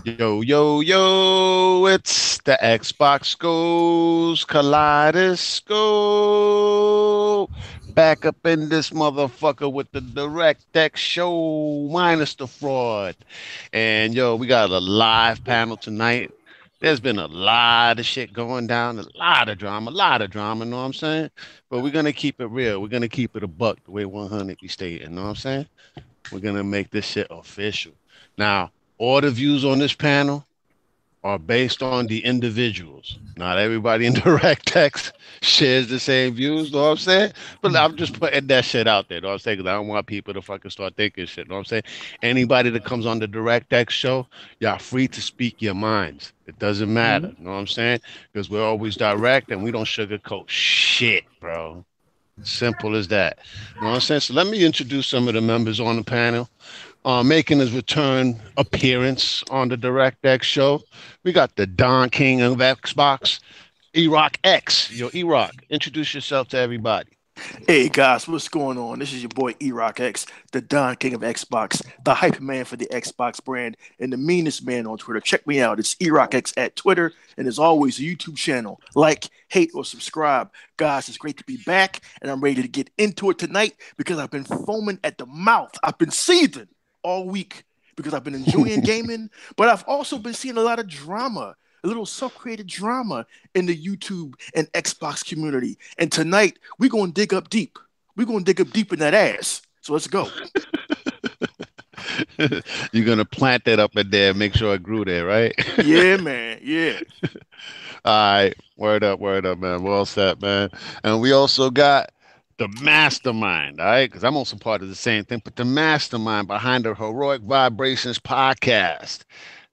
Yo, yo, yo, it's the Xbox Goes Kaleidoscope. Back up in this motherfucker with the DirectX show minus the fraud. And yo, we got a live panel tonight. There's been a lot of shit going down, a lot of drama, know what I'm saying? But we're gonna keep it real. We're gonna keep it a buck the way 100 be stating, know what I'm saying? We're gonna make this shit official. Now, all the views on this panel are based on the individuals. Not everybody in direct text shares the same views, know what I'm saying? But I'm just putting that shit out there, know what I'm saying? Because I don't want people to fucking start thinking shit, know what I'm saying? Anybody that comes on the direct text show, y'all free to speak your minds. It doesn't matter, know what I'm saying? Because we're always direct and we don't sugarcoat shit, bro. Simple as that. You know what I'm saying? So let me introduce some of the members on the panel. Making his return appearance on the DirectX show. We got the Don King of Xbox, E-Rock X. Yo, E-Rock, introduce yourself to everybody. Hey guys, what's going on? This is your boy E-Rock X, the Don King of Xbox, the hype man for the Xbox brand, and the meanest man on Twitter. Check me out. It's E-Rock X at Twitter, and as always, a YouTube channel. Like, hate, or subscribe. Guys, it's great to be back, and I'm ready to get into it tonight because I've been foaming at the mouth. I've been seething all week because I've been enjoying gaming, but I've also been seeing a lot of drama, a little self-created drama in the YouTube and Xbox community. And tonight, we're going to dig up deep. We're going to dig up deep in that ass. So let's go. You're going to plant that up in there and make sure it grew there, right? Yeah, man. Yeah. All right. Word up, man. Well set, man. And we also got the mastermind, all right? Because I'm also part of the same thing, but the mastermind behind the Heroic Vibrations podcast,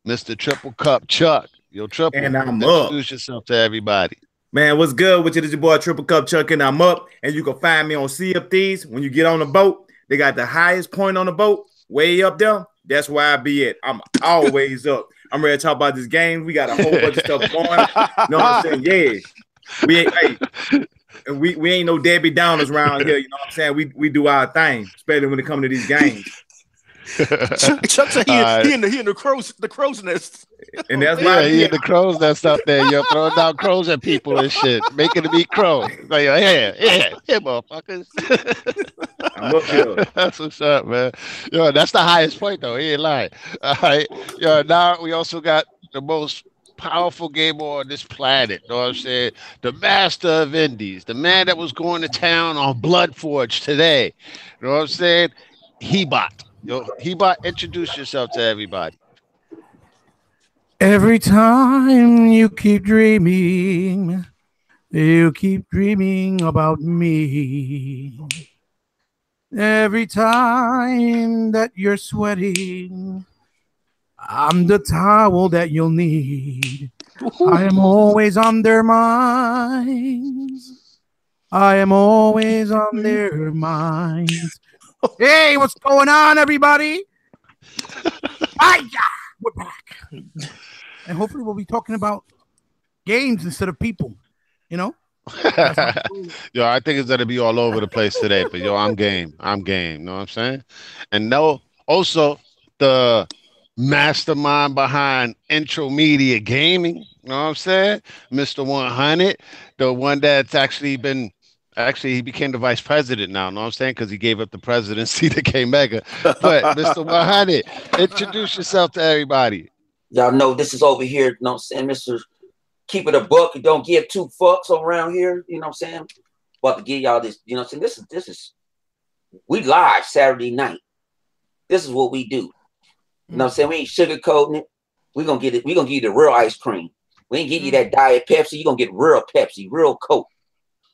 Mr. Triple Cup Chuck. Yo, Triple, and I'm introduce yourself to everybody. Man, what's good with you? This is your boy Triple Cup Chuck, and I'm up. And you can find me on Sea of Thieves. When you get on the boat, they got the highest point on the boat, way up there. That's where I be at. I'm always up. I'm ready to talk about this game. We got a whole bunch of stuff going. You know what I'm saying? Yeah. We ain't, hey, and we ain't no Debbie Downers around here. You know what I'm saying? We do our thing, especially when it comes to these games. Chuck said he in the crow's nest. And that's why he in the crow's nest up there. You're throwing down crows at people and shit, making them eat crow. Like, yeah, motherfuckers. I'm up here. That's what's up, man. Yo, that's the highest point though. He ain't lying. All right. Yo, now we also got the most powerful gamer on this planet, know what I'm saying? The master of indies, the man that was going to town on Bloodforge today. You know what I'm saying? Hebot. Yo, Hebot, introduce yourself to everybody. Every time you keep dreaming about me. Every time that you're sweating, I'm the towel that you'll need. I am always on their minds. I am always on their minds. Hey, what's going on, everybody? We're back. And hopefully we'll be talking about games instead of people, you know? Yo, I think it's gonna be all over the place today, but yo, I'm game. You know what I'm saying? And no, also the mastermind behind Intro Media Gaming, you know what I'm saying? Mr. 100, the one that's actually he became the vice president now, know what I'm saying? Because he gave up the presidency to K Mega. But Mr. 100, introduce yourself to everybody. Y'all know this is over here, you know what I'm saying? Mr. Keep it a buck and don't give two fucks around here, you know what I'm saying? About to give y'all this, you know what I'm saying? This is we live Saturday night. This is what we do. You know what I'm saying? We ain't sugarcoating it. We're gonna give you the real ice cream. We ain't give you that Diet Pepsi, you're gonna get real Pepsi, real Coke.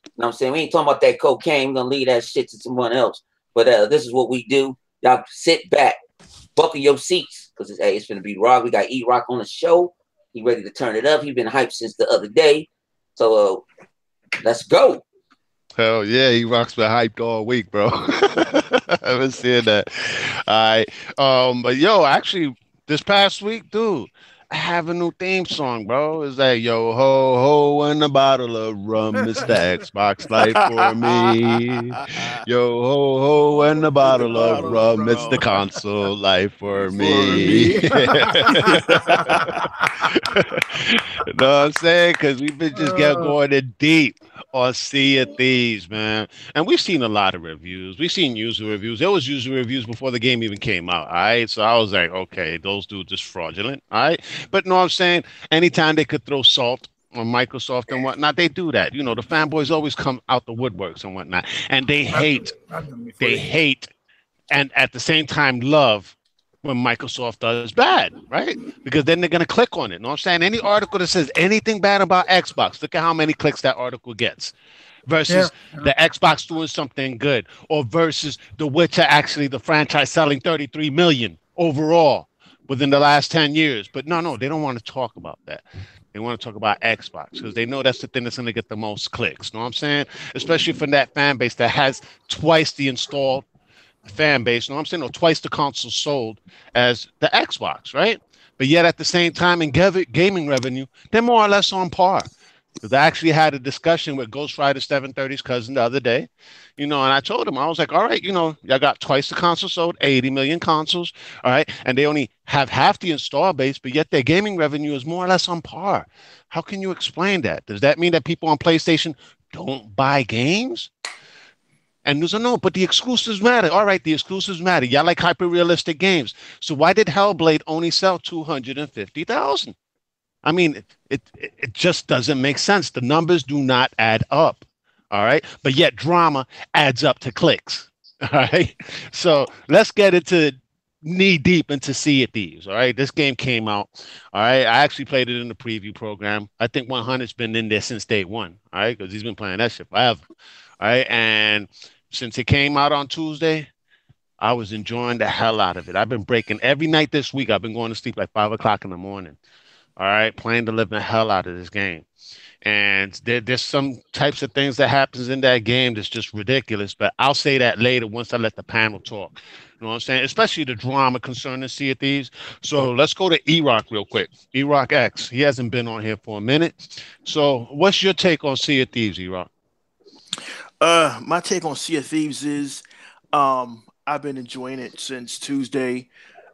You know what I'm saying? We ain't talking about that cocaine. We're going to leave that shit to someone else. But this is what we do. Y'all sit back, buckle your seats, because it's going to be raw. We got E-Rock on the show. He ready to turn it up. He been hyped since the other day. So let's go. Hell yeah, E-Rock's been hyped all week, bro. I haven't seen that. All right. But yo, actually, this past week, dude, I have a new theme song, bro. It's like, yo, ho, ho, and a bottle of rum. It's the Xbox life for me. Yo, ho, ho, and a and a bottle of bottle of rum. It's the rum console life for for me. me. You know what I'm saying? Because we've been just get Uh, going in deep on Sea of Thieves, man. And we've seen a lot of reviews. We've seen user reviews. There was user reviews before the game even came out. All right. So I was like, okay, those dudes is fraudulent. All right. But no, I'm saying anytime they could throw salt on Microsoft and whatnot, they do that. You know, the fanboys always come out the woodworks and whatnot. And I've done before they they hate and at the same time love when Microsoft does bad, right? Because then they're gonna click on it. Know what I'm saying? Any article that says anything bad about Xbox, look at how many clicks that article gets. yeah. Versus the Xbox doing something good, or versus The Witcher actually the franchise selling 33 million overall within the last 10 years. But no, they don't want to talk about that. They want to talk about Xbox because they know that's the thing that's going to get the most clicks. Know what I'm saying? Especially from that fan base that has twice the installed fan base, you know what I'm saying, or twice the console sold as the Xbox, right? But yet at the same time in gaming revenue, they're more or less on par. Because I actually had a discussion with Ghost Rider 730's cousin the other day, and I told him, I was like, all right, y'all got twice the console sold, 80 million consoles, all right, and they only have half the install base, but yet their gaming revenue is more or less on par. How can you explain that? Does that mean that people on PlayStation don't buy games? And there's a no, but the exclusives matter. All right, the exclusives matter. Y'all like hyper realistic games. So why did Hellblade only sell 250,000? I mean, it just doesn't make sense. The numbers do not add up. All right. But yet drama adds up to clicks. All right. So let's get into knee deep into Sea of Thieves. All right. This game came out. All right. I actually played it in the preview program. I think 100's been in there since day one. All right. Because he's been playing that shit forever. All right. And since it came out on Tuesday, I was enjoying the hell out of it. I've been breaking every night this week. I've been going to sleep like 5 o'clock in the morning. All right, playing the living hell out of this game. And there's some types of things that happens in that game that's just ridiculous. But I'll say that later once I let the panel talk. You know what I'm saying? Especially the drama concerning Sea of Thieves. So let's go to E-Rock real quick. E-Rock X. He hasn't been on here for a minute. So what's your take on Sea of Thieves, E-Rock? My take on Sea of Thieves is, I've been enjoying it since Tuesday.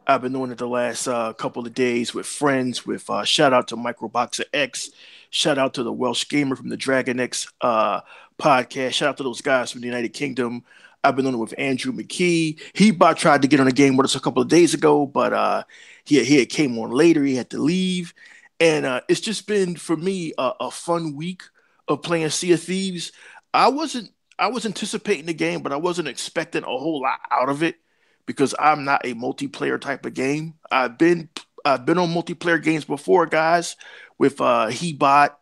I've been doing it the last couple of days with friends. With shout out to Microboxer X, shout out to the Welsh Gamer from the Dragon X podcast. Shout out to those guys from the United Kingdom. I've been on it with Andrew McKee. He tried to get on a game with us a couple of days ago, but he had came on later. He had to leave, and it's just been for me a fun week of playing Sea of Thieves. I wasn't I was anticipating the game, but I wasn't expecting a whole lot out of it because I'm not a multiplayer type of game. I've been on multiplayer games before, guys, with Hebot.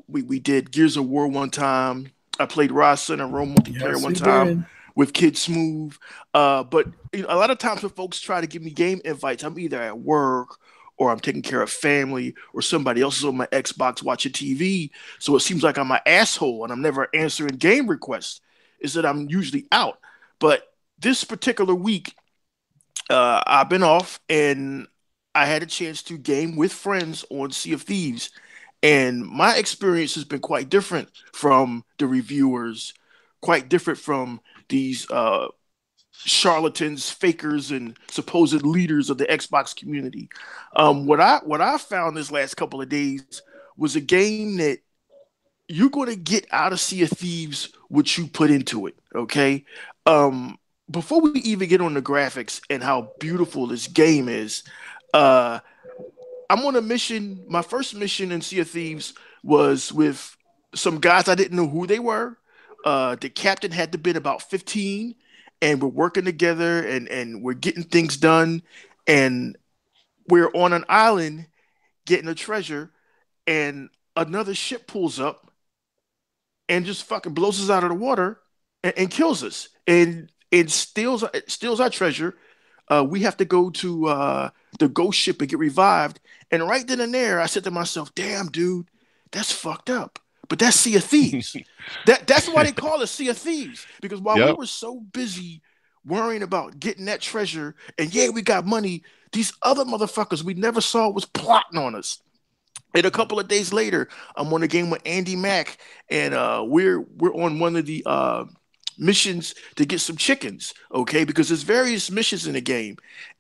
We did Gears of War one time. I played Rod Center Row multiplayer Yes, one we time did. with Kid Smooth. But a lot of times when folks try to give me game invites, I'm either at work or I'm taking care of family or somebody else is on my Xbox watching TV. So it seems like I'm an asshole and I'm never answering game requests. Is that I'm usually out. But this particular week, I've been off and I had a chance to game with friends on Sea of Thieves. And my experience has been quite different from the reviewers, quite different from these charlatans, fakers, and supposed leaders of the Xbox community. What I found this last couple of days was a game that you're going to get out of Sea of Thieves what you put into it. Okay. Um, Before we even get on the graphics and how beautiful this game is, uh, I'm on a mission. My first mission in Sea of Thieves was with some guys I didn't know who they were. The captain had to been about 15, and we're working together and we're getting things done. And we're on an island getting a treasure, and another ship pulls up and just fucking blows us out of the water and kills us and steals our treasure. We have to go to the ghost ship and get revived. And right then and there, I said to myself, "Damn, dude, that's fucked up." But that's Sea of Thieves. That's why they call it Sea of Thieves. Because while we Yep. were so busy worrying about getting that treasure, and yeah, we got money, these other motherfuckers we never saw was plotting on us. And a couple of days later, I'm on a game with Andy Mack, and we're on one of the missions to get some chickens, okay? Because there's various missions in the game,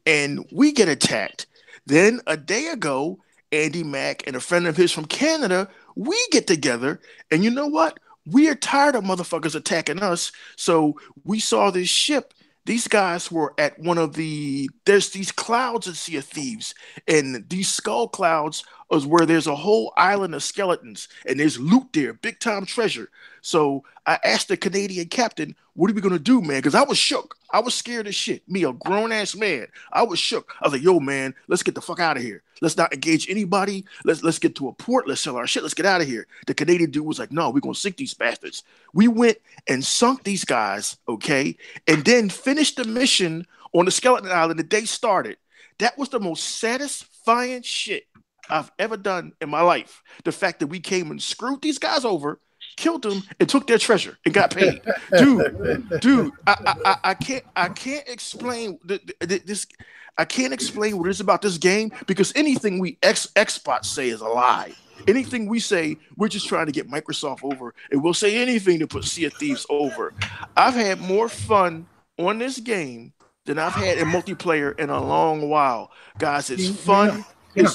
and we get attacked. Then a day ago, Andy Mack and a friend of his from Canada, we get together, and you know what? We are tired of motherfuckers attacking us, so we saw this ship. These guys were at one of the there's these clouds at Sea of Thieves, and these skull clouds is where there's a whole island of skeletons, and there's loot there, big time treasure. So I asked the Canadian captain, "What are we gonna do, man?" Because I was shook. I was scared as shit. Me, a grown ass man, I was shook. I was like, "Yo, man, let's get the fuck out of here. Let's not engage anybody. Let's get to a port. Let's sell our shit. Let's get out of here." The Canadian dude was like, "No, we're gonna sink these bastards." We went and sunk these guys, okay, and then finished the mission on the Skeleton Island the day started. That was the most satisfying shit I've ever done in my life. The fact that we came and screwed these guys over, killed them, and took their treasure and got paid, dude. I can't explain this. I can't explain what it is about this game because anything we Xbox say is a lie. Anything we say, we're just trying to get Microsoft over, and we'll say anything to put Sea of Thieves over. I've had more fun on this game than I've had in multiplayer in a long while, guys. It's fun. It's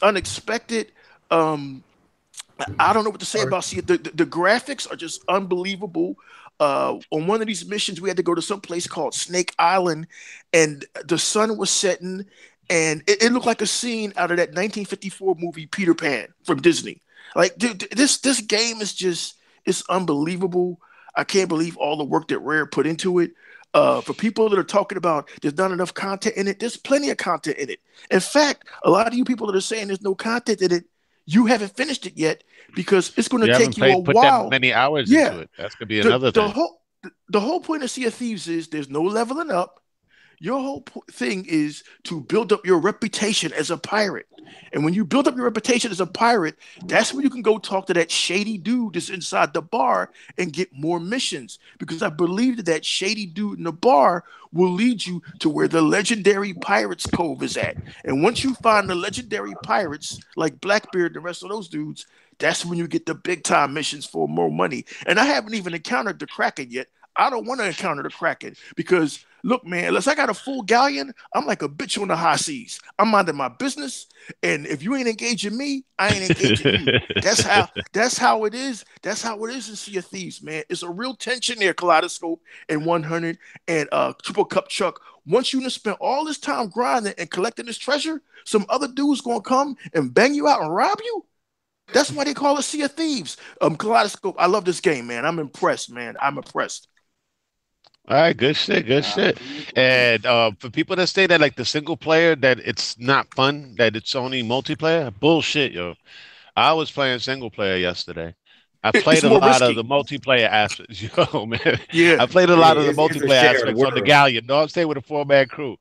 unexpected. I don't know what to say about Sea. The graphics are just unbelievable. On one of these missions, we had to go to some place called Snake Island, and the sun was setting, and it looked like a scene out of that 1954 movie Peter Pan from Disney. Like, dude, this game is just it's unbelievable. I can't believe all the work that Rare put into it. For people that are talking about there's not enough content in it, there's plenty of content in it. In fact, a lot of you people that are saying there's no content in it, you haven't finished it yet because it's going to take you a put while. that many hours Yeah, into it. That's gonna be another the thing. whole point of Sea of Thieves is there's no leveling up. Your whole thing is to build up your reputation as a pirate. And when you build up your reputation as a pirate, that's when you can go talk to that shady dude that's inside the bar and get more missions. Because I believe that that shady dude in the bar will lead you to where the legendary Pirates Cove is at. And once you find the legendary pirates like Blackbeard and the rest of those dudes, that's when you get the big time missions for more money. And I haven't even encountered the Kraken yet. I don't want to encounter the Kraken because look, man, unless I got a full galleon, I'm like a bitch on the high seas. I'm minding my business, and if you ain't engaging me, I ain't engaging you. That's how it is. That's how it is in Sea of Thieves, man. It's a real tension there, Kaleidoscope and 100 and Triple Cup Chuck. Once you done spent all this time grinding and collecting this treasure, some other dude's gonna come and bang you out and rob you. That's why they call it Sea of Thieves. Kaleidoscope, I love this game, man. I'm impressed, man. I'm impressed. All right, good shit, good shit. And for people that say that like the single player that it's not fun, that it's only multiplayer, bullshit, yo. I was playing single player yesterday. I It's played a more lot of the risky. multiplayer aspects. Yo, man. Yeah. I played a lot of the It's a multiplayer shared aspects on the world. galleon. No, I'm staying with a four-man crew.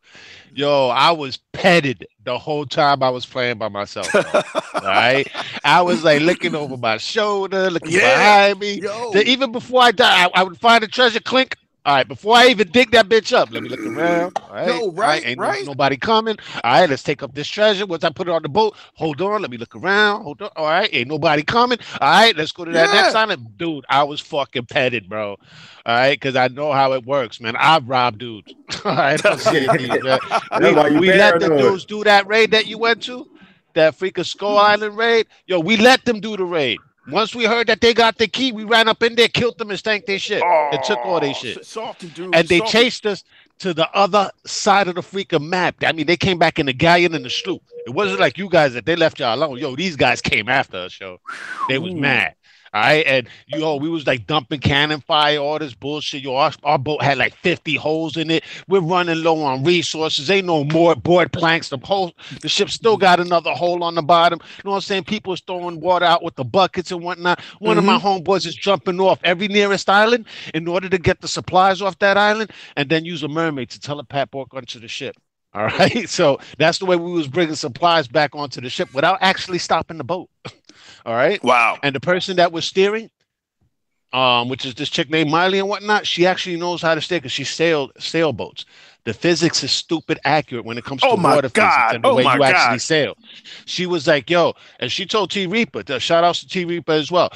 Yo, I was petted the whole time I was playing by myself, bro. All right. I was like looking over my shoulder, looking Yeah. behind me. Yo. Even before I die, I would find a treasure clink. All right, before I even dig that bitch up, let me look around. No, All right, right, ain't right. nobody coming. All right, let's take up this treasure. Once I put it on the boat, hold on, let me look around. Hold on. All right, ain't nobody coming. All right, let's go to that next Yeah. island. Dude, I was fucking petted, bro. All right, because I know how it works, man. I've robbed dudes. All right, on Sea of Thieves, man. That's why you We let the paranoid. dudes do that raid that you went to, that freaking Skull Island raid. Yo, we let them do the raid. Once we heard that they got the key, we ran up in there, killed them, and stank their shit, and took all their Oh, shit. salty dude, And they salty. chased us to the other side of the freaking map. I mean, they came back in the galleon and the sloop. It wasn't like you guys that they left y'all alone. Yo, these guys came after us, yo. They was Ooh. mad. All right. And yo, we was like dumping cannon fire, all this bullshit. Yo, our boat had like 50 holes in it. We're running low on resources. Ain't no more board planks. The ship still got another hole on the bottom. You know what I'm saying? People is throwing water out with the buckets and whatnot. One of my Mm-hmm. homeboys is jumping off every nearest island in order to get the supplies off that island and then use a mermaid to telepath back onto the ship. All right. So that's the way we was bringing supplies back onto the ship without actually stopping the boat. All right. Wow. And the person that was steering, which is this chick named Miley and whatnot. She actually knows how to steer because she sailed sailboats. The physics is stupid accurate when it comes to Oh my water physics God. and the Oh way my you actually God. sail. She was like, yo, and she told T Reaper, shout outs to T Reaper as well.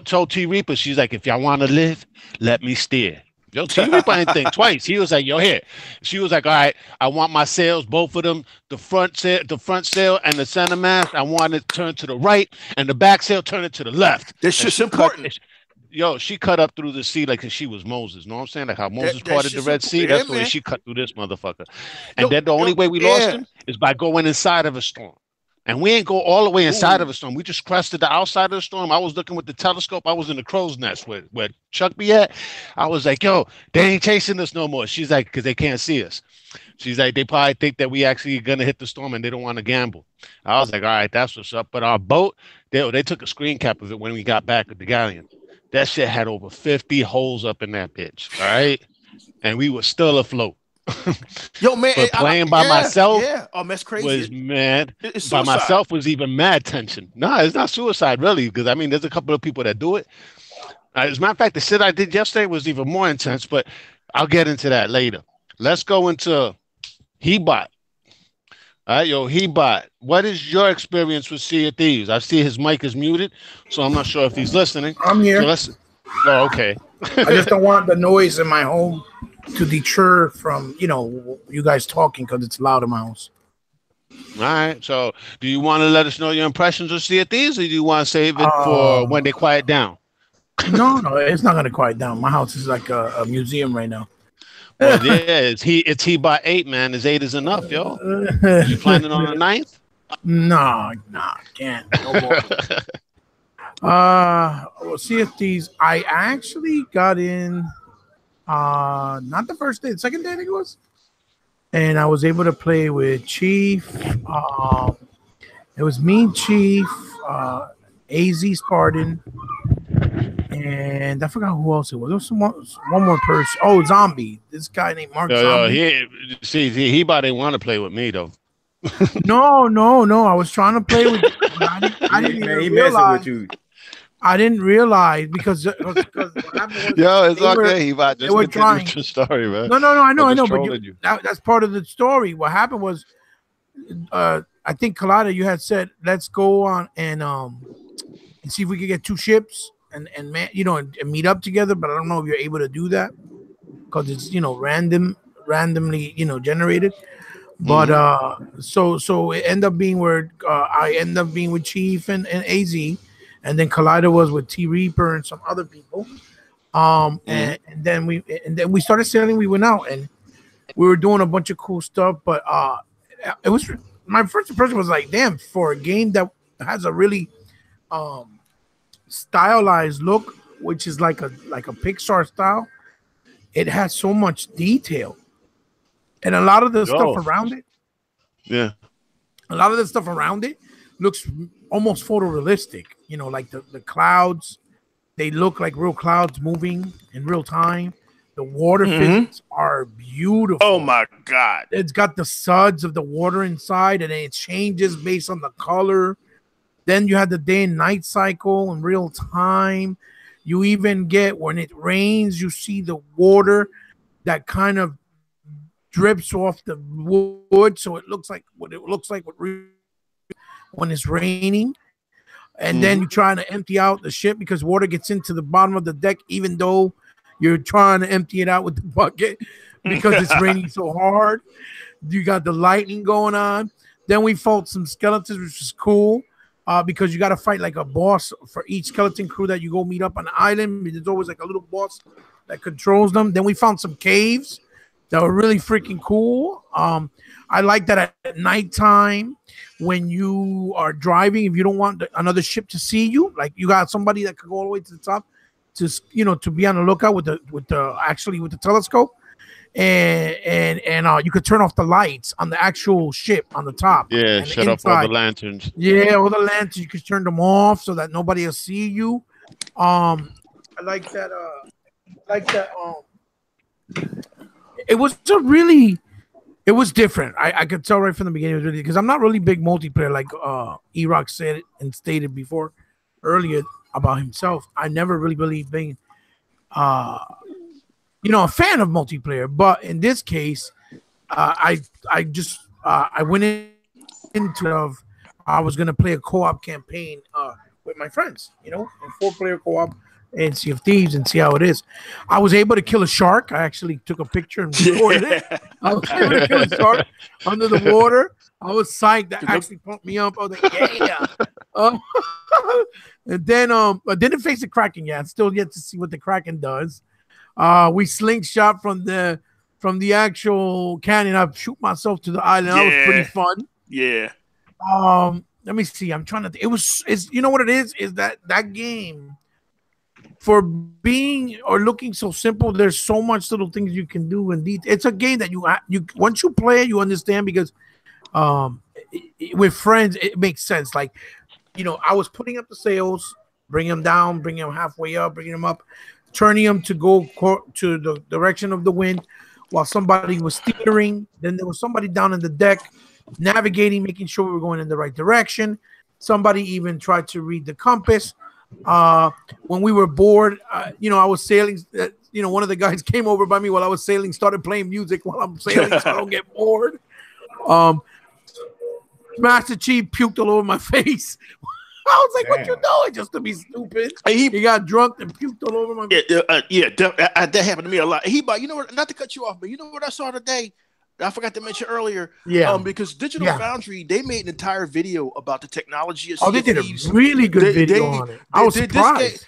Told T Reaper, she's like, if y'all want to live, let me steer. Yo, T Reaper ain't think twice. He was like, yo, here. She was like, all right, I want my sails, both of them, the front sail and the center mast. I want it turned to the right, and the back sail turn it to the left. This And shit's important. she cut up through the sea like she was Moses. Know what I'm saying? Like how Moses That parted the shit's Red Sea. important. Yeah, That's the way man. she cut through this motherfucker. And Yo, then the only yo, way we lost yeah. him is by going inside of a storm. And we ain't go all the way inside Ooh. of a storm. We just crested the outside of the storm. I was looking with the telescope. I was in the crow's nest where Chuck be at. I was like, yo, they ain't chasing us no more. She's like, because they can't see us. She's like, they probably think that we actually gonna hit the storm and they don't want to gamble. I was like, all right, that's what's up. But our boat, they took a screen cap of it when we got back with the galleon. That shit had over 50 holes up in that bitch. All right. And we were still afloat. Yo, man. But playing by yeah. myself Yeah. Oh, that's was crazy. mad. It's By suicide. myself was even mad tension. No, it's not suicide, really, because I mean, there's a couple of people that do it. As a matter of fact, the shit I did yesterday was even more intense, but I'll get into that later. Let's go into Hebot. All right, yo, Hebot, what is your experience with Sea of Thieves? I see his mic is muted, so I'm not sure if he's listening. I'm here. So let's. Oh, okay. I just don't want the noise in my home to deter from you guys talking because it's loud in my house. All right. So, do you want to let us know your impressions of Sea of Thieves, or do you want to save it for when they quiet down? No, it's not gonna quiet down. My house is like a museum right now. Well, yeah, it's he by 8, man. His 8 is enough, yo. You planning on the 9th? No, can't. No more. Well, Sea of Thieves, I actually got in not the first day, the second day I think it was. And I was able to play with Chief. It was me, Chief, AZ Spartan, and I forgot who else it was. There was one more person. Oh, Zombie. This guy named Mark Zombie. He about didn't want to play with me though. No. I was trying to play with. I didn't even realize. With you. I didn't realize because what happened was yo, it's okay. He about just continue your story, man. No. I know, but that's part of the story. What happened was, I think Colada, you had said let's go on and see if we could get 2 ships and meet up together. But I don't know if you're able to do that because it's randomly generated. But so it ended up being where I ended up being with Chief and AZ, and then Collider was with T Reaper and some other people. And then we started sailing. We went out and we were doing a bunch of cool stuff. But it was my first impression was like, damn, for a game that has a really stylized look, which is like a Pixar style, it has so much detail. And a lot of the stuff around it, a lot of the stuff around it looks almost photorealistic. Like the clouds, they look like real clouds moving in real time. The water physics are beautiful. Oh my God! It's got the suds of the water inside, and it changes based on the color. Then you have the day and night cycle in real time. You even get when it rains, you see the water that kind of drips off the wood, so it looks like what when it's raining. And then you're trying to empty out the ship because water gets into the bottom of the deck, even though you're trying to empty it out with the bucket because it's raining so hard. You got the lightning going on. Then we fought some skeletons, which is cool because you got to fight like a boss for each skeleton crew that you go meet up on the island. There's always like a little boss that controls them. Then we found some caves that were really freaking cool. I like that at nighttime when you are driving, if you don't want another ship to see you, like you got somebody that could go all the way to the top to be on the lookout with the telescope, and you could turn off the lights on the actual ship on the top. Yeah, shut off all the lanterns. Yeah, all the lanterns, you could turn them off so that nobody will see you. I like that. It was different. I could tell right from the beginning it was really, because I'm not really big multiplayer like E-Rock said and stated before earlier about himself. I never really believed being a fan of multiplayer. But in this case, I went into of I was gonna play a co-op campaign with my friends, a 4-player co-op and Sea of Thieves and see how it is. I was able to kill a shark. I actually took a picture and recorded it. I was able to kill a shark under the water. I was psyched. That actually pumped me up. I was like, yeah. And then I didn't face the Kraken yet. I'm still yet to see what the Kraken does. We slingshot from the actual canyon. I shoot myself to the island. That was pretty fun. Yeah. Let me see. I'm trying to. It's you know what it is that game, for being or looking so simple, there's so much little things you can do. Indeed, it's a game that you once you play it, you understand, because with friends it makes sense. Like, I was putting up the sails, bringing them down, bringing them halfway up, bringing them up, turning them to go to the direction of the wind, while somebody was steering. Then there was somebody down in the deck navigating, making sure we were going in the right direction. Somebody even tried to read the compass. When we were bored, I was sailing. One of the guys came over by me while I was sailing, started playing music while I'm sailing, so I don't get bored. Master Chief puked all over my face. I was like, "What you doing?" Just to be stupid. He got drunk and puked all over my face. That happened to me a lot. You know what? Not to cut you off, but you know what I saw today? I forgot to mention earlier. Yeah. Because Digital Foundry, they made an entire video about the technology of Sea they of did Thieves. a really good video on it. I was surprised.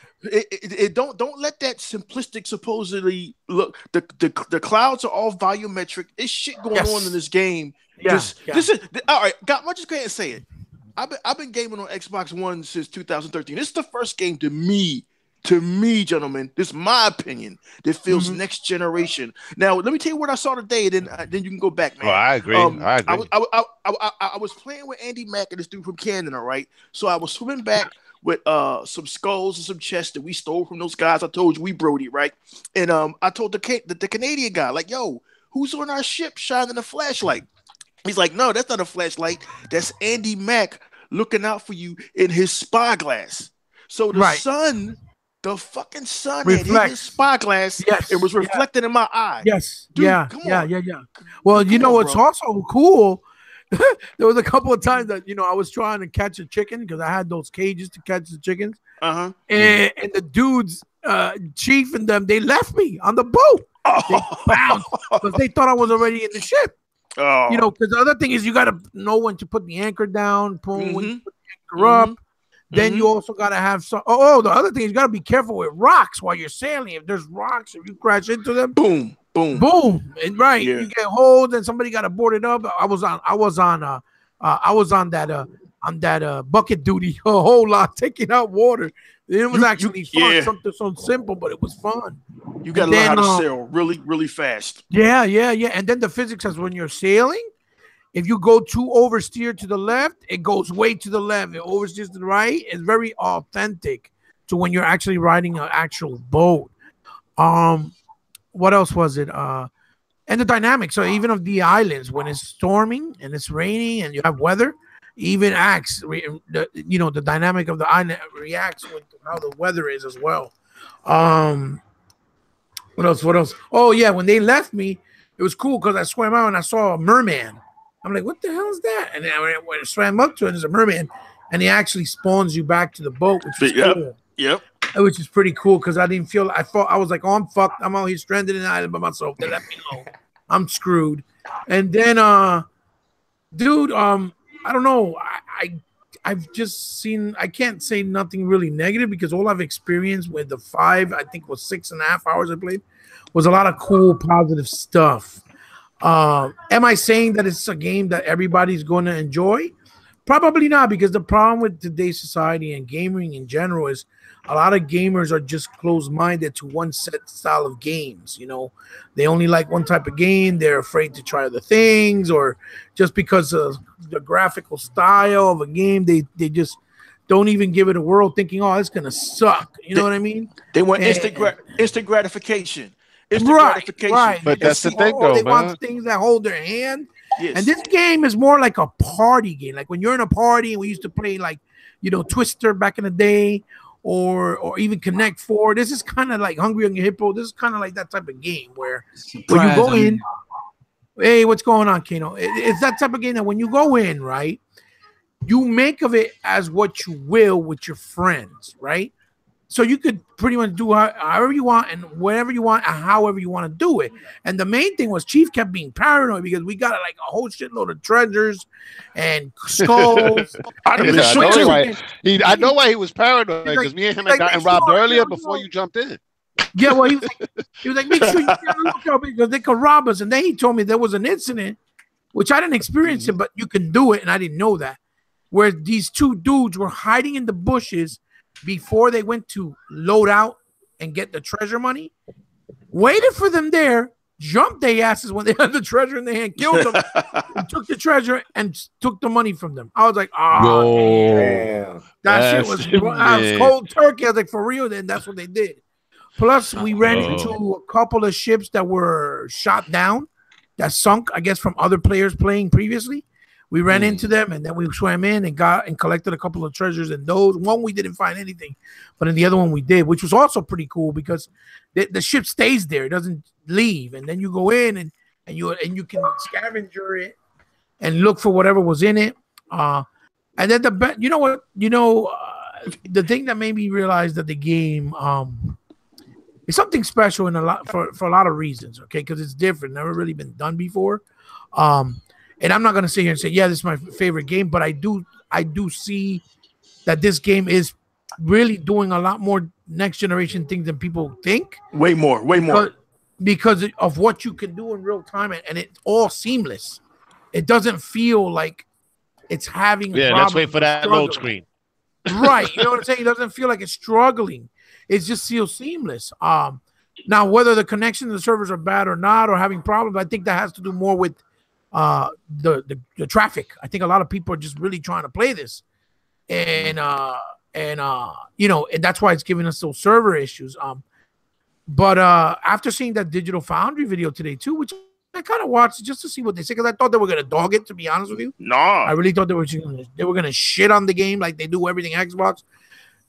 Don't let that simplistic supposedly look. The clouds are all volumetric. There's shit going on in this game. This is all right. I'm just going to say it. I've been gaming on Xbox One since 2013. This is the first game to me, gentlemen, this is my opinion, that feels next generation. Now, let me tell you what I saw today, and then you can go back, man. Oh, I agree. I was playing with Andy Mack and this dude from Canada, right? So I was swimming back with some skulls and some chests that we stole from those guys. I told you we Brody, right? And I told the Canadian guy, like, yo, who's on our ship shining a flashlight? He's like, no, that's not a flashlight. That's Andy Mack looking out for you in his spyglass. So the fucking sun had hit his spyglass. Yes, it was reflected in my eye. Yes, dude, yeah. Well, what's also cool? There was a couple of times that I was trying to catch a chicken because I had those cages to catch the chickens. And the dudes, Chief and them, they left me on the boat. They bounced because they thought I was already in the ship. Because the other thing is you got to know when to put the anchor down, when you put the anchor up. Then you also got to have some. The other thing is you got to be careful with rocks while you're sailing. If there's rocks, if you crash into them, boom, and you get hold, and somebody got to board it up. I was on that bucket duty a whole lot, taking out water. It was actually fun. Something so simple, but it was fun. You got to learn how to sail really, really fast. Yeah. And then the physics is when you're sailing, if you go too oversteer to the left, it goes way to the left. It oversteers to the right. It's very authentic to when you're actually riding an actual boat. What else was it? And the dynamics. So even of the islands, when it's storming and it's raining and you have weather, even the dynamic of the island reacts with how the weather is as well. What else? Oh yeah, when they left me, it was cool because I swam out and I saw a merman. I'm like, what the hell is that? And then when I swam up to it, there's a merman, and he actually spawns you back to the boat, which is cool. Yep. Which is pretty cool because I didn't feel. I was like, oh, I'm fucked. I'm out here stranded in the island by myself. They left me alone. I'm screwed. And then, dude, I don't know. I've just seen. I can't say nothing really negative because all I've experienced with the 5, I think it was 6.5 hours I played, was a lot of cool, positive stuff. Am I saying that it's a game that everybody's going to enjoy? Probably not, because the problem with today's society and gaming in general is a lot of gamers are just closed-minded to one set style of games. They only like one type of game. They're afraid to try other things, or just because of the graphical style of a game, they just don't even give it a whirl, thinking, oh, it's gonna suck. You know what I mean? They want instant gratification. Right. But that's the thing, though, they man. want things that hold their hand. Yes. And this game is more like a party game. Like when you're in a party, and we used to play like, Twister back in the day, or even Connect Four. This is kind of like Hungry Hungry Hippo. This is kind of like that type of game where when you go in, hey, what's going on, Kano? It's that type of game that when you go in, right, you make of it as what you will with your friends, right? So you could pretty much do however you want and whatever you want and however you want to do it. And the main thing was Chief kept being paranoid because we got like a whole shitload of treasures and skulls. I'd have been Yeah, shook too. I know why he was paranoid because me and him had gotten robbed earlier before you jumped in. Yeah, well, he was like, make sure you get a look out because they could rob us. And then he told me there was an incident, which I didn't experience it, but you can do it, and I didn't know that, where these two dudes were hiding in the bushes before they went to load out and get the treasure money, waited for them there, jumped their asses when they had the treasure in their hand, killed them, and took the treasure and took the money from them. I was like, oh, Damn. that shit was cold turkey. I was like, for real, then that's what they did. Plus, we ran into a couple of ships that were shot down, that sunk, I guess, from other players playing previously. We ran into them, and then we swam in and got and collected a couple of treasures. And those one we didn't find anything, but in the other one we did, which was also pretty cool because the ship stays there; it doesn't leave. And then you go in and you can scavenger it and look for whatever was in it. And then the thing that made me realize that the game is something special in a lot for a lot of reasons. Okay, because it's different, never really been done before. And I'm not going to sit here and say, yeah, this is my favorite game, but I do see that this game is really doing a lot more next generation things than people think. Way more. Because of what you can do in real time, and it's all seamless. It doesn't feel like it's having a problem. Let's wait for that load screen. Right. You know what I'm saying? It doesn't feel like it's struggling. It just feels seamless. Now, whether the connection to the servers are bad or not, or having problems, I think that has to do more with the traffic. I think a lot of people are just really trying to play this, and that's why it's giving us those server issues. But after seeing that Digital Foundry video today too, which I kind of watched just to see what they say, because I thought they were gonna dog it. To be honest with you, no, I really thought they were gonna shit on the game like they do everything Xbox.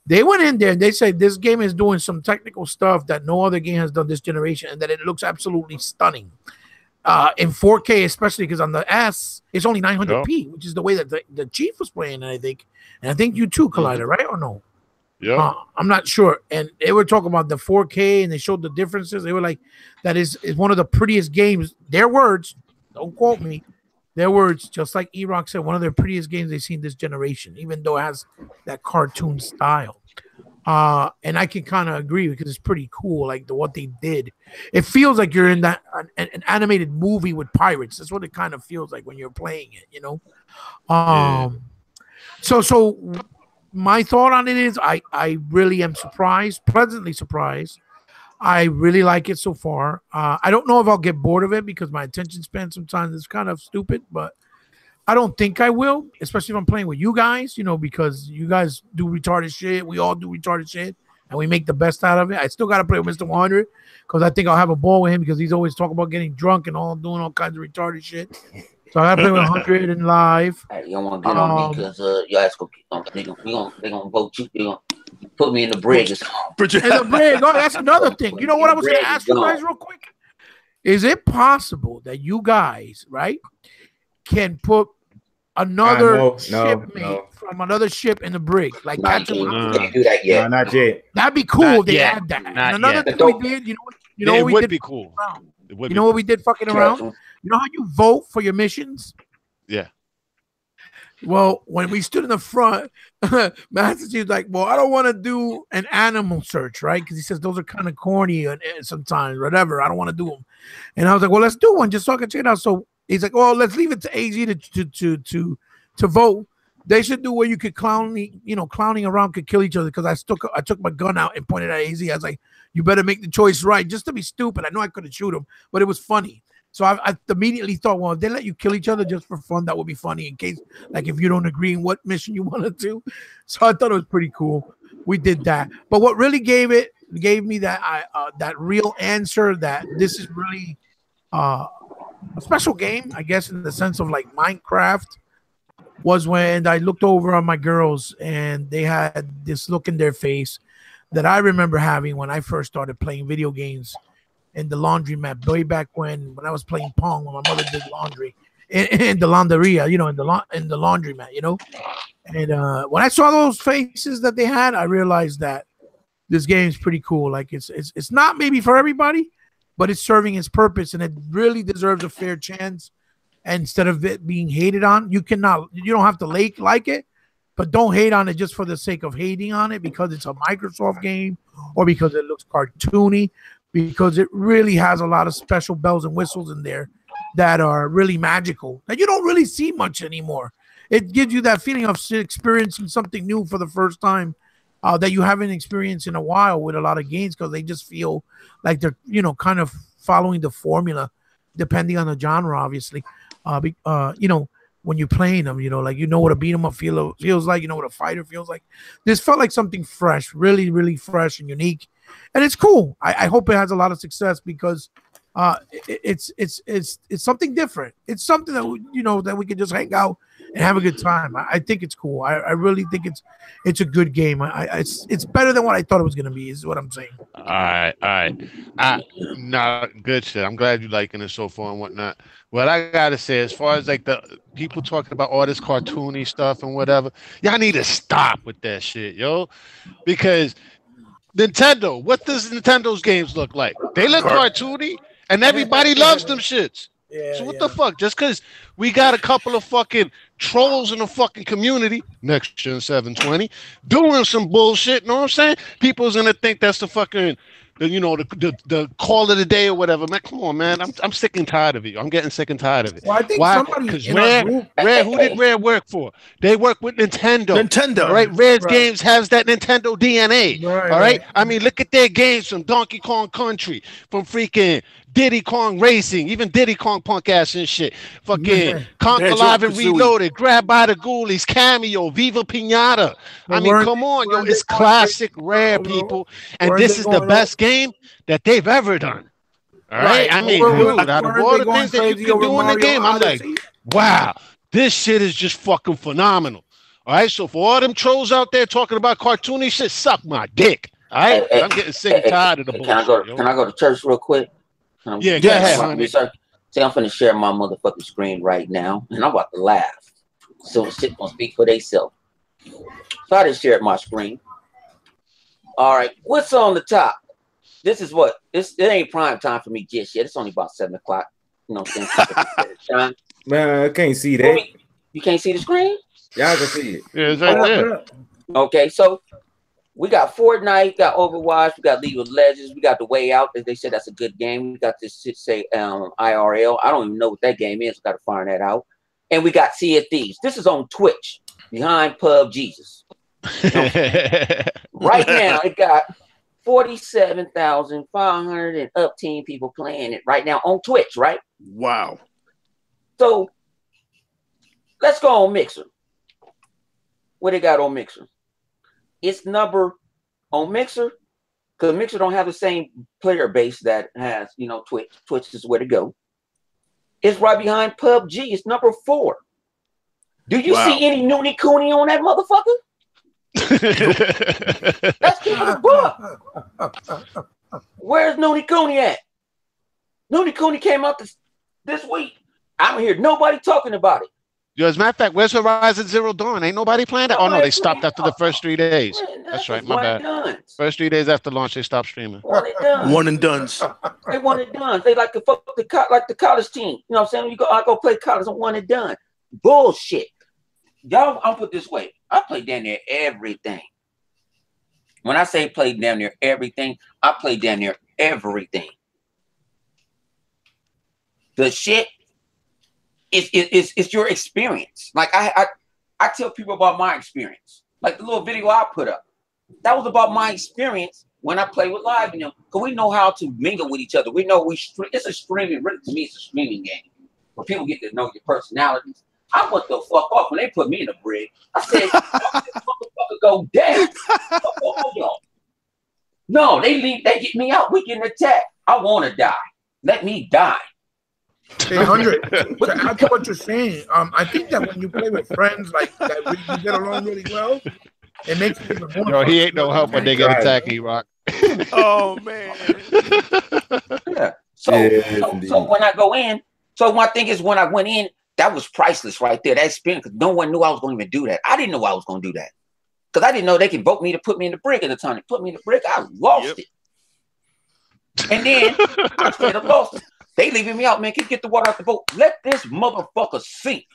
They went in there and they said this game is doing some technical stuff that no other game has done this generation, and that it looks absolutely stunning. In 4K, especially because on the S, it's only 900p, which is the way that the Chief was playing, and I think you too, Collider, right or no? Yeah, I'm not sure. And they were talking about the 4K, and they showed the differences. They were like, "That is one of the prettiest games." Their words, don't quote me. Their words, just like E-Rock said, one of the prettiest games they've seen this generation, even though it has that cartoon style. And I can kind of agree because it's pretty cool, like what they did. It feels like you're in that an animated movie with pirates. That's what it kind of feels like when you're playing it, you know. So my thought on it is, I really am surprised, pleasantly surprised. I really like it so far. I don't know if I'll get bored of it because my attention span sometimes is kind of stupid, but I don't think I will, especially if I'm playing with you guys, you know, because you guys do retarded shit. We all do retarded shit, and we make the best out of it. I still got to play with Mr. 100 because I think I'll have a ball with him because he's always talking about getting drunk and doing all kinds of retarded shit. So I got to play with 100 in live. Hey, you don't want to get on me because your ass they gonna vote you. They gonna put me in the brig. In the brig. Oh, that's another thing. You know what I was going to ask you guys real quick? Is it possible that you guys, right, can put another shipmate from another ship in the brig? Like can't do that yet. No, not yet. That'd be cool if they had that. And another thing we did, you know what we would did? Be cool. You know what we did fucking around? You know how you vote for your missions? Yeah. Well, when we stood in the front, Master Chief was like, well, I don't want to do an animal search, right? Because he says those are kind of corny and sometimes, whatever. I don't want to do them. And I was like, well, let's do one just so I can check it out. So he's like, oh, let's leave it to AZ to vote. They should do where you could clowning around could kill each other, because I took my gun out and pointed at AZ. I was like, you better make the choice right, just to be stupid. I know I couldn't shoot him, but it was funny. So I immediately thought, well, if they let you kill each other just for fun, that would be funny in case, like, if you don't agree in what mission you want to do. So I thought it was pretty cool. We did that. But what really gave me that real answer that this is really a special game, I guess, in the sense of like Minecraft, was when I looked over on my girls and they had this look in their face that I remember having when I first started playing video games in the laundromat way back when I was playing Pong when my mother did laundry in the laundria, you know, in the laundromat, you know. And when I saw those faces that they had, I realized that this game is pretty cool. Like it's not maybe for everybody, but it's serving its purpose, and it really deserves a fair chance. And instead of it being hated on, you don't have to like it, but don't hate on it just for the sake of hating on it because it's a Microsoft game or because it looks cartoony, because it really has a lot of special bells and whistles in there that are really magical that you don't really see much anymore. It gives you that feeling of experiencing something new for the first time that you haven't experienced in a while with a lot of games, because they just feel like they're, you know, kind of following the formula depending on the genre, obviously. You know, when you're playing them, you know, like, you know what a beat 'em up feels like, you know what a fighter feels like. This felt like something fresh, really, really fresh and unique. And it's cool. I hope it has a lot of success because it's something different. It's something that, you know, that we can just hang out and have a good time. I think it's cool. I really think it's a good game. It's better than what I thought it was gonna be, is what I'm saying. All right. Nah, good shit. I'm glad you liking it so far and whatnot. What I gotta say, as far as like the people talking about all this cartoony stuff and whatever, y'all need to stop with that shit, yo, because Nintendo, what does Nintendo's games look like? They look cartoony, and everybody loves them shits. So what the fuck? Just because we got a couple of fucking trolls in the fucking community, next gen 720, doing some bullshit, you know what I'm saying? People's gonna think that's the fucking, the call of the day or whatever. Man, come on, man. I'm sick and tired of it. I'm getting sick and tired of it. Well, I think why? somebody Because in our group, Rare, who did Rare work for? They work with Nintendo. Right? Rare's games has that Nintendo DNA. All right? I mean, look at their games from Donkey Kong Country, from freaking Diddy Kong Racing, even Diddy Kong punk ass and shit. Fucking Conquer Live and Reloaded, Grab by the Ghoulies, Cameo, Viva Pinata. I mean, come on, yo, it's classic Rare, people. And this is the best game that they've ever done. All right? I mean, dude, out of all the things that you can do in the game, I'm like, wow, this shit is just fucking phenomenal. All right? So for all them trolls out there talking about cartoony shit, suck my dick. All right? I'm getting sick and tired of the bullshit. Can I go to church real quick? Yeah, go ahead, honey. See, I'm finna share my motherfucking screen right now, and I'm about to laugh. So shit gonna speak for theyself. So I just shared my screen. All right, what's on the top? This is what it ain't prime time for me just yet. It's only about 7 o'clock. You know what I'm saying? Man, I can't see that. You can't see the screen? Yeah, I can see it. Yeah, it's right there. Okay, so we got Fortnite, we got Overwatch, we got League of Legends, we got The Way Out. As they said, that's a good game. We got this shit say IRL. I don't even know what that game is. Got to find that out. And we got Sea of Thieves. This is on Twitch, behind Pub Jesus. Right now, it got 47,500 and up teen people playing it right now on Twitch, right? Wow. So let's go on Mixer. What they got on Mixer? It's number on Mixer, because Mixer don't have the same player base that has, you know, Twitch. Twitch is where to go. It's right behind PUBG. It's number 4. Do you see any Noonie Cooney on that motherfucker? That's the book. Where's Noonie Cooney at? Noonie Cooney came out this week. I don't hear nobody talking about it. Yo, as a matter of fact, where's Horizon Zero Dawn? Ain't nobody playing that? Oh, no, they stopped after the first 3 days. That's right, my bad. First 3 days after launch, they stopped streaming. One and dones. They one and done. They like to fuck like the college team. You know what I'm saying? I go play college on one and done. Bullshit. Y'all, I'll put it this way. I play damn near everything. When I say play damn near everything, I play damn near everything. The shit it's your experience. Like I tell people about my experience. Like the little video I put up, that was about my experience when I play with Live, you know, because we know how to mingle with each other. We know it's a streaming. Really, to me, it's a streaming game where people get to know your personalities. I went the fuck off when they put me in the brig. I said, "Fuck this motherfucker, go down." Hold on. No, they leave. They get me out. We getting attacked. I want to die. Let me die. Hey, 100. To add to what you're saying, I think that when you play with friends like that, you get along really well. It makes it even more Yo, he fun. ain't no help when they get Right. attacked, E-Rock. Oh man. Yeah. So, Yes, so, indeed. so when I go in, so my thing is when I went in, that was priceless right there. That experience, because no one knew I was going to even do that. I didn't know I was going to do that because I didn't know they could vote me to put me in the brick at the time. They put me in the brick, I lost it, and then I straight up lost it. They leaving me out, man. Can you get the water out the boat? Let this motherfucker sink.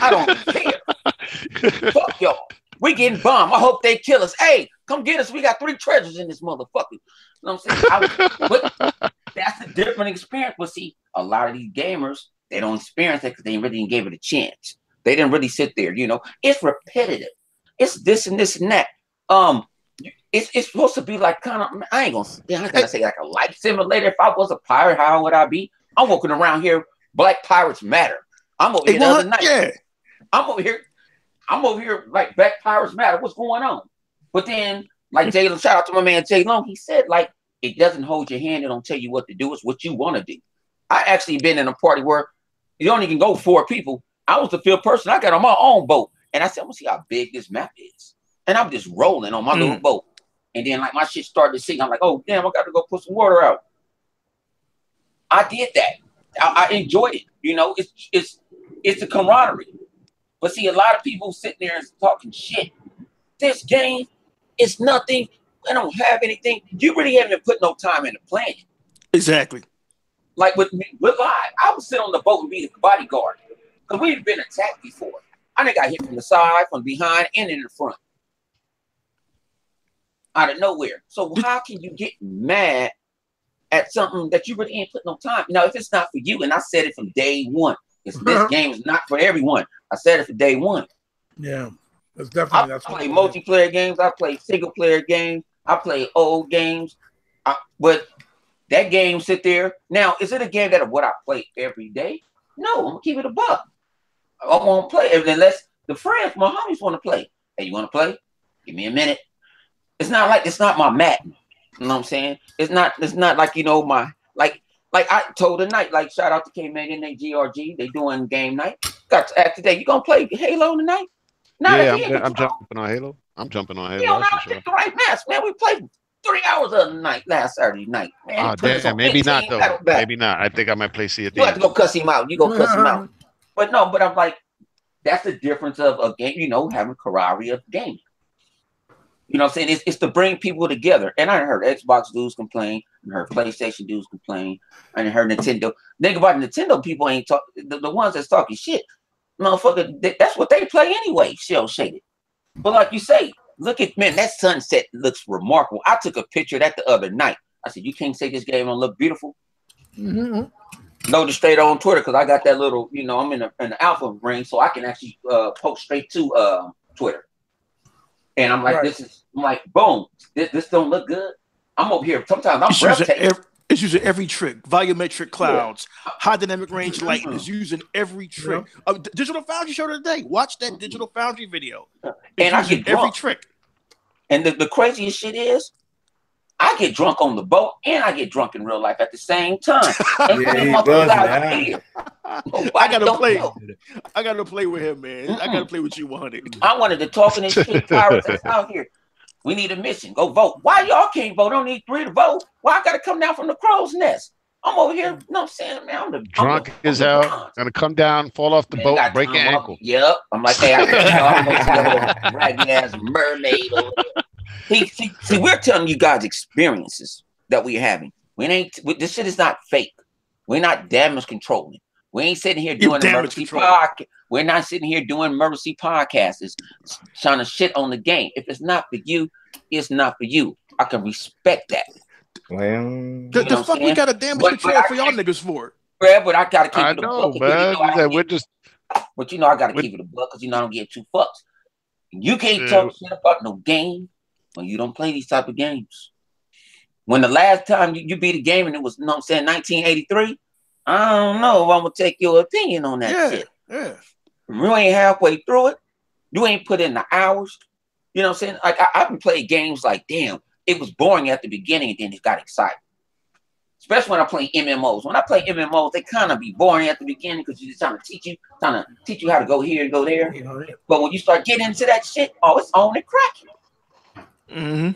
I don't care. Fuck y'all. We getting bombed. I hope they kill us. Hey, come get us. We got 3 treasures in this motherfucker. You know what I'm saying? But that's a different experience. But see, a lot of these gamers, they don't experience it because they really didn't give it a chance. They didn't really sit there. You know, it's repetitive. It's this and this and that. It's supposed to be like kind of. I ain't gonna say like a life simulator. If I was a pirate, how would I be? I'm walking around here. Black pirates matter. I'm over here the other night. Yeah. I'm over here like Black Pirates Matter. What's going on? But then, like Jalen, shout out to my man Jay Long. He said, like, it doesn't hold your hand. It don't tell you what to do. It's what you want to do. I actually been in a party where you only can go 4 people. I was the 5th person. I got on my own boat. And I said, I'm going to see how big this map is. And I'm just rolling on my little boat. And then, like, my shit started to sink. I'm like, oh, damn, I got to go put some water out. I did that. I enjoyed it. You know, it's a camaraderie. But see, a lot of people sitting there and talking shit. This game is nothing. I don't have anything. You really haven't put no time into playing. Exactly. Like with live, I would sit on the boat and be the bodyguard because we've been attacked before. I done got hit from the side, from behind, and in the front, out of nowhere. So how can you get mad at something that you really ain't put no time? You know, if it's not for you, and I said it from day one. This game is not for everyone. I said it for day one. Yeah, that's definitely. I play multiplayer games. I play single player games. I play old games. But that game sit there. Now, is it a game that what I play every day? No, I'm gonna keep it a buck. I won't play it unless the friends, my homies, want to play. Hey, you want to play? Give me a minute. It's not my mat. You know what I'm saying? It's not like, you know, my like I told tonight, like shout out to K-Man and they GRG, they doing game night. Got to ask today, you gonna play Halo tonight? Yeah, I'm jumping on Halo. I'm jumping on Halo. You don't know how to pick the right match, man. We played 3 hours of the night last Saturday night, man. Oh, damn, maybe not though. Maybe not. I think I might play Sea of Thieves. You have to go cuss him out. You go cuss him out. But no, but I'm like, that's the difference of a game, you know, having camaraderie of gaming. You know what I'm saying? It's to bring people together. And I heard Xbox dudes complain. I heard PlayStation dudes complain. I heard Nintendo. Think about Nintendo people ain't talking. The ones that's talking shit, motherfucker, that's what they play anyway, shell shaded. But like you say, look at, man, that sunset looks remarkable. I took a picture of that the other night. I said, you can't say this game don't look beautiful. Noted straight on Twitter because I got that little, you know, I'm in the alpha ring, so I can actually post straight to Twitter. And I'm like, I'm like, boom, this don't look good. I'm over here. Sometimes I'm breathtaking. It's using every trick. Volumetric clouds, high dynamic range lighting is using every trick. Digital Foundry showed it today. Watch that Digital Foundry video. And I get drunk. Every trick. And the craziest shit is, I get drunk on the boat and I get drunk in real life at the same time. And I gotta play with him, man. I gotta play with you 100. I wanted to talk in this shit. Pirates that's out here. We need a mission. Go vote. Why y'all can't vote? Don't need 3 to vote. Why I gotta come down from the crow's nest? I'm over here. You know what I'm saying, man? I'm drunk as hell. Gonna come down, fall off the boat, break your ankle. Yep. I'm like, hey, I'm gonna see a raggedy ass mermaid over there. See, we're telling you guys experiences that we're having. This shit is not fake. We're not damage controlling. We ain't sitting here doing emergency podcast. We're not sitting here doing emergency podcasts. It's trying to shit on the game. If it's not for you, it's not for you. I can respect that. Well, the fuck we got a damage control for y'all niggas for? Yeah, but I gotta keep it a buck. But you know I gotta keep it a buck because you know I don't get 2 fucks. You can't talk shit about no game when you don't play these type of games. When the last time you beat a game and it was, you know what I'm saying, 1983, I don't know if I'm gonna take your opinion on that shit. Yeah. You ain't halfway through it. You ain't put in the hours. You know what I'm saying? Like I've been playing games like, damn, it was boring at the beginning and then it got exciting. Especially when I play MMOs. When I play MMOs, they kind of be boring at the beginning because you're just trying to teach you how to go here and go there. But when you start getting into that shit, oh, it's on and cracking.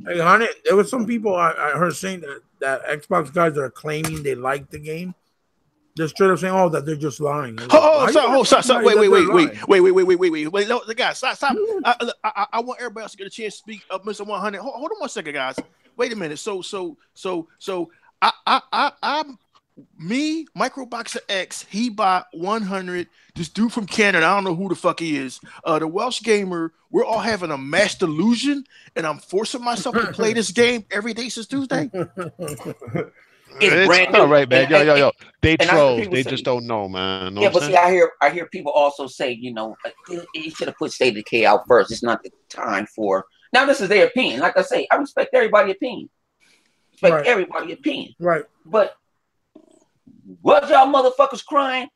Hey, honey, there was some people I heard saying that Xbox guys that are claiming they like the game. They're straight up saying, "Oh, that they're just lying." Like, stop. Wait, no, guys, stop. I want everybody else to get a chance to speak. Mr. 100. Hold on 1 second, guys. Wait a minute. I'm me, Microboxer X. He bought 100. This dude from Canada, I don't know who the fuck he is. The Welsh gamer. We're all having a mass delusion, and I'm forcing myself to play this game every day since Tuesday. It's all right, man. Yo. They trolls. They just don't know, man. Know yeah, but see, I hear people also say, he should have put State of Decay out first. It's not the time for. Now, this is their opinion. Like I say, I respect everybody's opinion. Everybody's opinion. Right. But was y'all motherfuckers crying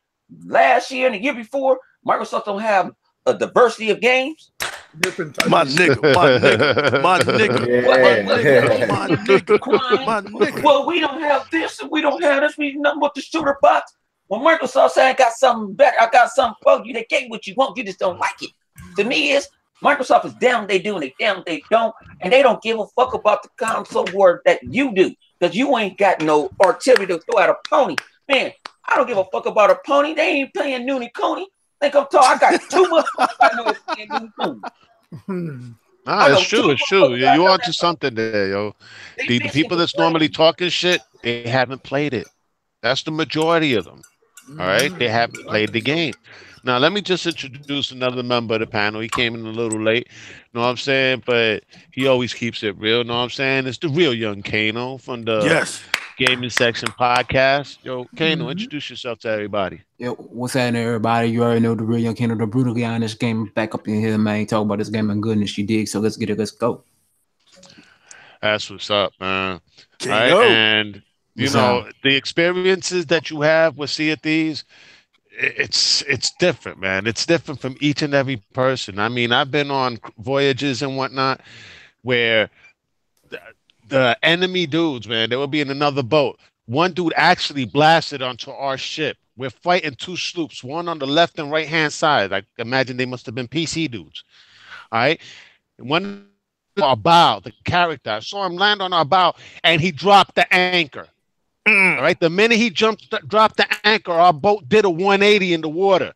last year and the year before? Microsoft don't have a diversity of games. Different my nigga. Well, we don't have this and we don't have this. We nothing but the shooter box. When Microsoft said I got something better, I got something for you. They gave what you want. You just don't like it. To me, is Microsoft is damn they do and they damn they don't, and they don't give a fuck about the console war that you do because you ain't got no artillery to throw at a pony. Man, I don't give a fuck about a pony. They ain't playing Noonie Coney. Think I'm talking. I got too much. I know it's playing Noonie Coney. It's true. You onto something there, yo. The people that's normally talking shit, they haven't played it. That's the majority of them. All right, they haven't played the game. Now, let me just introduce another member of the panel. He came in a little late, know what I'm saying? But he always keeps it real, know what I'm saying? It's the real young Kano from the Gaming Section podcast. Yo, Kano, introduce yourself to everybody. Yo, what's happening, everybody? You already know the real young Kano, the brutally honest game back up in here, man. Talk about this game and goodness, you dig? So let's get it, let's go. That's what's up, man. All right, and you know the experiences that you have with Sea of Thieves. It's different, man. It's different from each and every person. I mean, I've been on voyages and whatnot where the enemy dudes, man, they would be in another boat. One dude actually blasted onto our ship. We're fighting two sloops, one on the left and right hand side. I imagine they must have been PC dudes. All right. One our bow, the character, I saw him land on our bow and he dropped the anchor. All right. The minute he dropped the anchor, our boat did a 180 in the water.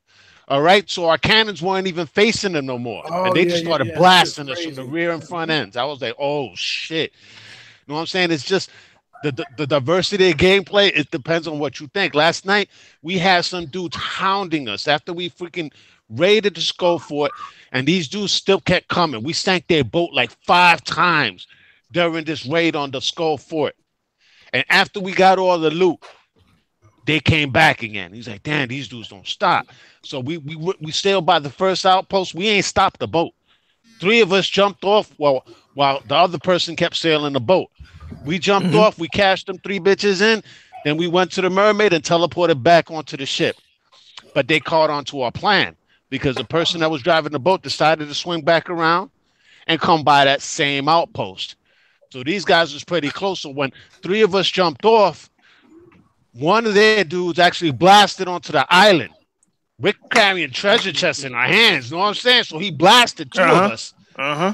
All right. So our cannons weren't even facing them no more. And they just started blasting us from the rear and front ends. I was like, oh, shit. You know what I'm saying? It's just the diversity of gameplay. It depends on what you think. Last night, we had some dudes hounding us after we freaking raided the Skull Fort. And these dudes still kept coming. We sank their boat like 5 times during this raid on the Skull Fort. And after we got all the loot, they came back again. He's like, damn, these dudes don't stop. So we sailed by the first outpost. We ain't stopped the boat. 3 of us jumped off while the other person kept sailing the boat. We jumped off. We cashed them 3 bitches in. Then we went to the mermaid and teleported back onto the ship. But they caught on to our plan because the person that was driving the boat decided to swing back around and come by that same outpost. So these guys was pretty close. So when 3 of us jumped off, one of their dudes actually blasted onto the island. We're carrying treasure chests in our hands. You know what I'm saying? So he blasted 2 of us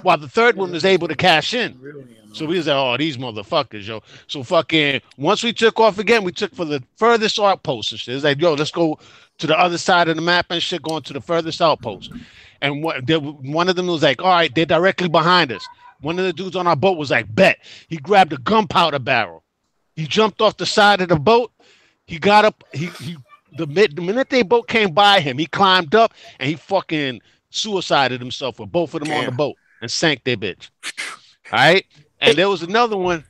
while the third one was able to cash in. So we was like, oh, these motherfuckers, yo. So fucking once we took off again, we took for the furthest outpost and shit. It's like, yo, let's go to the other side of the map and shit, going to the furthest outpost. And one of them was like, all right, they're directly behind us. One of the dudes on our boat was like, bet. He grabbed a gunpowder barrel. He jumped off the side of the boat. He got up. The minute their boat came by him, he climbed up and he fucking suicided himself with both of them on the boat and sank their bitch. All right. And there was another one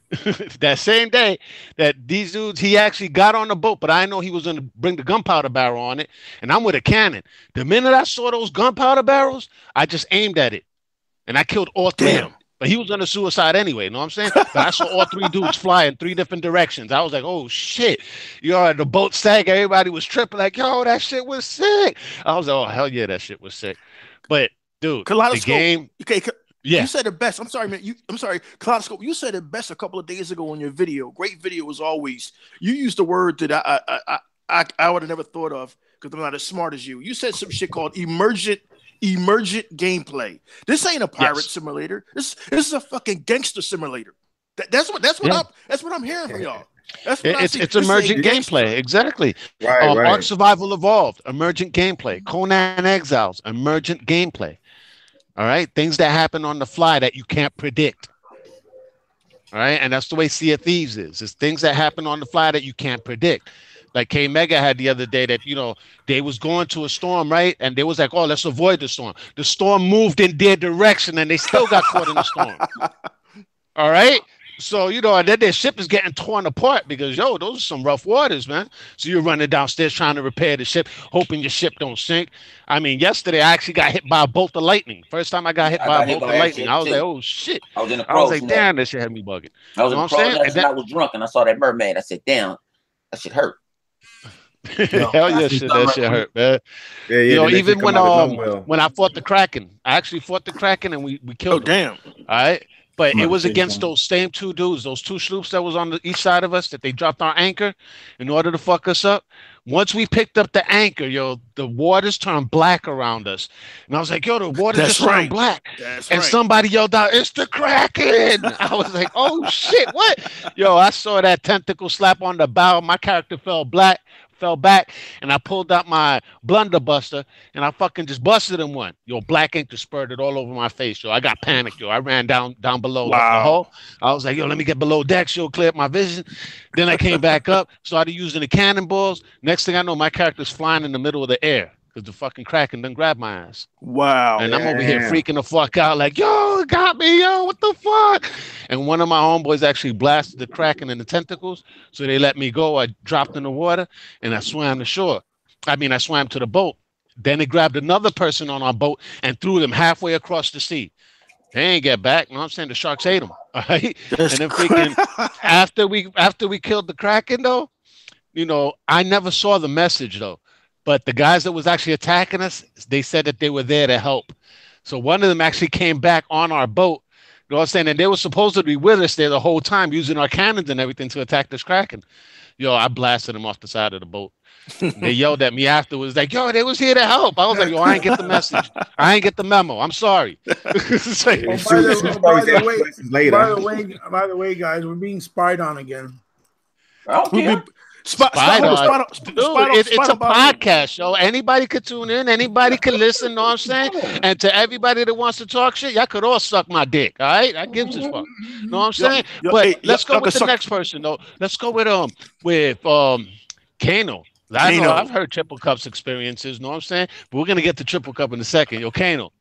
that same day that these dudes, he actually got on the boat, but I know he was going to bring the gunpowder barrel on it. And I'm with a cannon. The minute I saw those gunpowder barrels, I just aimed at it and I killed all 3 of them. But he was going to suicide anyway, you know what I'm saying? But I saw all 3 dudes fly in 3 different directions. I was like, oh, shit. Yo, the boat sank. Everybody was tripping like, yo, that shit was sick. I was like, oh, hell yeah, that shit was sick. But, dude, the game. Yeah. You said it best. I'm sorry, man. I'm sorry, Kaleidoscope. You said it best a couple of days ago on your video. Great video as always. You used the word that I would have never thought of because I'm not as smart as you. You said some shit called emergent gameplay. This ain't a pirate Yes. simulator. This is a fucking gangster simulator. That's what I'm hearing from y'all. That's what I see. It's This is a emergent gangster. gameplay. Exactly. Right, Ark right. Survival Evolved, emergent gameplay. Conan Exiles, emergent gameplay. All right. Things that happen on the fly that you can't predict. All right. And that's the way Sea of Thieves is. It's things that happen on the fly that you can't predict. Like K Mega had the other day that, they was going to a storm, right? And they was like, oh, let's avoid the storm. The storm moved in their direction and they still got caught in the storm. All right. So, and then their ship is getting torn apart because, those are some rough waters, man. So you're running downstairs trying to repair the ship, hoping your ship don't sink. I mean, yesterday I actually got hit by a bolt of lightning. First time I got hit by a bolt of lightning, I was like, oh, shit. I was in the I was crow's like, nest. damn, that shit had me bugging. I was in the I'm crow's saying? nest and I was drunk and I saw that mermaid. I said, damn, that shit hurt. Hell yeah, that shit hurt, man. Yeah, Even when I fought the Kraken, I actually fought the Kraken and we killed him. Damn. All right. But I'm it about was to say against something. those same two dudes, those two sloops that was on each side of us that they dropped our anchor in order to fuck us up. Once we picked up the anchor, the waters turned black around us. And I was like, the water That's just turned right. black. That's And right. somebody yelled out, it's the Kraken. I was like, oh shit, what? I saw that tentacle slap on the bow. My character fell back, and I pulled out my blunderbuster and I fucking just busted him one. Black ink just spurted all over my face. I got panicked. I ran down below the hull. I was like, let me get below deck. Clear up my vision. Then I came back up, started using the cannonballs. Next thing I know, my character's flying in the middle of the air because the fucking Kraken done grabbed my ass. Wow. And I'm over here freaking the fuck out like, it got me, what the fuck? And one of my homeboys actually blasted the Kraken in the tentacles. So they let me go. I dropped in the water and I swam to shore. I swam to the boat. Then they grabbed another person on our boat and threw them halfway across the sea. They ain't get back. You know what I'm saying? The sharks ate them. All right. That's and then freaking after we killed the Kraken though, I never saw the message though. But the guys that was actually attacking us, they said that they were there to help. So one of them actually came back on our boat. You know what I'm saying? And they were supposed to be with us there the whole time using our cannons and everything to attack this Kraken. I blasted them off the side of the boat. They yelled at me afterwards, like, they was here to help. I was like, I ain't get the message. I ain't get the memo. I'm sorry. By the way, guys, we're being spied on again. I don't care. It's a podcast, yo. Anybody could tune in. Anybody could listen. Know what I'm saying? And to everybody that wants to talk shit, y'all could all suck my dick. All right? I gives a fuck. Know what I'm saying? But let's go with the next person, though. Let's go with Kano. I know I've heard Triple Cup's experiences. Know what I'm saying? But we're gonna get to Triple Cup in a second. Yo, Kano,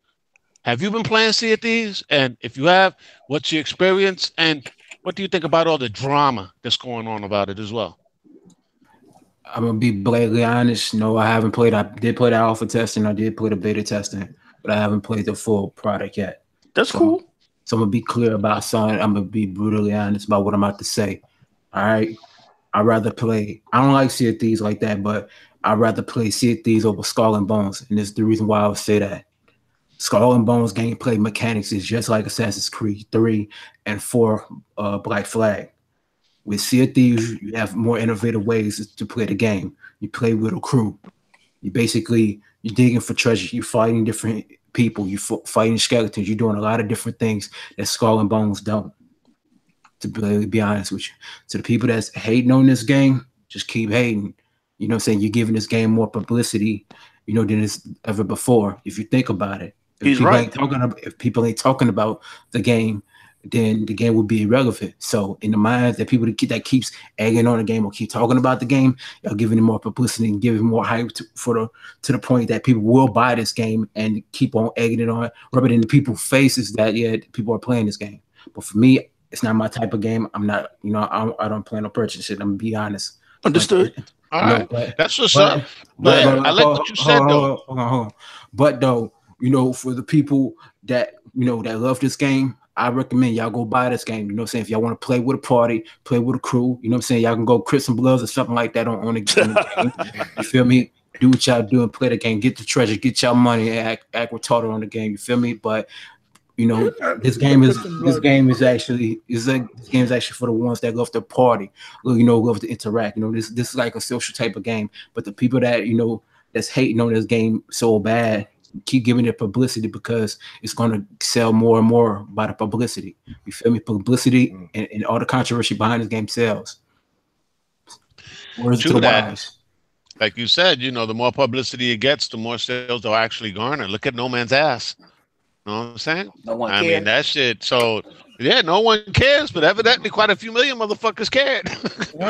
have you been playing Sea of Thieves? And if you have, what's your experience? And what do you think about all the drama that's going on about it as well? I'm gonna be blatantly honest. No, I haven't played. I did play the alpha testing. I did play the beta testing, but I haven't played the full product yet. That's cool. So I'm gonna be clear about something. I'm gonna be brutally honest about what I'm about to say. All right. I'd rather play. I don't like Sea of Thieves like that, but I'd rather play Sea of Thieves over Skull and Bones, and this is the reason why I would say that. Skull and Bones gameplay mechanics is just like Assassin's Creed 3 and 4 Black Flag. With Sea of Thieves, you have more innovative ways to play the game. You play with a crew. You're digging for treasure. You're fighting different people. You're fighting skeletons. You're doing a lot of different things that Skull and Bones don't. To be honest with you. To the people that's hating on this game, just keep hating. You know what I'm saying? You're giving this game more publicity, than it's ever before. If you think about it. If people ain't talking about the game, then the game will be irrelevant. So in the minds that people that keeps egging on the game or keep talking about the game, y'all giving it more publicity and giving more hype to the point that people will buy this game and keep on egging it on, rubbing it in the people's faces that people are playing this game. But for me, it's not my type of game. I'm not, I don't plan on purchasing it. I'm gonna be honest. Understood. All right, that's what's up. But I like what you said though. Hold on. But though, for the people that that love this game, I recommend y'all go buy this game. You know what I'm saying? If y'all want to play with a party, play with a crew, you know what I'm saying? Y'all can go Crips and Bloods or something like that on the game. You feel me? Do what y'all do and play the game. Get the treasure, get y'all money, and act retarded on the game. You feel me? But You know, this game is actually for the ones that love to party, love to interact. You know, this is like a social type of game. But the people that that's hating on this game so bad keep giving it publicity because it's going to sell more and more by the publicity. You feel me? Publicity and all the controversy behind this game sells. Words to the wise. Like you said, the more publicity it gets, the more sales they'll actually garner. Look at No Man's Ass. You know what I'm saying? No one cares. I mean, that shit. So, yeah, no one cares, but evidently quite a few million motherfuckers cared. All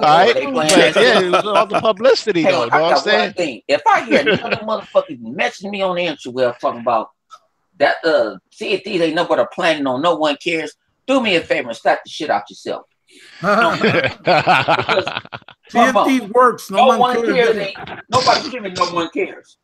right? But, yeah, it was all the publicity, though. You know what I'm saying? Thing. If I hear another motherfucker messaging me on the interweb talking about that Sea of Thieves ain't no but a planning on no one cares, do me a favor and slap the shit out yourself. Sea of Thieves works. No one cares. Nobody's giving no one cares.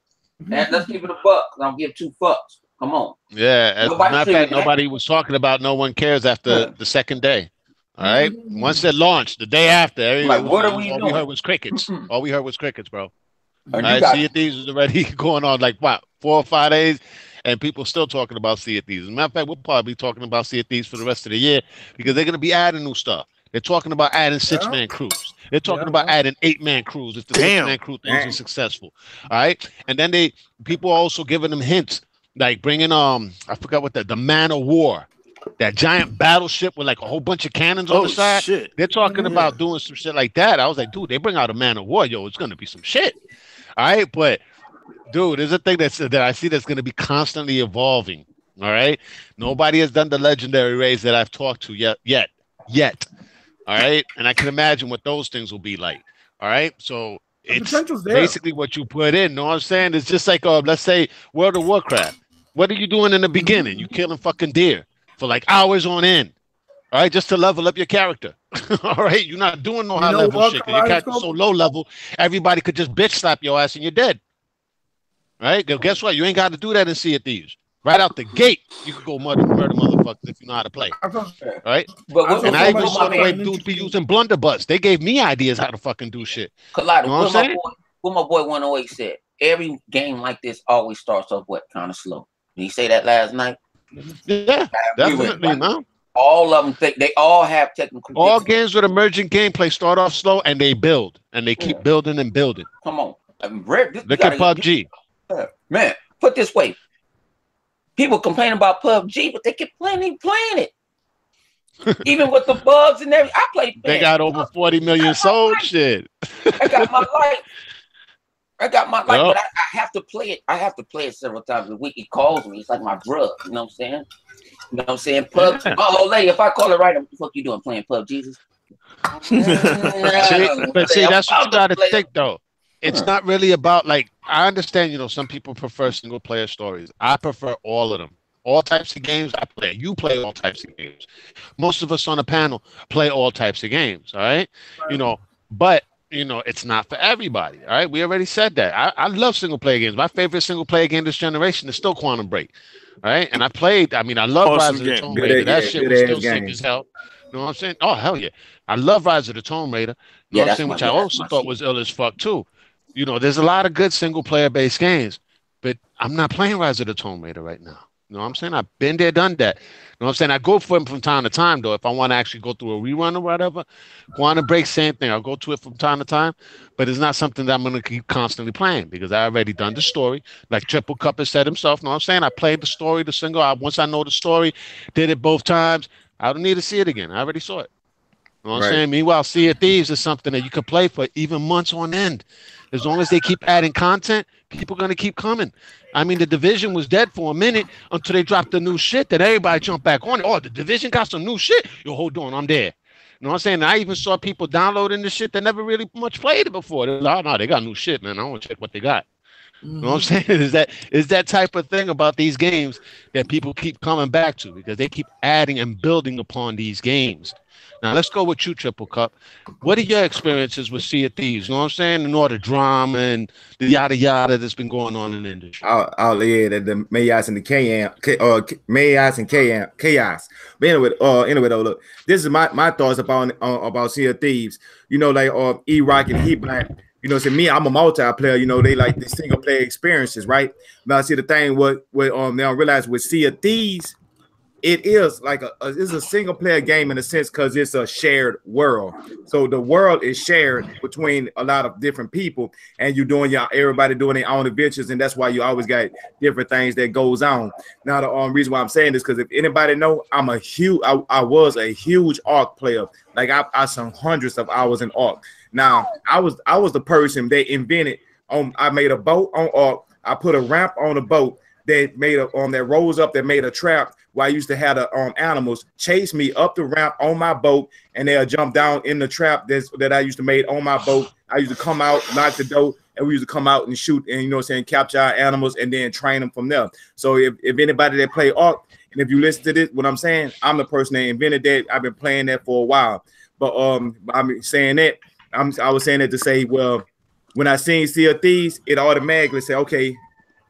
And let's give it a buck. I don't give two fucks. Come on. Yeah. As a matter of fact, nobody was talking about No One Cares after the second day. All right. Once it launched, the day after, what are we all doing? we heard was crickets. All we heard was crickets, bro. All right. Sea of Thieves was already going on like 4 or 5 days, and people still talking about Sea of Thieves. As a matter of fact, we'll probably be talking about Sea of Thieves for the rest of the year because they're going to be adding new stuff. They're talking about adding 6-man crews. They're talking about adding 8-man crews if the 6-man crew things are successful. All right. And then people are also giving them hints, like bringing I forgot what the Man of War, that giant battleship with like a whole bunch of cannons on the side. Shit. They're talking about doing some shit like that. I was like, dude, they bring out a Man of War, it's gonna be some shit. All right, but dude, there's a thing that I see that's gonna be constantly evolving. All right. Nobody has done the legendary raids that I've talked to yet. All right. And I can imagine what those things will be like. All right. So it's basically what you put in. Know what I'm saying? It's just like, let's say World of Warcraft. What are you doing in the beginning? You killing fucking deer for like hours on end. All right. Just to level up your character. All right. You're not doing no high level shit. Your character's so low level, everybody could just bitch slap your ass and you're dead. All right. Guess what? You ain't got to do that in Sea of Thieves. Right out the gate, you could go murder motherfuckers if you know how to play. Right? And I even saw the way dudes be using blunderbutts. They gave me ideas how to fucking do shit. Collider, you know what my boy 108 said, every game like this always starts off kind of slow. Did he say that last night? Yeah, definitely, man. All of them they all have technical. All games with emerging gameplay start off slow and they build and they keep building and building. Come on. Look at PUBG. Man, put this way. People complain about PUBG, but they keep playing it. Even with the bugs and everything. I play. They got over 40 million sold. Shit. I got my life. But I have to play it. I have to play it several times a week. It calls me. It's like my drug. You know what I'm saying? PUBG. Oh, lady, if I call it right, what the fuck you doing playing PUBG? Jesus? But see, that's what you got to think, though. It's not really about I understand, some people prefer single player stories. I prefer all of them. All types of games I play. You play all types of games. Most of us on the panel play all types of games. All right. But it's not for everybody. All right. We already said that. I love single player games. My favorite single player game this generation is still Quantum Break. All right. And I love Rise of the Tomb Raider. That shit was still sick as hell. You know what I'm saying? Oh, hell yeah. I love Rise of the Tomb Raider. You know what I'm saying? Which I also thought was ill as fuck too. There's a lot of good single player based games, but I'm not playing Rise of the Tomb Raider right now. You know what I'm saying? I've been there, done that. You know what I'm saying? I go for them from time to time, though. If I want to actually go through a rerun or whatever, Quantum Break, same thing. I'll go to it from time to time, but it's not something that I'm going to keep constantly playing because I already done the story. Like Triple Cup has said himself. You know what I'm saying? I played the story, the single. Once I know the story, did it both times. I don't need to see it again. I already saw it. You know what I'm saying? Meanwhile, Sea of Thieves is something that you can play for even months on end. As long as they keep adding content, people are going to keep coming. I mean, the Division was dead for a minute until they dropped the new shit that everybody jumped back on. Oh, the Division got some new shit. Yo, hold on, I'm there. You know what I'm saying? I even saw people downloading the shit that never really much played it before. They're like, oh, no, they got new shit, man. I want to check what they got. You know what I'm saying? Is that type of thing about these games that people keep coming back to because they keep adding and building upon these games. Now, let's go with you, Triple Cup. What are your experiences with Sea of Thieves? You know what I'm saying? And all the drama and the yada yada that's been going on in the industry. The chaos and the chaos. But anyway, though, look, this is my thoughts about Sea of Thieves. E-Rock and Heat Black. You know, see me, I'm a multiplayer. You know, they like the single player experiences, right? But I see the thing what now I realize with Sea of Thieves, it is like it's a single player game in a sense because it's a shared world. So the world is shared between a lot of different people, and you're doing everybody doing their own adventures, and that's why you always got different things that goes on. Now the reason why I'm saying this because if anybody know, I was a huge Ark player. Like I sunk hundreds of hours in Ark. Now I was the person that invented. I made a boat on Ark. I put a ramp on a boat that made that rose up that made a trap where I used to have the animals chase me up the ramp on my boat and they'll jump down in the trap that I used to make on my boat. I used to come out, knock the door, and we used to come out and shoot and, you know what I'm saying, capture our animals and then train them from there. So if anybody that play Ark, and if you listen to this, what I'm saying, I'm the person that invented that. I've been playing that for a while. But I'm saying that, I was saying that to say, well, when I seen Sea of Thieves, it automatically said, okay,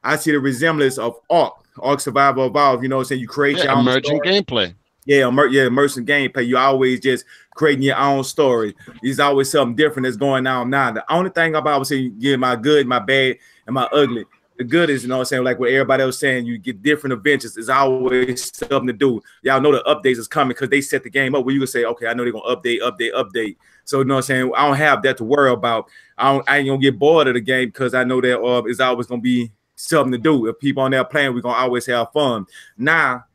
I see the resemblance of Ark Survival Evolved. You know what I'm saying? You create your own emerging story. gameplay. Yeah, immersive gameplay. You always just creating your own story. There's always something different that's going on now. The only thing about, I would say, yeah, my good, my bad, and my ugly. The good is, you know what I'm saying, like what everybody else saying, you get different adventures. There's always something to do. Y'all know the updates is coming because they set the game up where you can say, okay, I know they're going to update. So, you know what I'm saying? I don't have that to worry about. I ain't going to get bored of the game because I know that it's always going to be something to do. If people on there playing, we're going to always have fun. Now,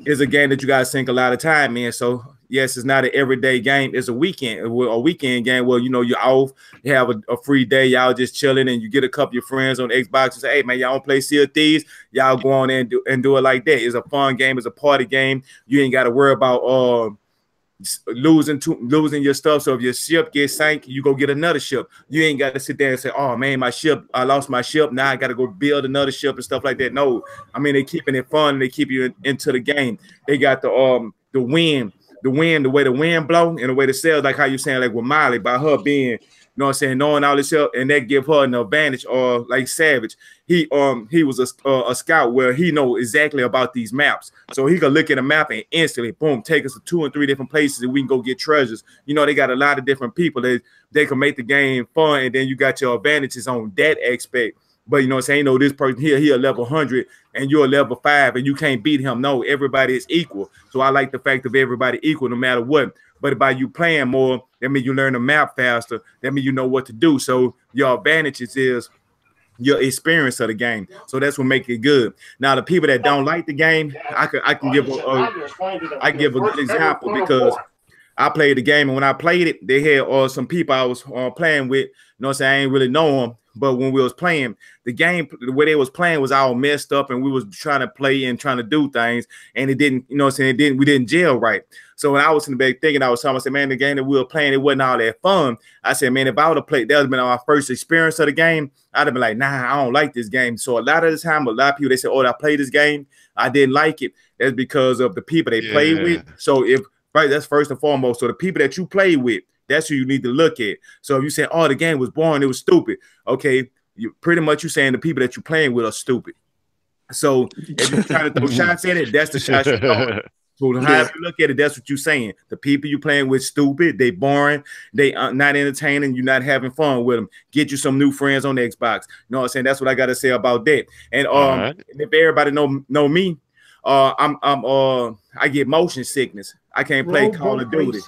it's a game that you got to sink a lot of time in. So, yes, it's not an everyday game. It's a weekend game where, you know, you're off, you have a free day, y'all just chilling, and you get a couple of your friends on Xbox and say, hey, man, y'all want to play Sea of Thieves? Y'all go on and do it like that. It's a fun game. It's a party game. You ain't got to worry about losing your stuff. So if your ship gets sank, you go get another ship. You ain't got to sit there and say, oh man, I lost my ship, now I got to go build another ship and stuff like that. No, I mean, they keeping it fun, they keep you into the game. They got the wind, the way the wind blow and the way the sails, like how you saying, like with Miley, by her being, you know what I'm saying, knowing all this stuff, and that give her an advantage. Or like Savage, he was a scout where he know exactly about these maps, so he could look at a map and instantly, boom, take us to 2 and 3 different places, and we can go get treasures. You know, they got a lot of different people that they can make the game fun, and then you got your advantages on that aspect. But you know what I'm saying, you know, this person here, he a level 100 and you're a level 5 and you can't beat him. No, everybody is equal. So I like the fact of everybody equal no matter what. But by you playing more, that means you learn the map faster. That means you know what to do. So your advantages is your experience of the game. So that's what makes it good. Now, the people that don't like the game, I can give a good example because I played the game, and when I played it, they had some people I was playing with. You know what I'm saying? I ain't really know them, but when we was playing the game, the way they was playing was all messed up, and we was trying to play and trying to do things, and it didn't, you know what I'm saying? We didn't gel right. So when I was in the back thinking, I said, man, the game that we were playing, it wasn't all that fun. I said, man, if I would have played, that would have been our first experience of the game, I'd have been like, nah, I don't like this game. So a lot of the time, a lot of people, they say, oh, I played this game, I didn't like it. That's because of the people they played with. So right, that's first and foremost. So the people that you play with, that's who you need to look at. So if you say, oh, the game was boring, it was stupid. Okay, you pretty much you saying the people that you're playing with are stupid. So if you're trying to throw shots at it, that's the shots you're throwing. So however you look at it, that's what you're saying. The people you playing with stupid, they boring, they not entertaining, you're not having fun with them. Get you some new friends on the Xbox. You know what I'm saying? That's what I got to say about that. And if everybody know me, I get motion sickness. I can't play Call of Duty.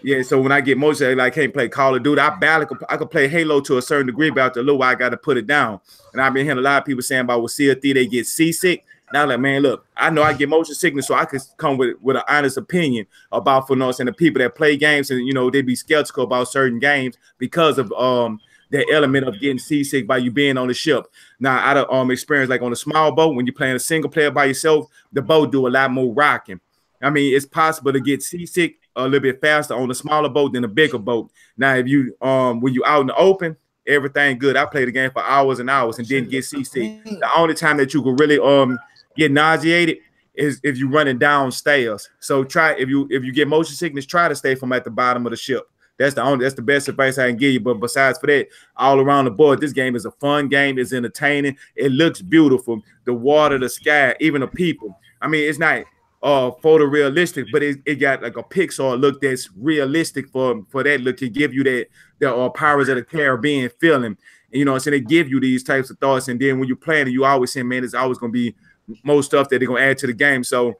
Yeah, so when I get motion, I can't play Call of Duty. I could play Halo to a certain degree, but after a little while, I got to put it down. And I've been hearing a lot of people saying about with Sea of Thieves, they get seasick. Now, like, man, look, I know I get motion sickness, so I could come with an honest opinion about, for and the people that play games, and you know they be skeptical about certain games because of that element of getting seasick by you being on the ship. Now, out of experience, like on a small boat, when you're playing a single player by yourself, the boat do a lot more rocking. I mean, it's possible to get seasick a little bit faster on a smaller boat than a bigger boat. Now, if you when you out in the open, everything good. I played the game for hours and hours and didn't get seasick. The only time that you could really get nauseated is if you're running downstairs. So try, if you get motion sickness, try to stay from at the bottom of the ship. That's the best advice I can give you. But besides for that, all around the board, this game is a fun game. It's entertaining. It looks beautiful. The water, the sky, even the people. I mean, it's not photorealistic, but it got like a Pixar look that's realistic for that look to give you that the Pirates of the Caribbean feeling. And, you know, so they give you these types of thoughts, and then when you're playing it, you always say, man, there's always gonna be more stuff that they're gonna add to the game. So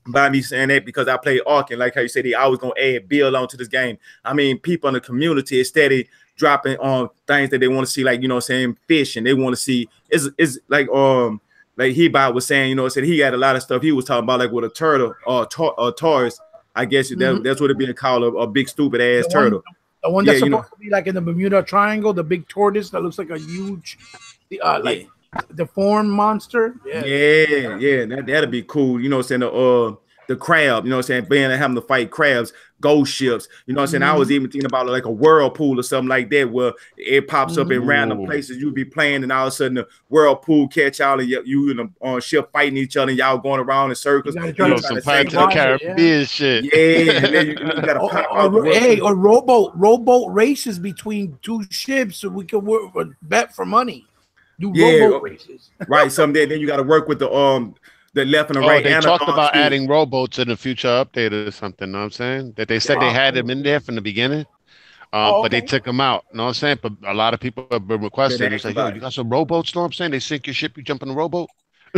by me saying that, because I play Ark, and like how you said, they always gonna add build onto this game. I mean, people in the community is steady dropping on things that they want to see, like, you know what I'm saying, fish, and they want to see is like Hebot was saying, you know, said he had a lot of stuff he was talking about, like with a turtle or Taurus. I guess that's what it being called, a big stupid ass turtle. The one that's supposed to be like in the Bermuda Triangle, the big tortoise that looks like a huge, like deformed monster. That'll be cool. You know what I'm saying? The crab, you know what I'm saying? Being having to fight crabs, ghost ships. You know what I'm saying? I was even thinking about like a whirlpool or something like that, where it pops up in random places you'll be playing, and all of a sudden the whirlpool catch y'all, and you and the ship fighting each other, and y'all going around in circles. You know, some Pirates of the Caribbean shit. Yeah, and then you gotta pop out. Or rowboat races between two ships, so we can bet for money. Do rowboat races, right? Someday, then you got to work with the left and the right. They talked about adding rowboats in the future update or something. Know what I'm saying? That they said they had them in there from the beginning, but they took them out. Know what I'm saying? But a lot of people have been requesting. It's like, yo, you got some rowboats? Know what I'm saying? They sink your ship, you jump in a rowboat.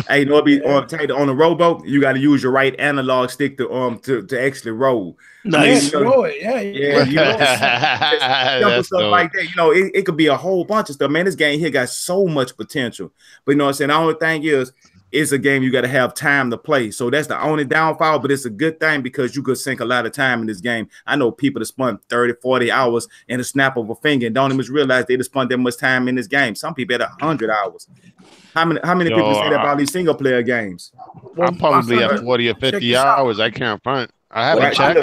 Hey, you know, on a rowboat, you got to use your right analog stick to actually roll. Nice, roll it, you know, stuff like that. You know, it could be a whole bunch of stuff. Man, this game here got so much potential. But you know what I'm saying? The only thing is, it's a game you got to have time to play. So that's the only downfall, but it's a good thing because you could sink a lot of time in this game. I know people that spend 30, 40 hours in a snap of a finger and don't even realize they just spent that much time in this game. Some people at 100 hours. How many people say that about these single player games? I'm probably at 40 or 50 hours. I can't front. I haven't checked.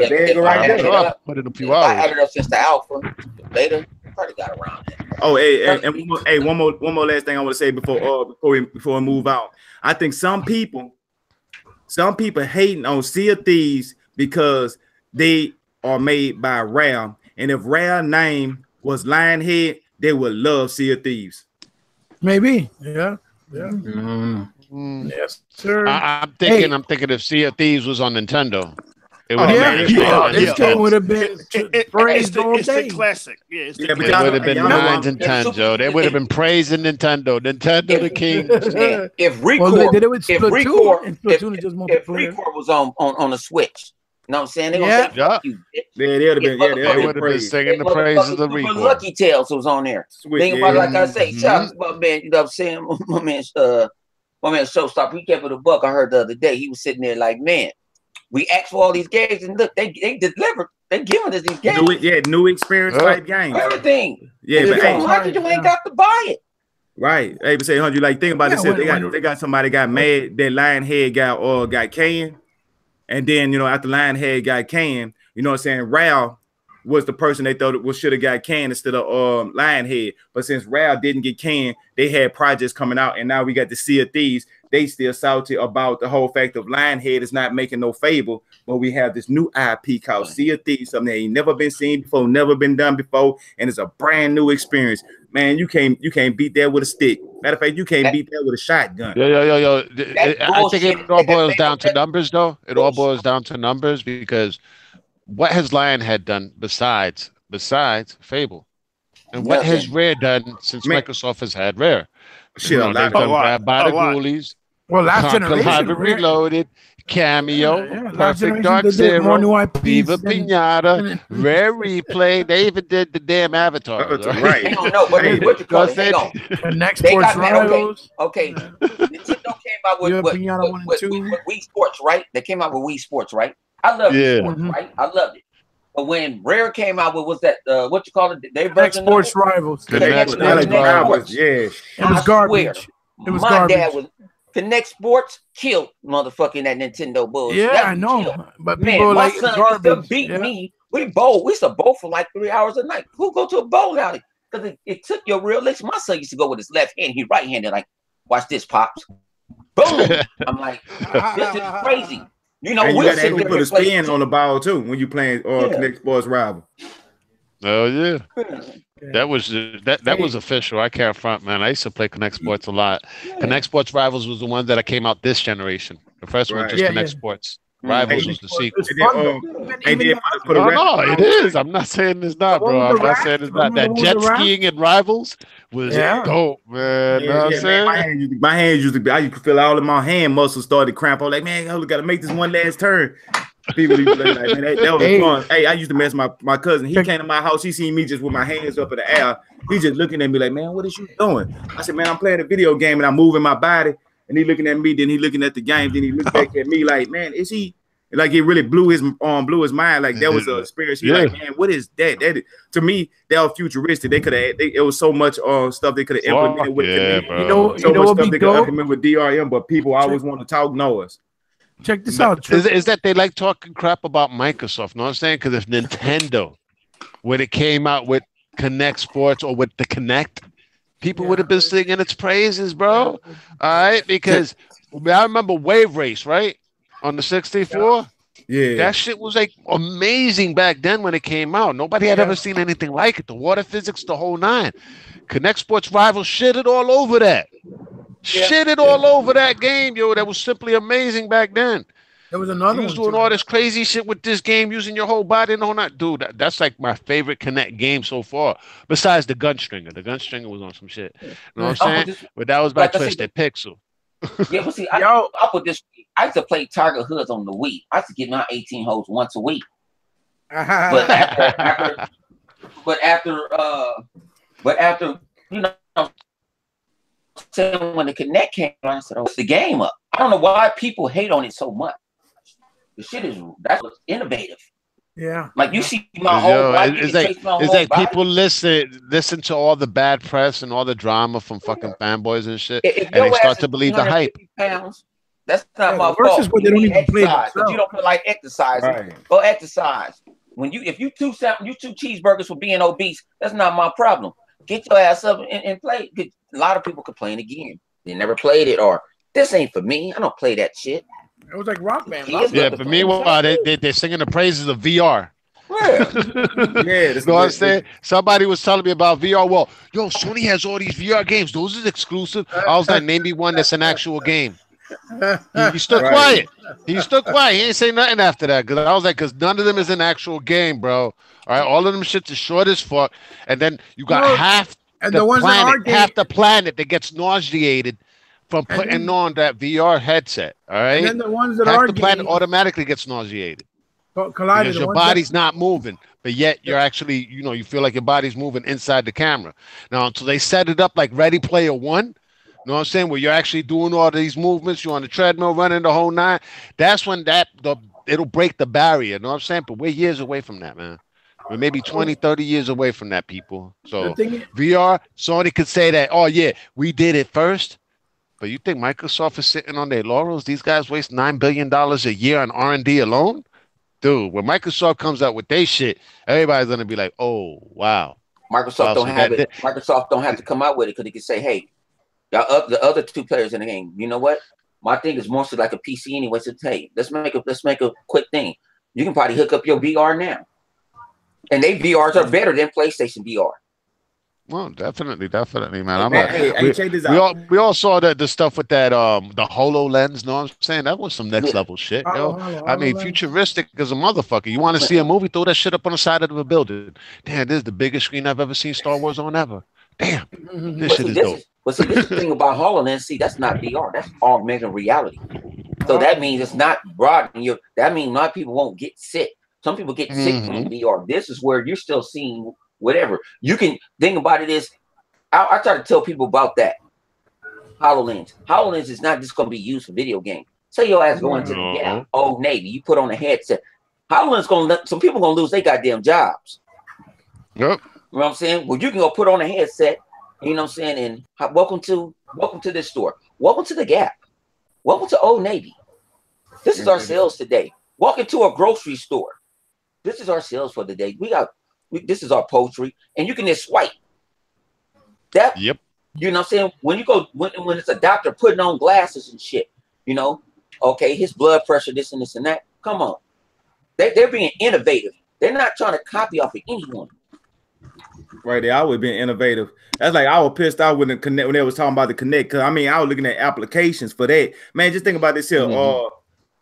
Put it a few hours. I had it up since the alpha, beta. Probably got around that. Oh, hey, one more last thing I want to say before we move out. I think some people hating on Sea of Thieves because they are made by Rare, and if Rare name was Lionhead, they would love Sea of Thieves. Maybe, yeah. Yes, sir. I'm thinking if Sea of Thieves was on Nintendo. This game would have been praised all day. It's a classic. Yeah, it would have been Nintendo. They would have been praising Nintendo. Nintendo the king. If Recore was on the Switch, you know what I'm saying? They gonna they would have been singing the praises of Recore. Lucky Tales was on there. Think about it, like I say, shout out, man. You know what I'm saying? My man Showstopper, he kept it a buck. I heard the other day he was sitting there like, man. We asked for all these games, and look, they delivered. They giving us these games. New experience type games. Everything. Yeah, but you ain't got to buy it. Right. Hey, but say, you like think about this. They got somebody got mad that Lionhead got canned, and then after Lionhead got canned, you know what I'm saying? Rao was the person they thought should have got canned instead of Lionhead. But since Rao didn't get canned, they had projects coming out, and now we got the Sea of Thieves. They still salty about the whole fact of Lionhead is not making no Fable, but we have this new IP called Sea of Thieves, something that ain't never been seen before, never been done before, and it's a brand new experience. Man, you can't beat that with a stick. Matter of fact, you can't beat that with a shotgun. Yo. I think it all boils down to numbers, though. It all boils down to numbers because what has Lionhead done besides Fable? And what has Rare done since Microsoft has had Rare? They've done Bad by the Ghoulies. Well, last generation, Reloaded, Cameo, Perfect Dark Zero, Viva Pinata, Rare Replay. They even did the damn Avatar. Right. I don't know, but what you call it? Hang on. The next Sports Rivals. Okay. Nintendo came out with Wii Sports, right? They came out with Wii Sports, right? I love Wii Sports, right? I loved it. But when Rare came out with what's that? What you call it? They version Sports Rivals. Connect Sports. Yeah, it was garbage. It was garbage. Dad was Connect Sports killed motherfucking that Nintendo bullshit. Yeah, I know. But people my like son garbage. Used to beat me. We used to bowl for like 3 hours a night. Who go to a bowling alley? Because it took your real licks. My son used to go with his left hand. He right-handed. Like, watch this, pops. Boom. I'm like, this is crazy. You got to actually put a spin on the ball too when you playing Connect Sports Rival. Oh yeah. That was official. I can't front, man. I used to play Connect Sports a lot. Connect Sports Rivals was the one that came out this generation. The first one just Connect Sports. Rivals And was the sequel. It's fun though. then Even for the Oh rest no, of it is. I'm not saying it's not, the one bro. with I'm the not rats, saying it's not. remember the That one with jet the rats? skiing and Rivals was Yeah. dope, man. Know what I'm man, saying? my hands used to be. I used to feel all of my hand muscles started to cramp. I was like, man, I got to make this one last turn. People used to be like, man, that was Hey. fun. Hey, I used to mess my cousin. He Check- came to my house. He seen me just with my hands up in the air. He just looking at me like, man, what is you doing? I said, man, I'm playing a video game and I'm moving my body. And he looking at me. Then he looking at the game. Then he looked back at me like, man, is he? Like it really blew his mind. Like that was an experience. He like, man, what is that? That to me, that was futuristic. They could have. It was so much stuff they could have implemented with yeah, Connect. bro. So much what stuff be they could dope? implement with DRM, but people always want to talk noise. Check this out. Is that they like talking crap about Microsoft? Know what I'm saying? Because if Nintendo, when it came out with Connect Sports or with the Connect, people would have been singing its praises, bro. All right, because I remember Wave Race, right, on the 64. Yeah, That shit was like amazing back then when it came out. Nobody had ever seen anything like it. The water physics, the whole nine. Connect Sports Rivals shitted all over that. Shitted all over that game, yo. That was simply amazing back then. There was another You was one doing too. all this crazy shit with this game, using your whole body and all that. Dude, that's like my favorite Connect game so far. Besides the Gunstringer. The Gunstringer was on some shit. You know what I'm saying? But that was by like I said, Twisted Pixel. Yeah, but see, I put this. I used to play Tiger Hoods on the Wii. I used to get my 18 holes once a week. But after, you know, when the Connect came on, I said, "Oh, it's the game up." I don't know why people hate on it so much. The shit that's what's innovative. Yeah. Like you see my whole body. It's like people listen to all the bad press and all the drama from fucking fanboys and shit, If and they your start ass to is believe the hype. 350 pounds, that's not my worse fault. is when they don't even play exercise, 'cause themselves. you don't feel like exercising. Right. Go exercise. If you two cheeseburgers for being obese, that's not my problem. Get your ass up and play. A lot of people complain again. They never played it, or this ain't for me. I don't play that shit. It was like Rock Band. Yeah, but meanwhile, they're singing the praises of VR. Yeah. Yeah, You know what I'm saying? Somebody was telling me about VR. Well, yo, Sony has all these VR games. Those is exclusive. I was like, name me one that's an actual game. He stood quiet. He stood quiet. He ain't say nothing after that. Because I was like, because none of them is an actual game, bro. All right, all of them shits is short as fuck. And then you got half the planet that gets nauseated from putting on that VR headset. All right. And then the ones that half are the planet games automatically gets nauseated. Collider, because your body's not moving, but yet you're actually, you feel like your body's moving inside the camera. Now, so they set it up like Ready Player One. You know what I'm saying? Where you're actually doing all these movements, you're on the treadmill running the whole nine. That's when it'll break the barrier. You know what I'm saying? But we're years away from that, man. We're maybe 20, 30 years away from that, people. So VR, Sony could say that, oh yeah, we did it first. But you think Microsoft is sitting on their laurels? These guys waste $9 billion a year on R&D alone? Dude, when Microsoft comes out with their shit, everybody's gonna be like, "Oh, wow." Microsoft don't have it. Microsoft don't have to come out with it because they can say, "Hey, y'all, the other two players in the game. You know what? My thing is mostly like a PC anyway. So hey, let's make a quick thing. You can probably hook up your VR now, and they VRs are better than PlayStation VR. Well, definitely, man. Check this out. We all saw the stuff with that the HoloLens. Know what I'm saying? That was some next level shit, yo. I mean, futuristic as a motherfucker. You want to see a movie? Throw that shit up on the side of the building. Damn, this is the biggest screen I've ever seen Star Wars on ever. Damn, this shit is dope. But see, this is the thing about HoloLens. See, that's not VR. That's augmented reality. So that means it's not broad. That means a lot of people won't get sick. Some people get sick from VR. This is where you're still seeing whatever. You can think about it is, I try to tell people about that. HoloLens. HoloLens is not just going to be used for video games. Say your ass going to the Old Navy. You put on a headset. HoloLens going to some people going to lose their goddamn jobs. Yep. You know what I'm saying? Well, you can go put on a headset. You know what I'm saying? And welcome to this store. Welcome to the Gap. Welcome to Old Navy. This is our sales today. Walk into a grocery store. This is our sales for the day. This is our poultry, and you can just swipe. That. Yep. You know what I'm saying? When you go when it's a doctor putting on glasses and shit, okay, his blood pressure, this and this and that. Come on. They're being innovative. They're not trying to copy off of anyone. Right there, I would be innovative. That's like I was pissed out when they was talking about the Connect. Cause I mean, I was looking at applications for that. Man, just think about this here.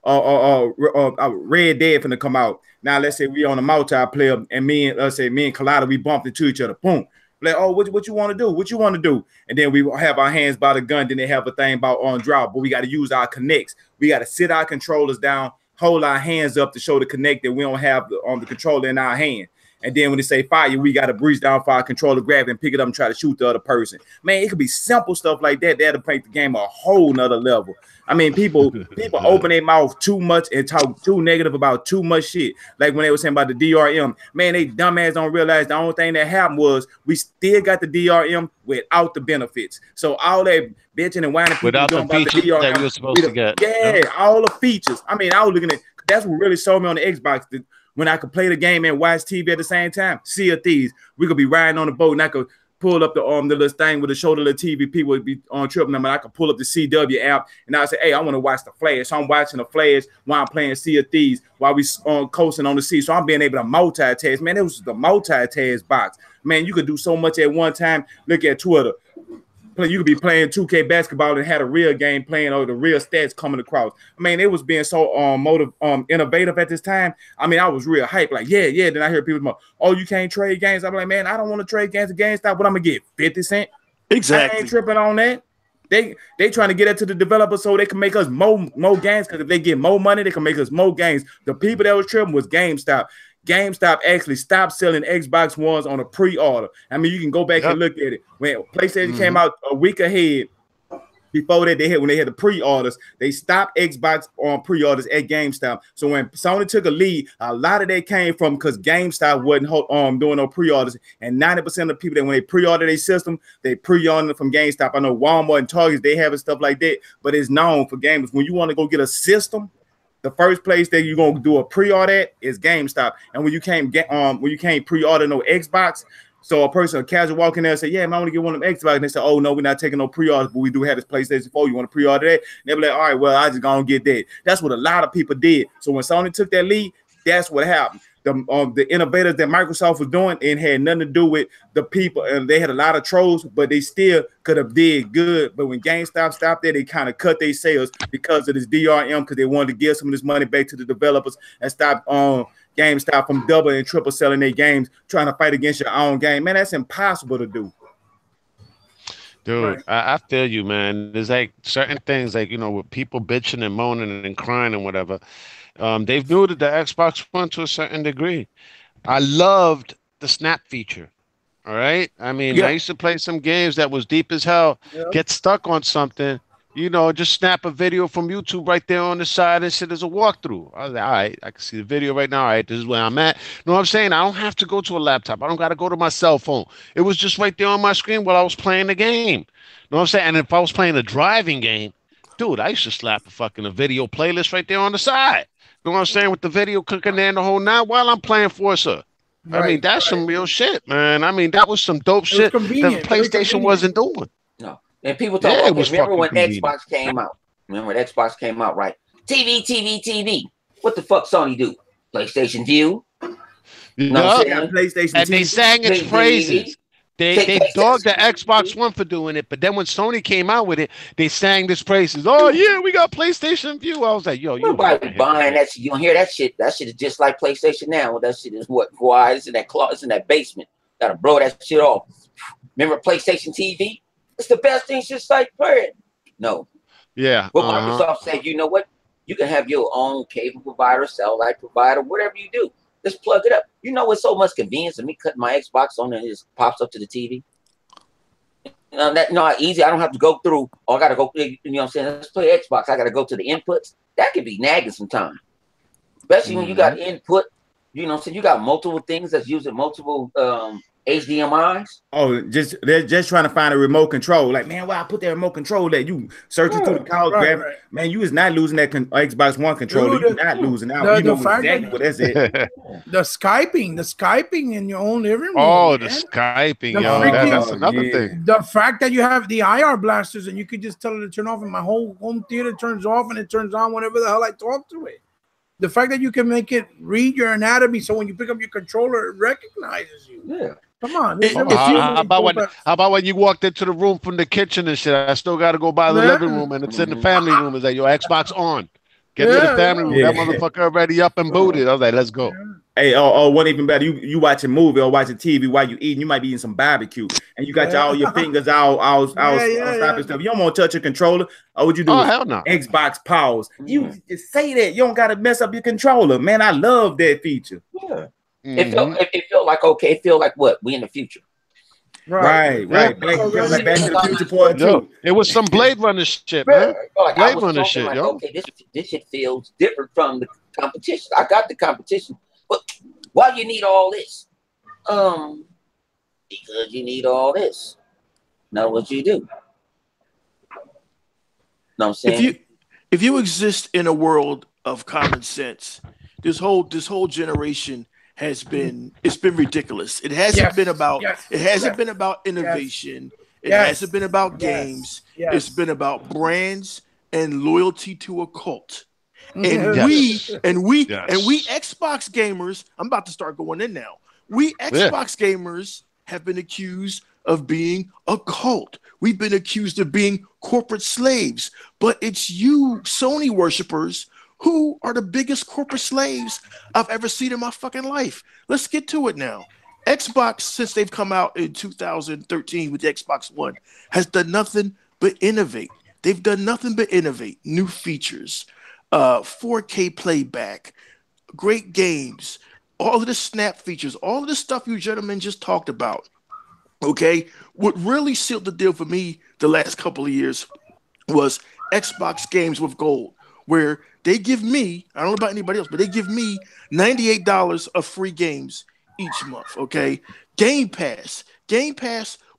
Red Dead finna come out. Now let's say we on a multiplayer and me and Collider, we bumped into each other. Boom. Like, oh, what you want to do? What you want to do? And then we have our hands by the gun. Then they have a thing about on drop, but we got to use our connects. We got to sit our controllers down, hold our hands up to show the connect that we don't have the controller in our hand. And then when they say fire, we got to breeze down for our controller, grab it and pick it up and try to shoot the other person. Man, it could be simple stuff like that that'll make the game a whole nother level. I mean, people open their mouth too much and talk too negative about too much shit. Like when they were saying about the DRM, man, they dumbass don't realize the only thing that happened was we still got the DRM without the benefits. So all that bitching and whining people without doing the about the features DRM, that we were supposed to get. yeah, all the features. I mean, I was looking at that's what really sold me on the Xbox. When I could play the game and watch TV at the same time, Sea of Thieves, we could be riding on the boat and I could pull up the little thing with the shoulder of the TV. People would be on tripping them, and I could pull up the CW app and I say, hey, I want to watch the Flash. So I'm watching the Flash while I'm playing Sea of Thieves while we coasting on the sea. So I'm being able to multitask. Man, it was the multitask box. Man, you could do so much at one time. Look at Twitter. You could be playing 2K basketball and had a real game playing or the real stats coming across. I mean, it was being so innovative at this time. I mean, I was real hype. Like, yeah. Then I hear people go, oh, you can't trade games. I'm like, man, I don't want to trade games to GameStop. What I'm gonna get 50 cents? Exactly. I ain't tripping on that. They trying to get it to the developers so they can make us more games. Because if they get more money, they can make us more games. The people that was tripping was GameStop. GameStop actually stopped selling Xbox Ones on a pre-order. I mean, you can go back and look at it. When PlayStation came out a week ahead, before that, when they had the pre-orders, they stopped Xbox on pre-orders at GameStop. So when Sony took a lead, a lot of that came from because GameStop wasn't doing no pre-orders, and 90% of the people that when they pre-order their system, they pre-order it from GameStop. I know Walmart and Target, they have stuff like that, but it's known for gamers. When you want to go get a system, the first place that you're gonna do a pre-order at is GameStop. And when you can't pre-order no Xbox, so a person, a casual walk in there and say, yeah, man, I want to get one of them Xbox. And they say, oh no, we're not taking no pre-orders, but we do have this PlayStation 4. You want to pre-order that? And they'll be like, all right, well, I just gonna get that. That's what a lot of people did. So when Sony took that lead, that's what happened. The innovators that Microsoft was doing, it had nothing to do with the people, and they had a lot of trolls, but they still could have did good. But when GameStop stopped there, they kind of cut their sales because of this DRM, because they wanted to give some of this money back to the developers and stop GameStop from double and triple selling their games, trying to fight against your own game. Man, that's impossible to do. Dude, I feel you, man. There's like certain things, like, you know, with people bitching and moaning and crying and whatever. They've muted the Xbox One to a certain degree. I loved the snap feature. All right. I mean, I used to play some games that was deep as hell, get stuck on something, you know, just snap a video from YouTube right there on the side and shit as a walkthrough. I was like, all right, I can see the video right now. All right, this is where I'm at. You know what I'm saying? I don't have to go to a laptop. I don't got to go to my cell phone. It was just right there on my screen while I was playing the game. You know what I'm saying? And if I was playing a driving game, dude, I used to slap a video playlist right there on the side. You know what I'm saying? With the video cooking there the whole night while I'm playing Forza. I mean, that's some real shit, man. I mean, that was some dope shit that PlayStation wasn't doing. No. And people talk about, remember when Xbox came out? Remember when Xbox came out, right? TV. What the fuck Sony do? PlayStation View? No, PlayStation and TV. They sang its praises. They dogged the Xbox One for doing it, but then when Sony came out with it, they sang this praises. Oh yeah, we got PlayStation View. I was like, yo, nobody buying that shit. You don't hear that shit. That shit is just like PlayStation now. That shit is what? Why it's in that closet, it's in that basement. Gotta blow that shit off. Remember PlayStation TV? It's the best thing since like period. No. Yeah. But Microsoft said, you know what? You can have your own cable provider, satellite provider, whatever you do. Just plug it up. You know, it's so much convenience of me cutting my Xbox on and it just pops up to the TV. That easy. I don't have to go through. I got to go. You know what I'm saying? Let's play Xbox. I got to go to the inputs. That could be nagging sometimes, especially when you got input. You know what I'm saying? You got multiple things that's using multiple HDMIs. Oh, they're just trying to find a remote control. Like, man, why I put that remote control that you searching through the couch, grab it. Man, you is not losing that Xbox One controller. You're not losing out. You know exactly what that's it. The Skyping in your own living room. Oh, the Skyping, that's another thing. The fact that you have the IR blasters and you could just tell it to turn off, and my whole home theater turns off and it turns on whenever the hell I talk to it. The fact that you can make it read your anatomy, so when you pick up your controller, it recognizes you. Yeah. Come on. How about when you walked into the room from the kitchen and shit? I still got to go by the living room, and it's in the family room. Is that your Xbox on? Get to the family room. Yeah. That motherfucker already up and booted. I was like, let's go. Hey, what even better? You watching movie or watching TV while you eating? You might be eating some barbecue, and you got all your fingers all stopping stuff. You don't want to touch your controller. Or what you do? Oh, is hell no. Xbox pause. You just say that. You don't got to mess up your controller, man. I love that feature. Yeah. Mhm. It felt like okay. It felt like what we in the future. Right. Back to the Future Part Yo, 2. it was some Blade Runner shit, Right. man. Like, I Blade was Runner talking shit, like, yo. okay, this shit feels different from the competition. I got the competition, but why you need all this? Because you need all this. Know what you do? Know what I'm saying? If you exist in a world of common sense, this whole generation it's been ridiculous. It hasn't been about innovation. It hasn't been about games. It's been about brands and loyalty to a cult. And we Xbox gamers, I'm about to start going in now. We Xbox gamers have been accused of being a cult. We've been accused of being corporate slaves. But it's you, Sony worshipers, who are the biggest corporate slaves I've ever seen in my fucking life. Let's get to it now. Xbox, since they've come out in 2013 with the Xbox One, has done nothing but innovate. They've done nothing but innovate. New features, 4K playback, great games, all of the snap features, all of the stuff you gentlemen just talked about. Okay, what really sealed the deal for me the last couple of years was Xbox Games with Gold, where they give me, I don't know about anybody else, but they give me $98 of free games each month. Okay, Game Pass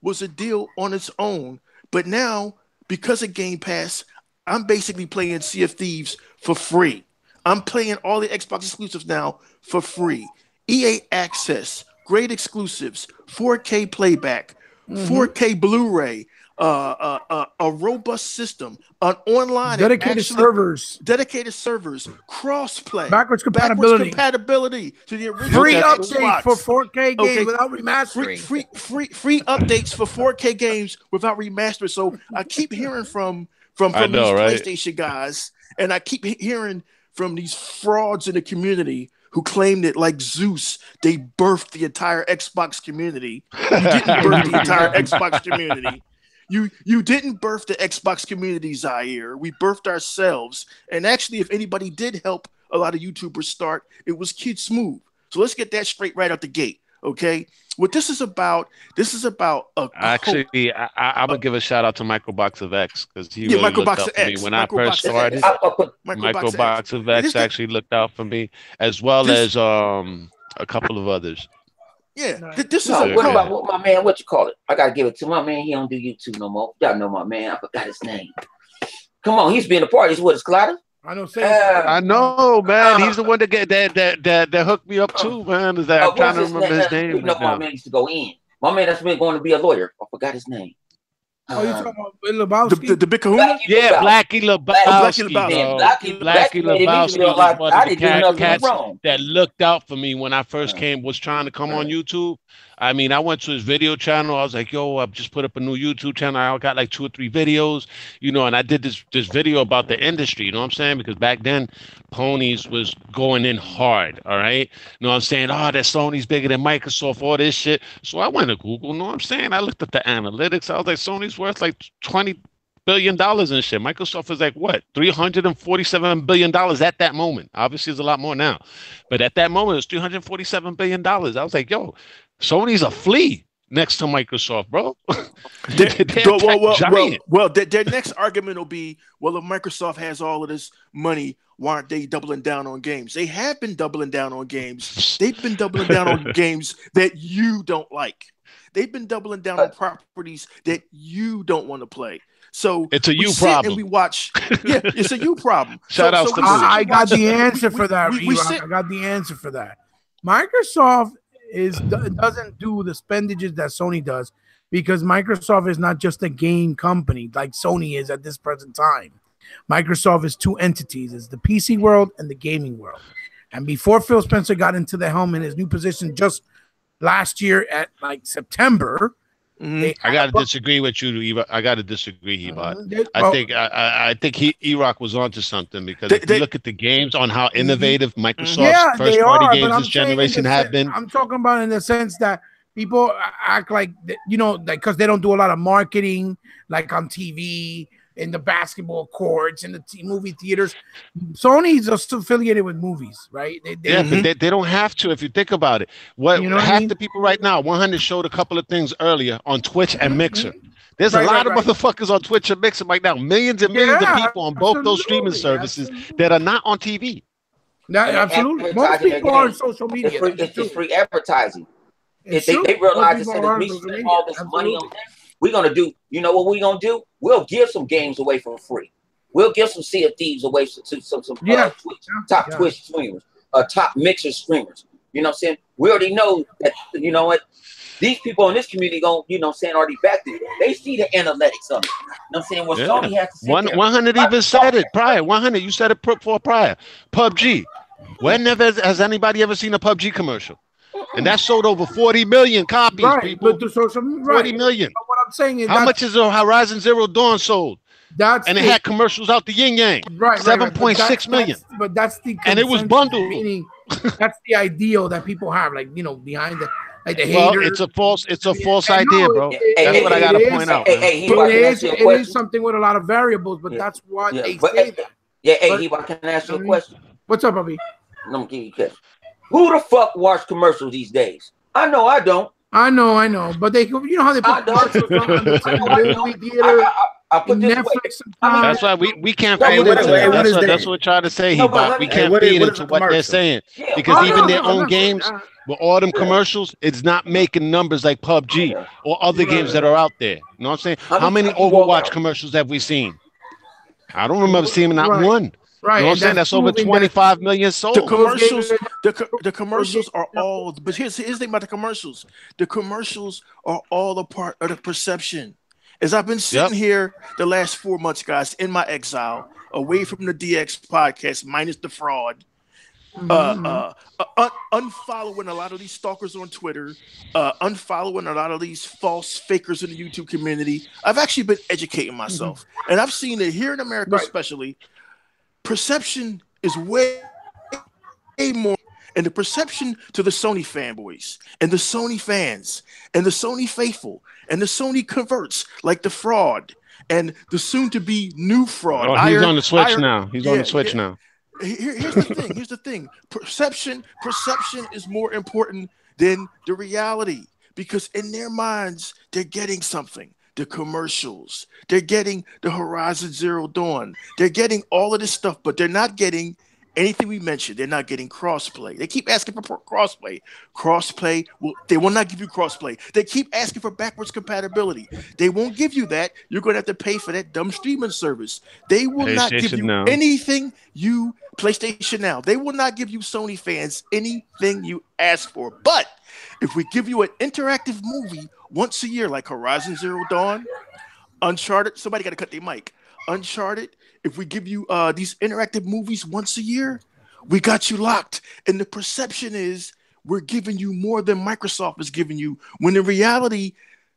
was a deal on its own, but now because of Game Pass, I'm basically playing Sea of Thieves for free. I'm playing all the Xbox exclusives now for free. EA Access, great exclusives, 4K playback, 4K Blu-ray, a robust system, an online dedicated servers, cross-play, backwards compatibility to the original free Xbox. updates for 4K games without remastering. Free updates for 4K games without remastering. So I keep hearing from I know, these right? PlayStation guys, and I keep hearing from these frauds in the community who claim that, like Zeus, they birthed the entire Xbox community. You didn't birth the entire Xbox community. You didn't birth the Xbox community, Zaire. We birthed ourselves. And actually, if anybody did help a lot of YouTubers start, it was Kid Smooth. So let's get that straight right out the gate. Okay, what this is about a Actually, I'm gonna give a shout out to Microbox of X because he really looked Microbox out of for me X. when I first started. Microbox of X actually looked out for me, as well as a couple of others. Yeah, Nice. this is No, a what cult. about what my man? What you call it? I gotta give it to my man. He don't do YouTube no more. Y'all know my man. I forgot his name. Come on, he's been a part. He's with us, Clatter. I know. I know, man. He's the one that get that hooked me up too, man. Is that I'm trying to remember his name You know, right my now. man used to go in. My man that's been going to be a lawyer. I forgot his name. Oh, you talking about Lebowski? The big Kahuna? Yeah, Blackie Lebowski, Lebowski. bro. Blackie Blackie made me Lebowski feel was like one I of the didn't do nothing cats wrong. that looked out for me when I first was trying to come on YouTube. I mean, I went to his video channel. I was like, yo, I've just put up a new YouTube channel. I got like 2 or 3 videos, and I did this video about the industry, you know what I'm saying? Because back then, Ponies was going in hard, all right? You know what I'm saying? Oh, that Sony's bigger than Microsoft, all this shit. So I went to Google, you know what I'm saying? I looked at the analytics. I was like, Sony's worth like $20 billion and shit. Microsoft is like what? $347 billion at that moment. Obviously, it's a lot more now. But at that moment, it was $347 billion. I was like, yo, Sony's a flea next to Microsoft, bro. They're giant. Their next argument will be, well, if Microsoft has all of this money, why aren't they doubling down on games? They have been doubling down on games. They've been doubling down on games that you don't like. They've been doubling down on properties that you don't want to play. So it's a you sit problem. And we watch. Yeah, it's a you problem. Shout out to I got the answer for that. I got the answer for that. Microsoft doesn't do the spendages that Sony does because Microsoft is not just a game company like Sony is at this present time. Microsoft is 2 entities. It's the PC world and the gaming world. And before Phil Spencer got into the helm in his new position just last year at like September, I gotta disagree with you, Eva. I gotta disagree, Hebot. I think E-Rock was onto something because if you look at the games on how innovative Microsoft's first party games this generation have been. I'm talking about in the sense that people act like because they don't do a lot of marketing, like on TV, in the basketball courts, in the movie theaters. Sony's just affiliated with movies, right? But they don't have to if you think about it. Half the people right now, 100 showed a couple of things earlier on Twitch and Mixer. There's a lot of motherfuckers on Twitch and Mixer right now. Millions and millions of people on both those streaming services that are not on TV. Absolutely. Most people are on social media. It's free advertising. If they realize instead of me spending all this money on that, we're gonna do. You know what we're gonna do? We'll give some games away for free. We'll give some Sea of Thieves away to some top Twitch streamers, top Mixer streamers. You know what I'm saying? We already know that. You know what? These people in this community already backed it. They see the analytics of it. You know what I'm saying? What Sony has to say. 100 even said it prior. 100, you said it for prior. PUBG. When has anybody ever seen a PUBG commercial? And that sold over 40 million copies, people. But 40 million. But what I'm saying is, how much is a Horizon Zero Dawn sold? And it had commercials out the yin yang. 7.6 million. But that's the and it was bundled. Meaning that's the ideal that people have, behind the haters. Well, it's a false idea, bro. That's what I gotta point out. It is something with a lot of variables, but that's what they say. Can I ask you a question? What's up, Bobby? I'm gonna give you a question. Who the fuck watch commercials these days? I know I don't. I know, but they, how they put commercials on the movie theater. I put Netflix. That's why we can't fade into that. That's what we're trying to say, we can't feed into what they're saying because even their own games with all them commercials, it's not making numbers like PUBG or other games that are out there. You know what I'm saying? How many Overwatch commercials have we seen? I don't remember seeing not one. Right, you know what I'm saying? That's over 25 million sold. The commercials are all. But here's the thing about the commercials. The commercials are all a part of the perception. As I've been sitting here the last 4 months, guys, in my exile, away from the DX podcast, minus the fraud, unfollowing a lot of these stalkers on Twitter, unfollowing a lot of these false fakers in the YouTube community. I've actually been educating myself, and I've seen it here in America, especially. Perception is way more, and the perception to the Sony fanboys and the Sony fans and the Sony faithful and the Sony converts like the fraud and the soon-to-be new fraud. Oh, he's on the Switch now. He's on the Switch now. Here's the thing. Here's the thing. Perception is more important than the reality because in their minds they're getting something. The commercials, they're getting the Horizon Zero Dawn, they're getting all of this stuff, but they're not getting anything we mentioned. They're not getting crossplay. They keep asking for crossplay. They will not give you crossplay. They keep asking for backwards compatibility. They won't give you that. You're going to have to pay for that dumb streaming service. They will not give you anything PlayStation Now. They will not give you Sony fans anything you ask for. But if we give you an interactive movie once a year, like Horizon Zero Dawn, Uncharted, somebody got to cut their mic. Uncharted, if we give you these interactive movies once a year, we got you locked. And the perception is we're giving you more than Microsoft is giving you, when in reality,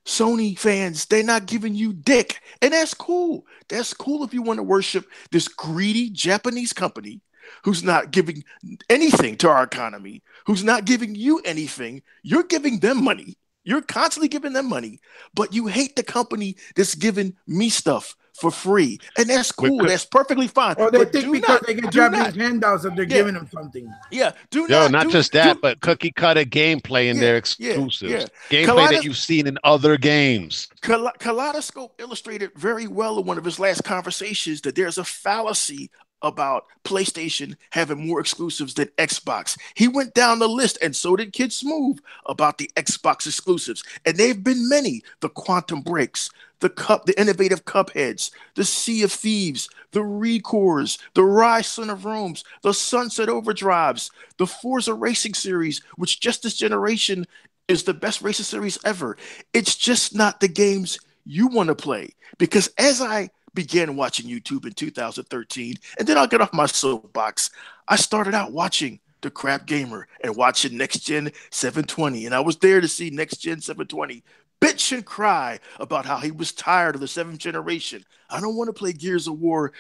Sony fans, they're not giving you dick. And that's cool. That's cool if you want to worship this greedy Japanese company who's not giving anything to our economy, who's not giving you anything. You're giving them money. You're constantly giving them money, but you hate the company that's giving me stuff for free. And that's cool. That's perfectly fine. Or they think because they get Japanese handouts that they're giving them something. Yeah. Not just that, but cookie cutter gameplay in their exclusives. Gameplay that you've seen in other games. Kaleidoscope illustrated very well in one of his last conversations that there's a fallacy about PlayStation having more exclusives than Xbox. He went down the list, and so did Kid Smooth, about the Xbox exclusives. And they've been many. The Quantum Breaks, the innovative Cupheads, the Sea of Thieves, the Recores, the Rise Son of Rome's, the Sunset Overdrives, the Forza Racing series, which just this generation is the best racing series ever. It's just not the games you want to play. Because as I began watching YouTube in 2013, and then I'll get off my soapbox. I started out watching The Crap Gamer and watching Next Gen 720, and I was there to see Next Gen 720 bitch and cry about how he was tired of the 7th generation. I don't want to play Gears of War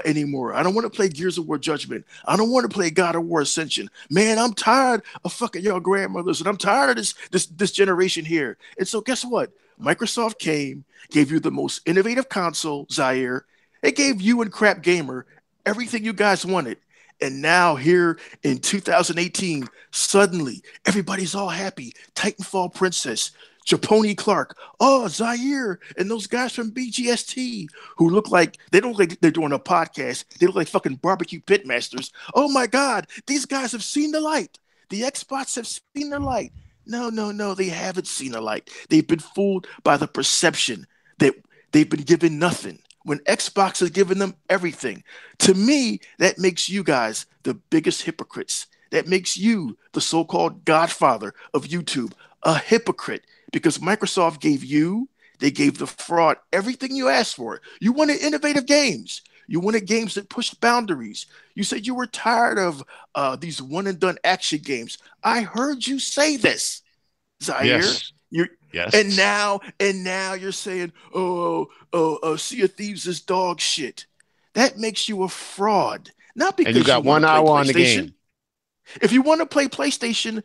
anymore. I don't want to play Gears of War Judgment. I don't want to play God of War Ascension. Man, I'm tired of fucking your grandmothers, and I'm tired of this generation here. And so guess what? Microsoft came, gave you the most innovative console, Zaire. It gave you and Crap Gamer everything you guys wanted. And now here in 2018, suddenly everybody's all happy. Titanfall Princess, Japoni Clark, oh, Zaire, and those guys from BGST who they don't look like they're doing a podcast. They look like fucking barbecue pitmasters. Oh my God, these guys have seen the light. The Xbox have seen the light. No, they haven't seen the light. They've been fooled by the perception that they've been given nothing when Xbox has given them everything. To me, that makes you guys the biggest hypocrites. That makes you the so-called godfather of YouTube, a hypocrite, because Microsoft they gave the fraud everything you asked for. You wanted innovative games. You wanted games that pushed boundaries. You said you were tired of these one-and-done action games. I heard you say this, Zaire. Yes. Yes. And now you're saying, Sea of Thieves is dog shit. That makes you a fraud. Not because you got 1 hour on the game. If you want to play PlayStation,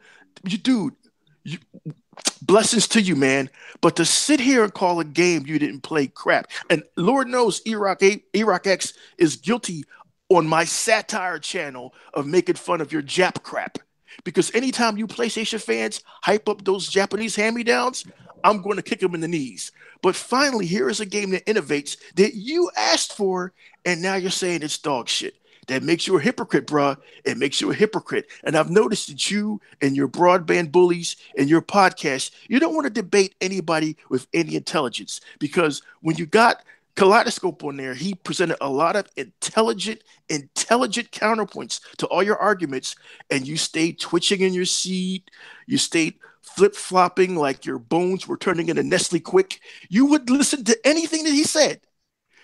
blessings to you, man. But to sit here and call a game you didn't play crap, and Lord knows Iraq X is guilty on my satire channel of making fun of your Jap crap. Because anytime you PlayStation fans hype up those Japanese hand-me-downs, I'm going to kick them in the knees. But finally, here is a game that innovates that you asked for, and now you're saying it's dog shit. That makes you a hypocrite, bruh. It makes you a hypocrite. And I've noticed that you and your broadband bullies and your podcast, you don't want to debate anybody with any intelligence. Because when you got Kaleidoscope on there, he presented a lot of intelligent counterpoints to all your arguments, and you stayed twitching in your seat. You stayed flip-flopping like your bones were turning into Nestle Quick. You would listen to anything that he said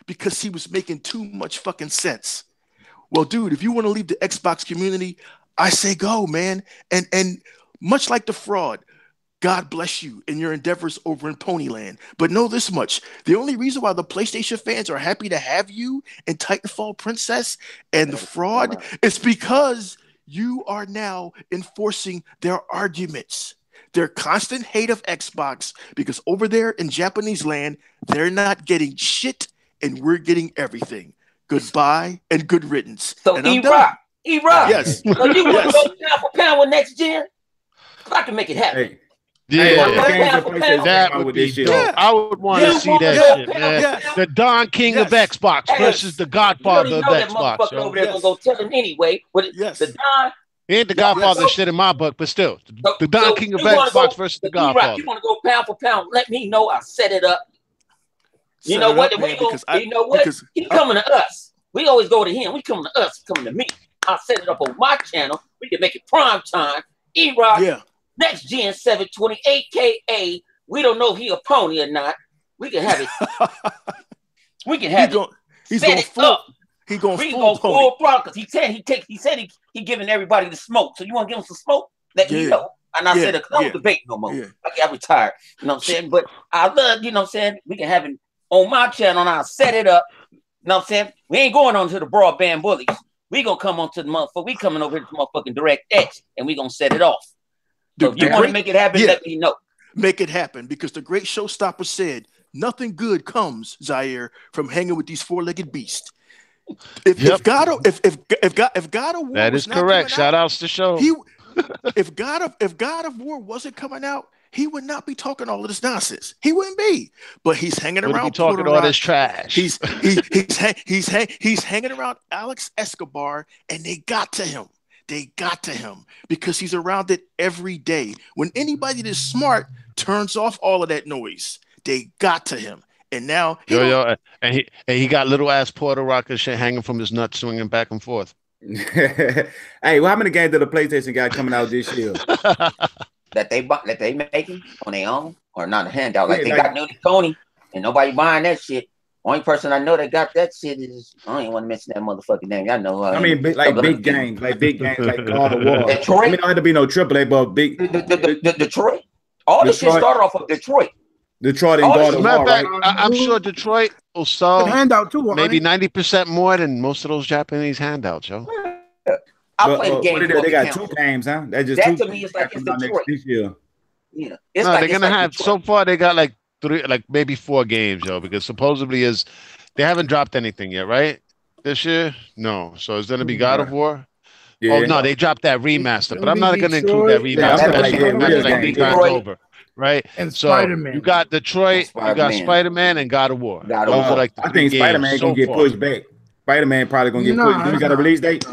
because he was making too much fucking sense. Well, dude, if you want to leave the Xbox community, I say go, man. And much like the fraud, God bless you in your endeavors over in Ponyland. But know this much. The only reason why the PlayStation fans are happy to have you in Titanfall Princess and the fraud is because you are now enforcing their arguments. Their constant hate of Xbox, because over there in Japanese land, they're not getting shit and we're getting everything. Goodbye and good riddance. So E-Rock. Yes. So you want to go pound for pound with next gen? I can make it happen. Hey. Yeah, that would be dope. Yeah. I would want to see that shit, man. Yeah. The Don King of Xbox versus the Godfather of Xbox. That over there gonna go tell him anyway. But the Don, he ain't the Godfather shit in my book, but still, the Don King of Xbox versus the Godfather. You want to go pound for pound? Let me know. I'll set it up. You know what? He's coming to us. We always go to him. We coming to us. Coming to me. I'll set it up on my channel. We can make it prime time. E-Rock. Next Gen 720, aka we don't know if he a pony or not. We can have it. We can have it. He's going full. He going full throttle because he said he giving everybody the smoke. So you want to give him some smoke? Let me know. And I said, I don't debate no more. I got retired. You know what I'm saying? But I love, you know what I'm saying? We can have it on my channel and I'll set it up. You know what I'm saying? We ain't going on to the broadband bullies. We gonna come on to the motherfucker. We coming over here to motherfucking DirectX and we gonna set it off. So if you want to make it happen, let me know. Make it happen, because the great showstopper said, nothing good comes, Zaire, from hanging with these four-legged beasts. If God of War, that is correct. Shout outs to show. If God of War wasn't coming out, he would not be talking all of this nonsense. He wouldn't be. But he's hanging around. Talking all this trash. He's hanging around Alex Escobar, and they got to him. They got to him because he's around it every day. When anybody that's smart turns off all of that noise, they got to him. And now and he got little ass Porter rocket shit hanging from his nuts, swinging back and forth. Hey, well, how many games did the PlayStation got coming out this year? that they making on their own or not a handout? Like they got New Tony and nobody buying that shit. Only person I know that got that shit is, I don't even want to mention that motherfucking name. Y'all know. I mean, big games like God of War. Detroit. I mean, don't have to be no AAA, but big. The Detroit. All this shit started off of Detroit. Detroit and Oh, God As a of matter War, of right? fact, I'm sure Detroit will Good sell handout too, maybe honey. 90% more than most of those Japanese handouts, yo. I But play the what game is for that? the They got count. 2 games, huh? That's just That two to games me is that like it's coming out next Detroit. this year. Yeah, it's No, like they're it's gonna like have Detroit. so far they got like three, like maybe 4 games, yo, because supposedly is they haven't dropped anything yet, right? This year? No. So it's gonna be God Right. of War. Oh Yeah. no, they dropped that It's remaster, but gonna I'm be not gonna include that Detroit. Yeah, I'm remaster. talking That like shit that remastered real like game. 3 times Yeah. Detroit over, right? And So Spider-Man. you got and Detroit, you got Spider-Man. Spider-Man, and God of War. God of Those are War. like the I three think games Spider-Man gonna so get far. pushed back. Spider-Man probably gonna get pushed. No, Do we it's got a not. release date?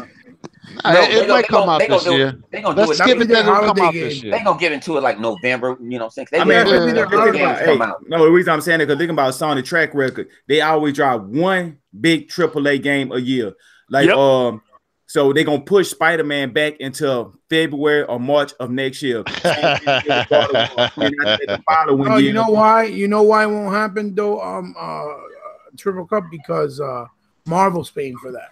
Nah, No, it might come out they gonna this do year. they gonna do Let's it. That'll give be it their that it'll come holiday out this game. year. They gonna give into it like November. You know what I'm saying? They I get mean, Yeah, it'll be their just think good holiday games about, game. come hey, out. no, the reason I'm saying it because think about Sony track record. They always drop one big AAA game a year. Like, Yep. so they're gonna push Spider-Man back until February or March of next year. Same thing with God of War. Then after that, the following Oh, year. you know why? You know why it won't happen though? Triple Cup because Marvel's paying for that.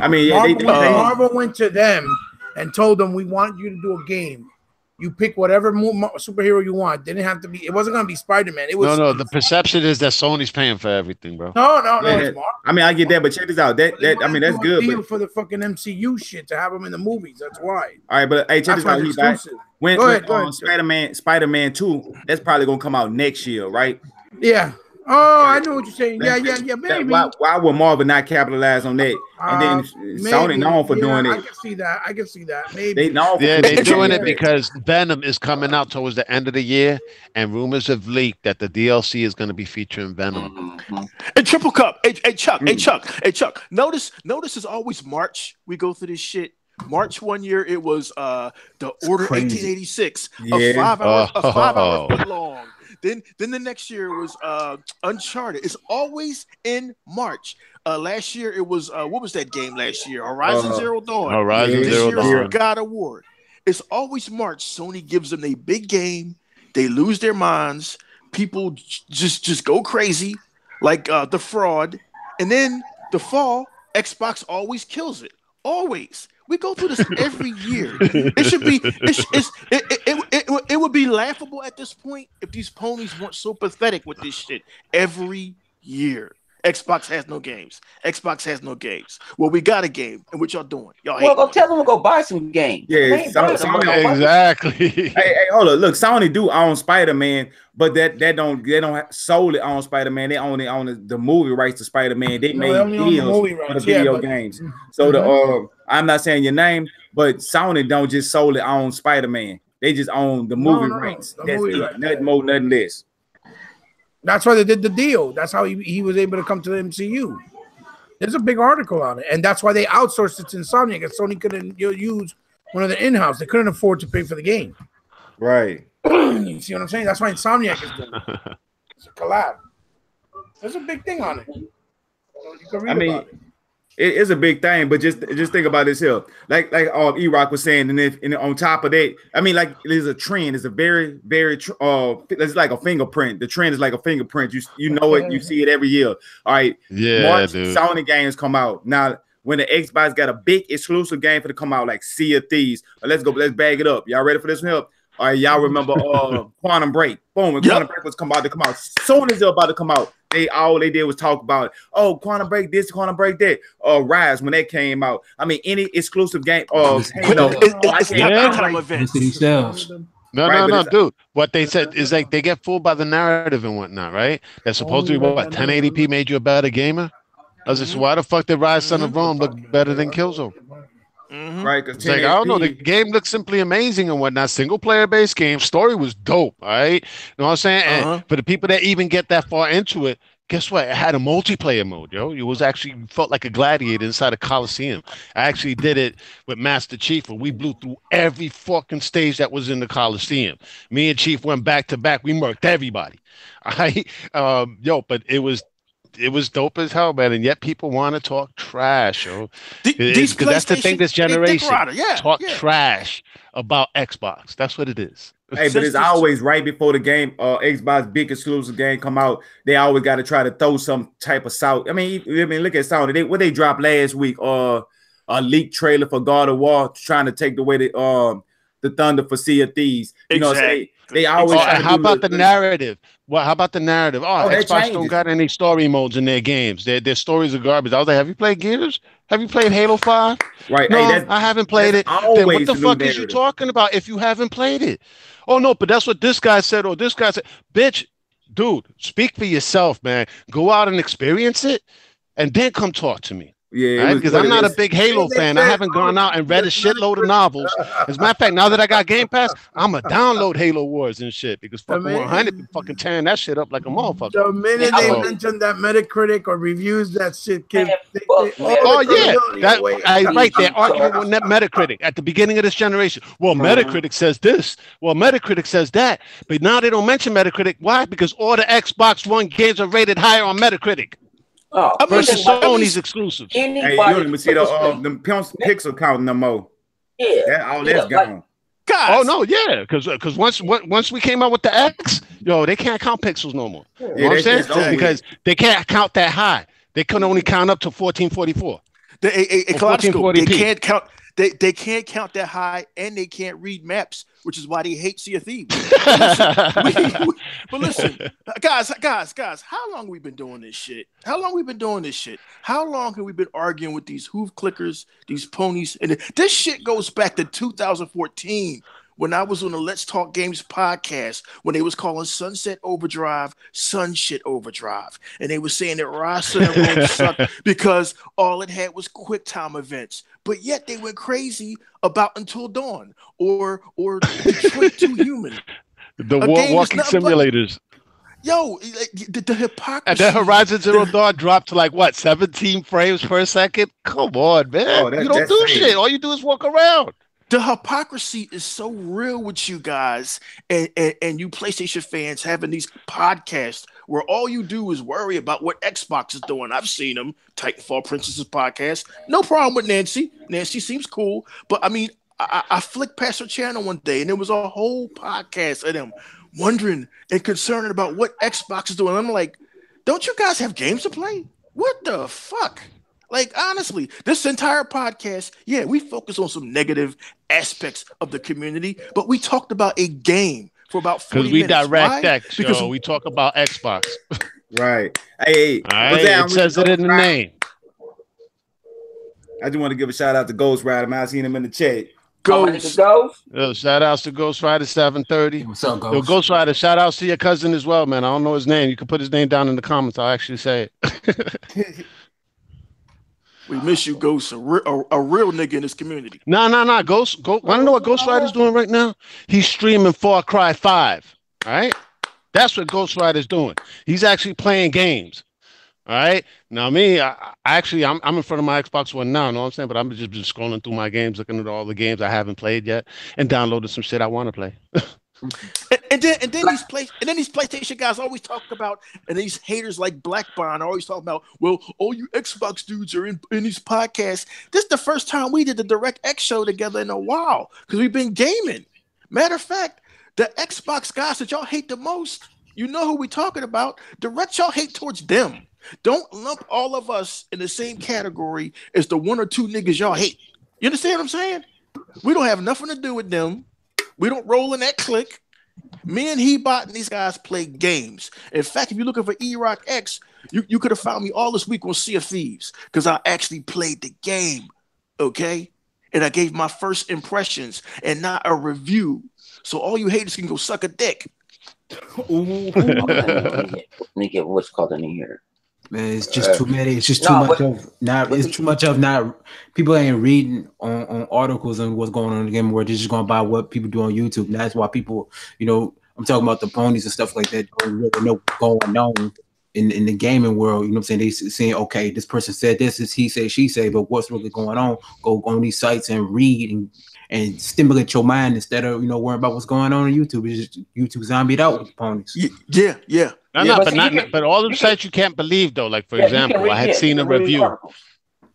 I mean, yeah, Marvel went to them and told them we want you to do a game. You pick whatever superhero you want. Didn't have to be. It wasn't gonna be Spider-Man. It was No, the perception is that Sony's paying for everything, bro. no. yeah, It's Marvel. I mean, I get that, but check this out. They I mean, wanna that's do a good. deal But for the fucking MCU shit to have them in the movies. That's why. all right, but hey, check That's this why out. it's exclusive. When Go ahead. Spider-Man 2, that's probably gonna come out next year, right? Yeah. Oh, I know what you're saying. Yeah, maybe. Why would Marvel not capitalize on that? And then Sony Maybe. known for doing I it. can see that. Maybe. They known for Yeah, they're pushing doing games it back. because Venom is coming out towards the end of the year, and rumors have leaked that the DLC is going to be featuring Venom. Mhm. Hey, Triple Cup. Hey, Chuck. Hey, Mm. Chuck. Notice it's always March. We go through this shit. March one year it was the Order Crazy. 1886, Yeah. a 5 hour Oh. foot long. Then the next year was Uncharted. It's always in March. Last year it was what was that game last year? Horizon Zero Dawn. Horizon Yeah. This Zero year is Dawn. God of War. It's always March. Sony gives them a big game. They lose their minds. People just go crazy, like the fraud. And then the fall, Xbox always kills it. Always. We go through this every year. It should be. It would be laughable at this point if these ponies weren't so pathetic with this shit every year. Xbox has no games. Xbox has no games. Well, we got a game, and what y'all doing? Y'all Well, hate. go tell them to go buy some games. Yeah, They ain't buying them Sony- motherfuckers. Exactly. Hey, hold on. Look, Sony do own Spider-Man, but they don't solely own Spider-Man. They only own the movie rights to Spider-Man. They No, made they only own the deals movie for the rights, video but- games. So I'm not saying your name, but Sony don't just solely own Spider-Man. They just own the movie rights. the That's movie it. rights. Nothing more, nothing less. That's why they did the deal. That's how he was able to come to the MCU. There's a big article on it, and that's why they outsourced it to Insomniac. Because Sony couldn't use one of the in-house. They couldn't afford to pay for the game. Right. You see what I'm saying? That's why Insomniac is doing it. It's a collab. There's a big thing on it. You can read about it. It's a big thing, but just think about this here. Like E-Rock was saying, and on top of that, I mean, like there's a trend. It's a very, very it's like a fingerprint. The trend is like a fingerprint. You know it, you see it every year. All right. Yeah, March, dude. Sony games come out. Now, when the Xbox got a big exclusive game for to come out, like Sea of Thieves. Let's bag it up. Y'all ready for this one? All right, y'all remember Quantum Break. Boom, when Quantum Break was about to come out. As soon as they're about to come out, all they did was talk about, Quantum Break this, Quantum Break that. Rise when that came out. I mean, any exclusive game. It's time events. No, dude. What they said is like they get fooled by the narrative and whatnot, right? That supposedly 1080p made you a better gamer. I was just, why the fuck did Rise Son of Rome look better than Killzone? Right, it's like, I don't know, the game looks simply amazing and whatnot. Single player based game, story was dope, all right? You know what I'm saying? And for the people that even get that far into it, guess what? It had a multiplayer mode, yo. It was actually felt like a gladiator inside a Coliseum. I actually did it with Master Chief, and we blew through every fucking stage that was in the Coliseum. Me and Chief went back to back. We murked everybody. All right? But it was dope as hell, man, and yet people want to talk trash, yo. These that's the thing this generation. Talk yeah. trash about Xbox. That's what it is. Hey, but it's always right before the game, Xbox big exclusive game come out. They always got to try to throw some type of salt. I mean, look at Sony. What they dropped last week, a leaked trailer for God of War, trying to take away the thunder for Sea of Thieves. You know what I'm saying? They always Oh, try and to how do about the little. narrative? Well, how about the narrative? Oh, Oh, that Xbox don't changes. got any story modes in their games. Their stories are garbage. I was like, have you played Gears? Have you played Halo 5? Right. Hey, No, I haven't played that's it. Then what always the the new fuck is you narrative. talking about if you haven't played it? Oh no, but that's what this guy said, or this guy said. Bitch, dude, speak for yourself, man. Go out and experience it, and then come talk to me. Yeah, All it right, was because what I'm it not a was. big Halo They fan. I said, haven't oh, gone out and read a that's not shitload of good. novels. As a matter of fact, now that I got Game Pass, I'm going to download Halo Wars and shit because The fucking 100 minute, fucking tearing that shit up like a motherfucker. the minute I they So, believe, mention that Metacritic or reviews, that shit man, give they fuck all the oh Metacritic. yeah, credibility that away. I right there PG arguing with charts. Metacritic at the beginning of this generation. Well, Mhm. Metacritic says this. Well, Metacritic says that. But now they don't mention Metacritic. Why? Because all the Xbox One games are rated higher on Metacritic Oh, I mean, versus anybody, Sony's exclusives. Hey, you don't anybody, even see the listen, them pixel count no more. yeah, That all yeah, that's like, gone. Oh guys, no, yeah, because once we came out with the X, yo, they can't count pixels no more. You know Yeah, what I'm saying? that's over exactly. with. Because they can't count that high. They can only count up to 1444 A or kaleidoscope. They 1440p. can't count. They can't count that high, and they can't read maps, which is why they hate Sea of Thieves. But listen, but listen, guys. How long we been doing this shit? How long we been doing this shit? How long have we been arguing with these hoof clickers, these ponies? And this shit goes back to 2014 when I was on the Let's Talk Games podcast when they was calling Sunset Overdrive Sun Shit Overdrive. And they were saying that Rasa and the Room sucked because all it had was quick time events. But yet they went crazy about Until Dawn or Detroit Too Human. The A game that's walking nothing but simulators. yo, the And then hypocrisy. Horizon Zero The, Dawn dropped to like what, 17 frames per second? Come on, man. Oh, You don't that's do shit. sad. All you do is walk around. the hypocrisy is so real with you guys and you PlayStation fans having these podcasts where all you do is worry about what Xbox is doing. I've seen them, Titanfall Princess's podcast. No problem with Nancy. Nancy seems cool. But I mean, I flicked past her channel one day and there was a whole podcast of them wondering and concerned about what Xbox is doing. I'm like, don't you guys have games to play? What the fuck? Like, honestly, this entire podcast, yeah, we focus on some negative aspects of the community, but we talked about a game for about Because 40 we minutes. direct Why? X, Because yo. We talk about Xbox. Right. Hey, All right. what's that? It says it in the name. I just want to give a shout out to Ghost Rider, man. I seen him in the chat. how many goes. goes? Yo, shout outs to Ghost Rider 730. What's up, Yo, Ghost? Ghost Rider, shout outs to your cousin as well, man. I don't know his name. You can put his name down in the comments. I'll actually say it. We miss you, Ghost, a real nigga in this community. No. Ghost. Want to know what Ghost Rider's doing right now? He's streaming Far Cry 5. All right? That's what Ghost Rider's doing. He's actually playing games. All right. Now, me, I'm in front of my Xbox One now. Know what I'm saying? But I'm just been scrolling through my games, looking at all the games I haven't played yet, and downloading some shit I want to play. And then these PlayStation guys always talk about, and these haters like Black Bond are always talking about, well, all you Xbox dudes are in these podcasts. This is the first time we did the Direct X show together in a while because we've been gaming. Matter of fact, the Xbox guys that y'all hate the most, you know who we talking about. Direct y'all hate towards them. Don't lump all of us in the same category as the one or two niggas y'all hate. You understand what I'm saying? We don't have nothing to do with them. We don't roll in that clique. Me and Hebot and these guys play games. In fact, if you're looking for E-Rock X, you could have found me all this week on Sea of Thieves because I actually played the game, okay? And I gave my first impressions and not a review. So all you haters can go suck a dick. Let me get what's called in here. Man, it's just too many. It's just too No, much but- of not. It's too much of not. People ain't reading on articles and what's going on in the game world. They're just going by what people do on YouTube. And that's why people, I'm talking about the ponies and stuff like that. Don't really know what's going on in the gaming world. You know what I'm saying? They saying, okay, this person said this is he say, she say, but what's really going on? Go on these sites and read and stimulate your mind instead of worrying about what's going on YouTube. It's just YouTube zombied out with the ponies. Yeah. No, but but see, not. you can- But all you the can- sites you can't believe though. Like for Yeah, you can example, read- I had yeah, seen you a can read review. articles.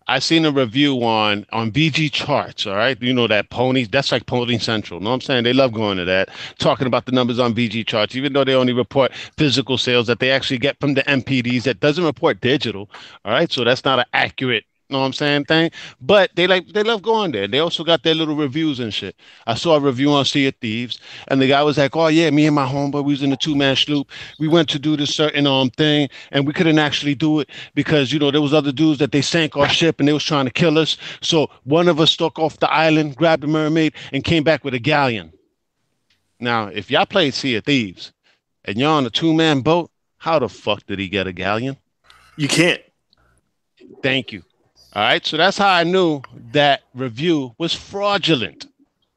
I seen a review on BG Charts. All right, you know that ponies. That's like Pony Central. Know what I'm saying? They love going to that, talking about the numbers on BG Charts, even though they only report physical sales that they actually get from the MPDs. That doesn't report digital. All right, so that's not an accurate Know what I'm saying? Thing. But they love going there. They also got their little reviews and shit. I saw a review on Sea of Thieves, and the guy was like, "Oh yeah, me and my homeboy, we was in a two-man sloop. We went to do this certain thing, and we couldn't actually do it because there was other dudes that they sank our ship and they was trying to kill us. So one of us stuck off the island, grabbed a mermaid, and came back with a galleon. Now, if y'all played Sea of Thieves and you're on a two-man boat, how the fuck did he get a galleon? You can't. Thank you. All right, so that's how I knew that review was fraudulent,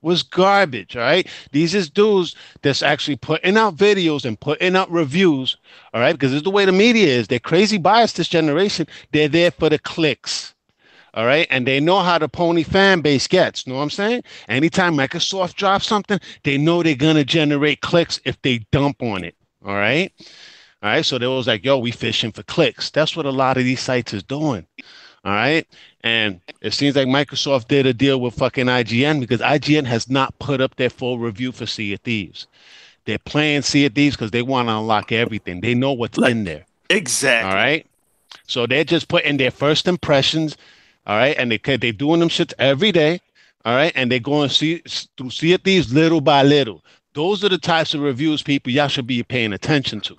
was garbage. All right, these is dudes that's actually putting out videos and putting out reviews. All right, because this is the way the media is. They're crazy biased this generation. They're there for the clicks. All right, and they know how the pony fan base gets. Know what I'm saying? Anytime Microsoft drops something, they know they're gonna generate clicks if they dump on it. All right. All right. So they was like, yo, we fishing for clicks. That's what a lot of these sites is doing. All right. And it seems like Microsoft did a deal with fucking IGN because IGN has not put up their full review for Sea of Thieves. They're playing Sea of Thieves because they want to unlock everything. They know what's in there. Exactly. All right. So they're just putting their first impressions. All right. And they're doing them shits every day. All right. And they're going through Sea of Thieves little by little. Those are the types of reviews, people, y'all should be paying attention to.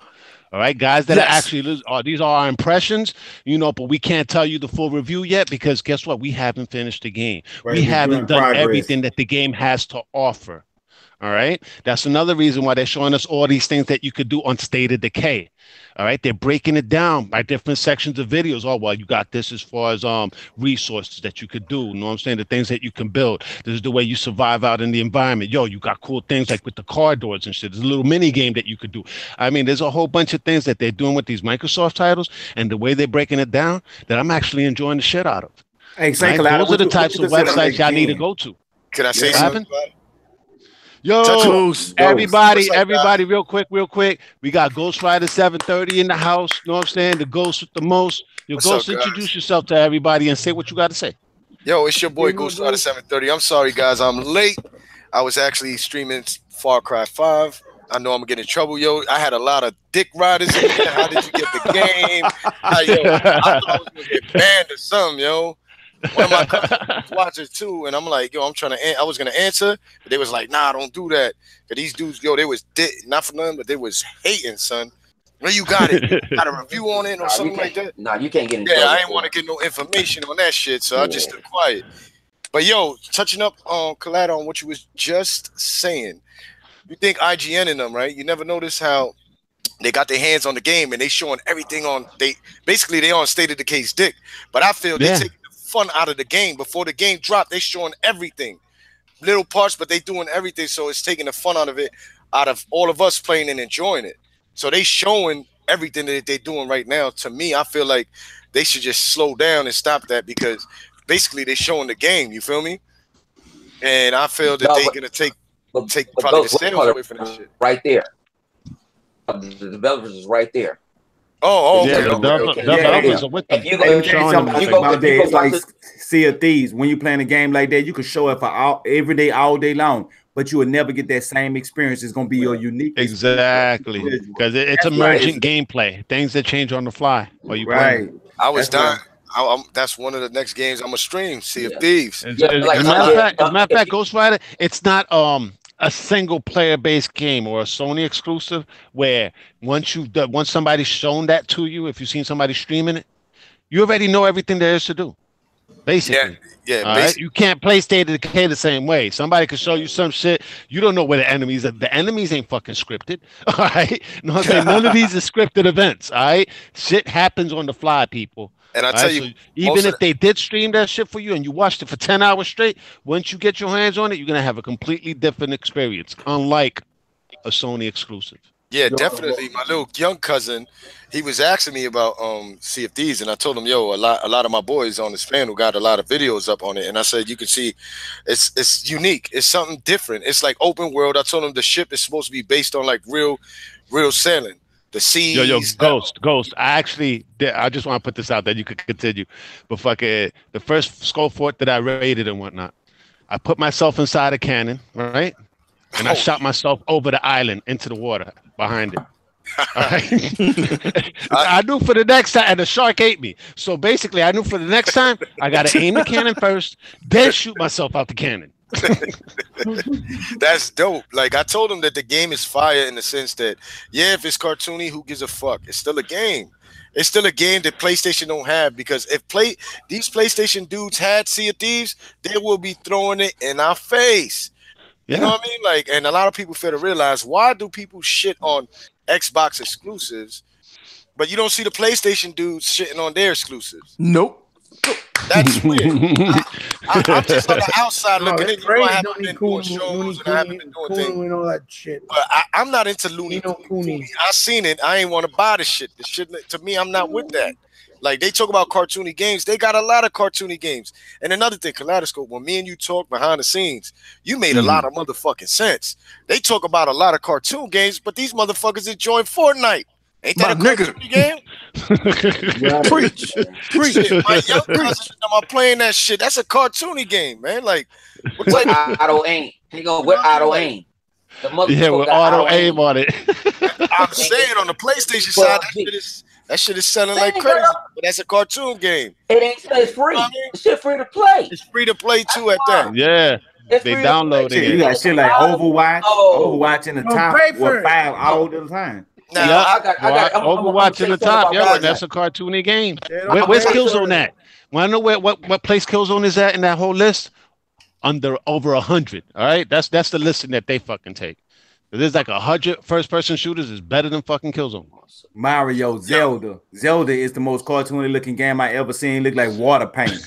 All right, guys that are actually, these are our impressions, but we can't tell you the full review yet because guess what? We haven't finished the game. Right, we haven't done progress. everything that the game has to offer. All right. That's another reason why they're showing us all these things that you could do on State of Decay. All right. They're breaking it down by different sections of videos. Oh, well, you got this as far as resources that you could do. You know what I'm saying? The things that you can build. This is the way you survive out in the environment. Yo, you got cool things like with the car doors and shit. There's a little mini game that you could do. I mean, there's a whole bunch of things that they're doing with these Microsoft titles and the way they're breaking it down that I'm actually enjoying the shit out of. Hey, Right? Those are the types of websites y'all need to go to. Can I say What something? happened? Yo, Ghost. everybody, What's up, everybody, real quick. We got Ghost Rider 730 in the house. You know what I'm saying? The Ghost with the most. Your What's Ghost, up, guys? introduce yourself to everybody and say what you got to say. Yo, it's your boy Ghost Rider 730. I'm sorry, guys, I'm late. I was actually streaming Far Cry 5. I know I'm gonna get in trouble, yo. I had a lot of dick riders in here. How did you get the game? I thought I was gonna get banned or something, yo. One of my cousins was watching too, and I'm like, yo, I was gonna answer, but they was like, nah, don't do that. Cause these dudes, yo, they was not for nothing, but they was hating, son. Where you got it? Got a review on it or something like that? Nah, you can't get in Yeah, trouble I didn't for want to it. get no information on that shit, so I just stood quiet. But yo, touching up on Collada on what you was just saying, you think IGN in them, right? You never notice how they got their hands on the game and they showing everything on they on State of Decay's dick. But I feel they taking the fun out of the game before the game dropped. They showing everything, little parts, but they doing everything, so it's taking the fun out of it, out of all of us playing and enjoying it. So they showing everything that they're doing right now. To me, I feel like they should just slow down and stop that because basically they're showing the game. You feel me? And I feel that they're gonna take probably the sales away from that shit. Right there. The developers is right there. Oh, Yeah, okay. the developers are with them. If you Let me tell you Showing something them. you go- about if that. you go It's like watch Sea of Thieves. When you playing a game like that, you can show it for every day, all day long, but you will never get that same experience. It's gonna be your unique Exactly, because it's That's why emergent gameplay, things that change on the fly while you play. right. I was That's dying. That's one of the next games I'm gonna stream. Sea of Yeah. Thieves. As Yeah, a like- matter of fact, Ghost Rider, it's not a single player based game or a Sony exclusive where once somebody's shown that to you, if you've seen somebody streaming it, you already know everything there is to do. Basically. Yeah. All right? You can't play State of Decay the same way. Somebody could show you some shit. You don't know where the enemies are. The enemies ain't fucking scripted. All right. No, I'm saying none of these are scripted events. All right. Shit happens on the fly, people. And I All tell right? you, So even if they did stream that shit for you and you watched it for 10 hours straight, once you get your hands on it, you're gonna have a completely different experience, unlike a Sony exclusive. yeah, definitely. My little young cousin, he was asking me about Sea of Thieves, and I told him, yo, a lot of my boys on this panel got a lot of videos up on it, and I said, you can see, it's unique. It's something different. It's like open world. I told him the ship is supposed to be based on like real sailing. The seas. Yo, Ghost. I just want to put this out there. You could continue, but fucking the first skull fort that I raided and whatnot, I put myself inside a cannon, right, and I shot myself over the island into the water behind it. All right. I knew for the next time, and the shark ate me. So basically, I knew for the next time, I got to aim the cannon first, then shoot myself out the cannon. That's dope. Like I told him that the game is fire in the sense that, yeah, if it's cartoony, who gives a fuck? It's still a game. It's still a game that PlayStation don't have, because if these PlayStation dudes had Sea of Thieves, they will be throwing it in our face. You know what I mean? Like, and a lot of people fail to realize, why do people shit on Xbox exclusives, but you don't see the PlayStation dudes shitting on their exclusives? Nope. That's weird. I'm just on the outside looking in. Crazy. I haven't been doing shows and I haven't been doing things. And all that shit. But I'm not into Looney Tunes. I seen it. I ain't want to buy the shit. The shit, to me, I'm not with that. Like, they talk about cartoony games. They got a lot of cartoony games. And another thing, Kaleidoscope, when me and you talk behind the scenes, you made a lot of motherfucking sense. They talk about a lot of cartoon games, but these motherfuckers enjoy Fortnite. Ain't that a cartoony game? Preach. Shit, my young cousins are playing that shit. That's a cartoony game, man. Like, what auto aim? He going with auto aim. Yeah, with auto aim on it. I'm saying on the PlayStation side, that shit is selling like crazy. But that's a cartoon game. It ain't. It's free. It's shit free to play. It's free to play too at that. Yeah. They downloaded it. You got shit like Overwatch, Overwatch in the top, or 5 all the time. Now, I got Overwatch in the top. Yeah, that's a cartoony game. Where's Killzone at? Want to know what place Killzone is at in that whole list? Over 100. All right, that's the listing that they fucking take. There's like 100 first-person shooters is better than fucking Killzone. Mario, Zelda. Zelda is the most cartoony looking game I ever seen. Look like water paint.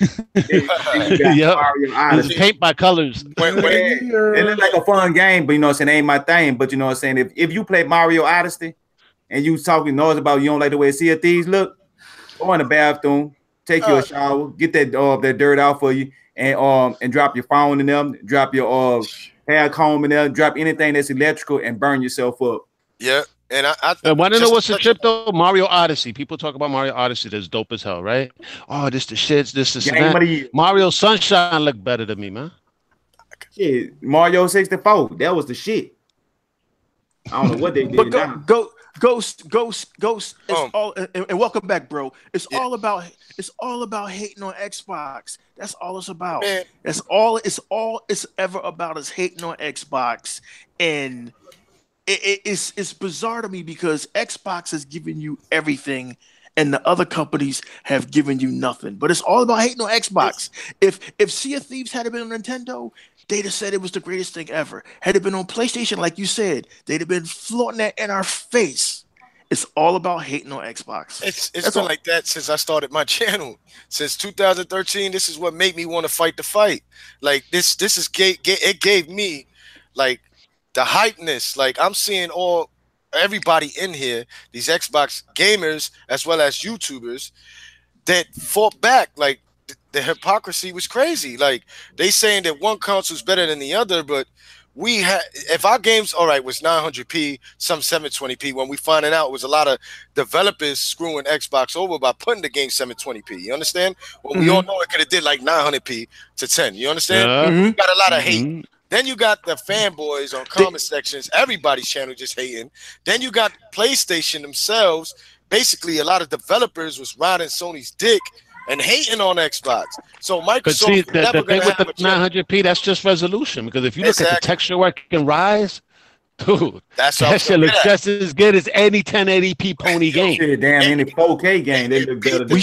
Yeah, it's paint by colors. It look like a fun game, but you know what I'm saying, it ain't my thing. But you know what I'm saying, if you play Mario Odyssey and you talking noise about you don't like the way Sea of Thieves look, go in the bathroom, take your shower, get that dirt out for you, and drop your phone in them, drop your hair comb in there, drop anything that's electrical, and burn yourself up. Yeah. And I want to know what's the trip though? Mario Odyssey. People talk about Mario Odyssey. That's dope as hell, right? Oh, this the shits. This and that. Mario Sunshine look better than me, man. Shit, Mario 64. That was the shit. I don't know what they did. But Ghost. It's all and welcome back, bro. It's all about hating on Xbox. That's all it's about. Man. That's all it's ever about is hating on Xbox. And it's bizarre to me because Xbox has given you everything and the other companies have given you nothing. But it's all about hating on Xbox. If Sea of Thieves had been on Nintendo, they'd have said it was the greatest thing ever. Had it been on PlayStation, like you said, they'd have been flaunting that in our face. It's all about hating on Xbox. It's been like that since I started my channel. Since 2013, this is what made me want to fight the fight. Like this is it gave me like the hypeness. Like I'm seeing everybody in here, these Xbox gamers as well as YouTubers that fought back. Like the hypocrisy was crazy. Like they saying that one console is better than the other, but we had, if our games, all right, was 900p, some 720p, when we finding out it was a lot of developers screwing Xbox over by putting the game 720p. You understand? Well, we all know it could have did like 900p to 10. You understand? We got a lot of hate. Then you got the fanboys on comment sections, everybody's channel just hating. Then you got PlayStation themselves. Basically, a lot of developers was riding Sony's dick and hating on Xbox. So Microsoft, but see, the thing with the 900p, that's just resolution. Because if you look at the texture work in Rise, dude, that shit looks just as good as any 1080p pony game. Damn, any 4K game, they look better than